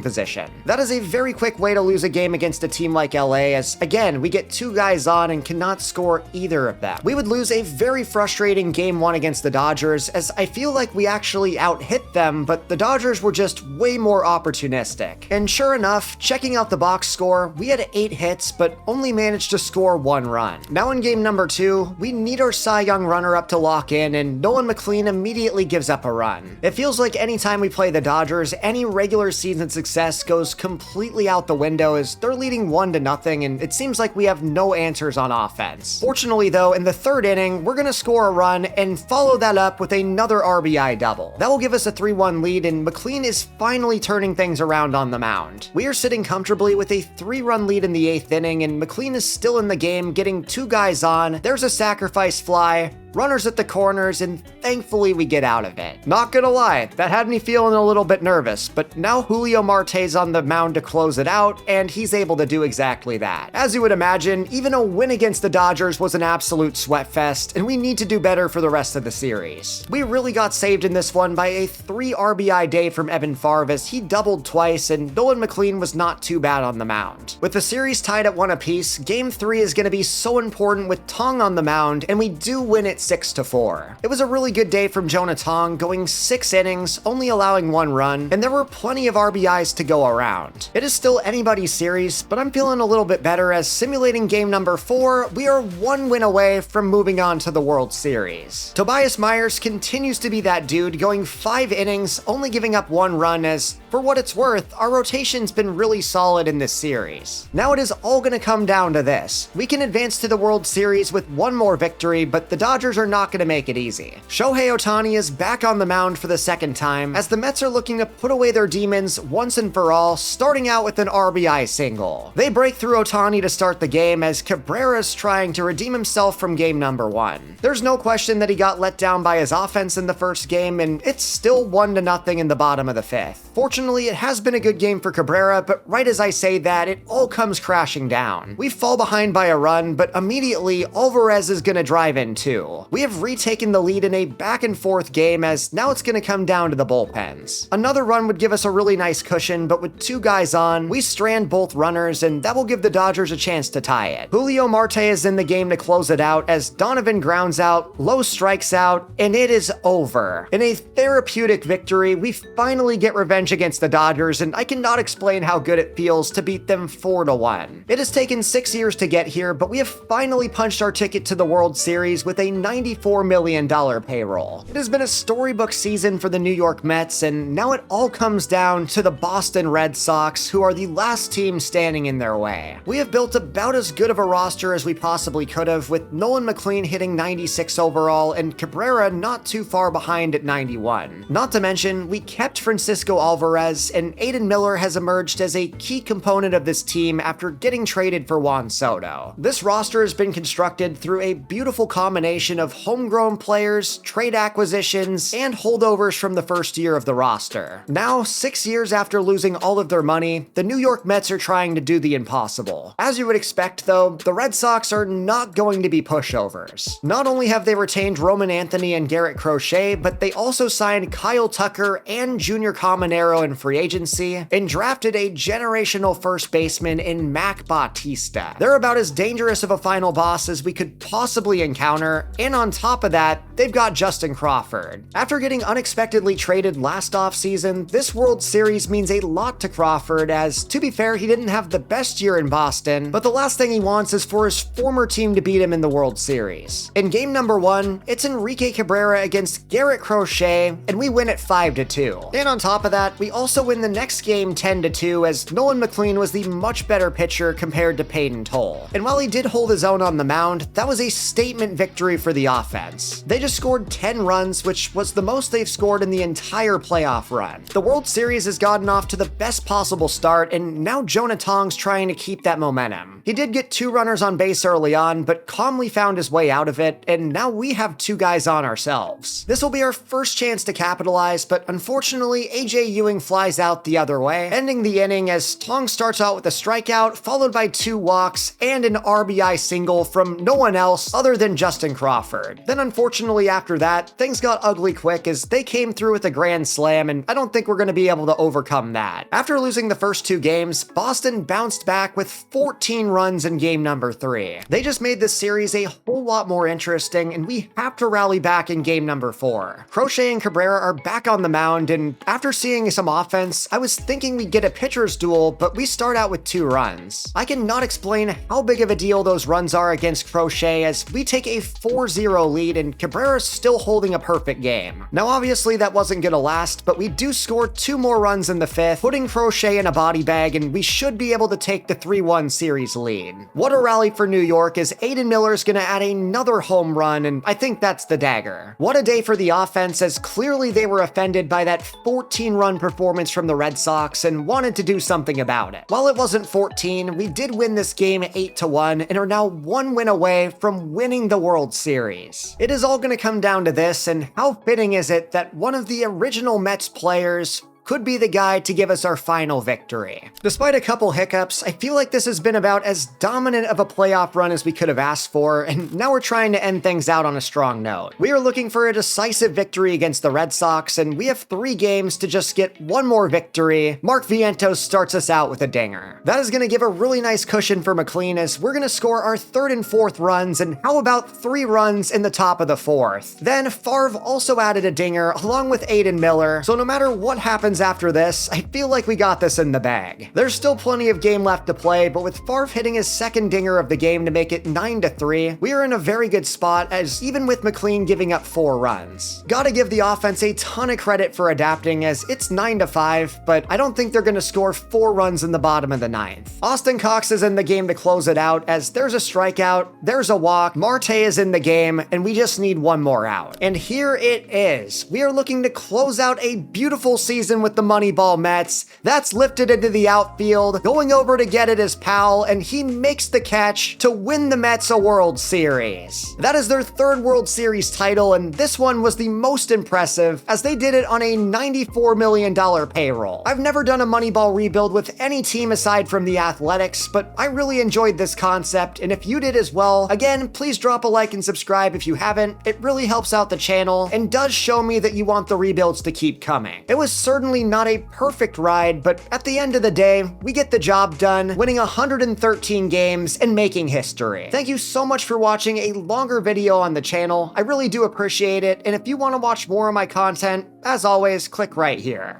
position. That is a very quick way to lose a game against a team like LA, as again, we get 2 guys on and cannot score either of them. We would lose a very frustrating game 1 against the Dodgers, as I feel like we actually out-hit them, but the Dodgers were just way more opportunistic. And sure enough, checking out the box score, we had 8 hits, but only managed to score 1 run. Now in game number 2, we need our Cy Young runner-up to lock in, and Nolan McLean immediately gives up a run. It feels like anytime we play the Dodgers, any regular season success goes completely out the window as they're leading 1-0, and it seems like we have no answers on offense. Fortunately though, in the 3rd inning, we're gonna score a run and follow that up with another RBI double. That will give us a 3-1 lead, and McLean is finally turning things around on the mound. We are sitting comfortably with a 3-run lead in the 8th inning, and McLean is still in the game, getting 2 guys on. There's a sacrifice fly, runners at the corners, and thankfully we get out of it. Not gonna lie, that had me feeling a little bit nervous, but now Julio Marte's on the mound to close it out, and he's able to do exactly that. As you would imagine, even a win against the Dodgers was an absolute sweatfest, and we need to do better for the rest of the series. We really got saved in this one by a 3 RBI day from Evan Favre as he doubled twice, and Nolan McLean was not too bad on the mound. With the series tied at 1 apiece, Game 3 is going to be so important with Tong on the mound, and we do win it 6-4. It was a really good day from Jonah Tong, going 6 innings, only allowing 1 run, and there were plenty of RBIs to go around. It is still anybody's series, but I'm feeling a little bit better as simulating game number 4, we are 1 win away from moving on to the World Series. Tobias Myers continues to be that dude, going 5 innings, only giving up 1 run as, for what it's worth, our rotation's been really solid in this series. Now it is all gonna come down to this. We can advance to the World Series with 1 more victory, but the Dodgers are not gonna make it easy. Shohei Ohtani is back on the mound for the 2nd time, as the Mets are looking to put away their demons once and for all, starting out with an RBI single. They break through Ohtani to start the game as Cabrera's trying to redeem himself from game number 1. There's no question that he got let down by his offense in the first game, and it's still 1-0 in the bottom of the 5th. Fortunately, it has been a good game for Cabrera, but right as I say that, it all comes crashing down. We fall behind by a run, but immediately Alvarez is gonna drive in too. We have retaken the lead in a back-and-forth game as now it's gonna come down to the bullpens. Another run would give us a really nice cushion, but with 2 guys on, we strand both runners, and that will give the Dodgers a chance to tie it. Julio Marte is in the game to close it out as Donovan grounds out, Lowe strikes out, and it is over. In a therapeutic victory, we finally get revenge against the Dodgers, and I cannot explain how good it feels to beat them 4-1. It has taken 6 years to get here, but we have finally punched our ticket to the World Series with a $94 million payroll. It has been a storybook season for the New York Mets, and now it all comes down to the Boston Red Sox, who are the last team standing in their way. We have built about as good of a roster as we possibly could have, with Nolan McLean hitting 96 overall and Cabrera not too far behind at 91. Not to mention, we kept Francisco Alvarez, and Aiden Miller has emerged as a key component of this team after getting traded for Juan Soto. This roster has been constructed through a beautiful combination of homegrown players, trade acquisitions, and holdovers from the first year of the roster. Now, 6 years after losing all of their money, the New York Mets are trying to do the impossible. As you would expect though, the Red Sox are not going to be pushovers. Not only have they retained Roman Anthony and Garrett Crochet, but they also signed Kyle Tucker and Junior Caminero in free agency, and drafted a generational first baseman in Mac Bautista. They're about as dangerous of a final boss as we could possibly encounter, and and on top of that, they've got Justin Crawford. After getting unexpectedly traded last offseason, this World Series means a lot to Crawford as, to be fair, he didn't have the best year in Boston, but the last thing he wants is for his former team to beat him in the World Series. In game number 1, it's Enrique Cabrera against Garrett Crochet, and we win it 5-2. And on top of that, we also win the next game 10-2 as Nolan McLean was the much better pitcher compared to Peyton Toll. And while he did hold his own on the mound, that was a statement victory for the offense. They just scored 10 runs, which was the most they've scored in the entire playoff run. The World Series has gotten off to the best possible start, and now Jonah Tong's trying to keep that momentum. He did get 2 runners on base early on, but calmly found his way out of it, and now we have 2 guys on ourselves. This will be our first chance to capitalize, but unfortunately, AJ Ewing flies out the other way, ending the inning as Tong starts out with a strikeout, followed by 2 walks and an RBI single from no one else other than Justin Crawford. Then unfortunately after that, things got ugly quick as they came through with a grand slam, and I don't think we're going to be able to overcome that. After losing the first 2 games, Boston bounced back with 14 runs in game number 3. They just made this series a whole lot more interesting, and we have to rally back in game number 4. Crochet and Cabrera are back on the mound, and after seeing some offense, I was thinking we'd get a pitcher's duel, but we start out with 2 runs. I cannot explain how big of a deal those runs are against Crochet as we take a 4-0 lead and Cabrera's still holding a perfect game. Now obviously that wasn't gonna last, but we do score 2 more runs in the 5th, putting Crochet in a body bag, and we should be able to take the 3-1 series lead. What a rally for New York as Aiden Miller's gonna add another home run, and I think that's the dagger. What a day for the offense as clearly they were offended by that 14-run performance from the Red Sox and wanted to do something about it. While it wasn't 14, we did win this game 8-1 and are now 1 win away from winning the World Series. It is all going to come down to this, and how fitting is it that one of the original Mets players could be the guy to give us our final victory. Despite a couple hiccups, I feel like this has been about as dominant of a playoff run as we could have asked for, and now we're trying to end things out on a strong note. We are looking for a decisive victory against the Red Sox, and we have 3 games to just get 1 more victory. Mark Vientos starts us out with a dinger. That is going to give a really nice cushion for McLean as we're going to score our 3rd and 4th runs, and how about 3 runs in the top of the 4th? Then Favre also added a dinger along with Aiden Miller, so no matter what happens after this, I feel like we got this in the bag. There's still plenty of game left to play, but with Favre hitting his 2nd dinger of the game to make it 9-3, we are in a very good spot as even with McLean giving up 4 runs. Gotta give the offense a ton of credit for adapting as it's 9-5, but I don't think they're gonna score 4 runs in the bottom of the 9th. Austin Cox is in the game to close it out as there's a strikeout, there's a walk, Marte is in the game, and we just need 1 more out. And here it is. We are looking to close out a beautiful season with the Moneyball Mets. That's lifted into the outfield, going over to get it is Powell, and he makes the catch to win the Mets a World Series. That is their 3rd World Series title, and this one was the most impressive as they did it on a $94 million payroll. I've never done a Moneyball rebuild with any team aside from the Athletics, but I really enjoyed this concept, and if you did as well, again, please drop a like and subscribe if you haven't. It really helps out the channel and does show me that you want the rebuilds to keep coming. It was certainly not a perfect ride, but at the end of the day, we get the job done, winning 113 games and making history. Thank you so much for watching a longer video on the channel. I really do appreciate it, and if you want to watch more of my content, as always, click right here.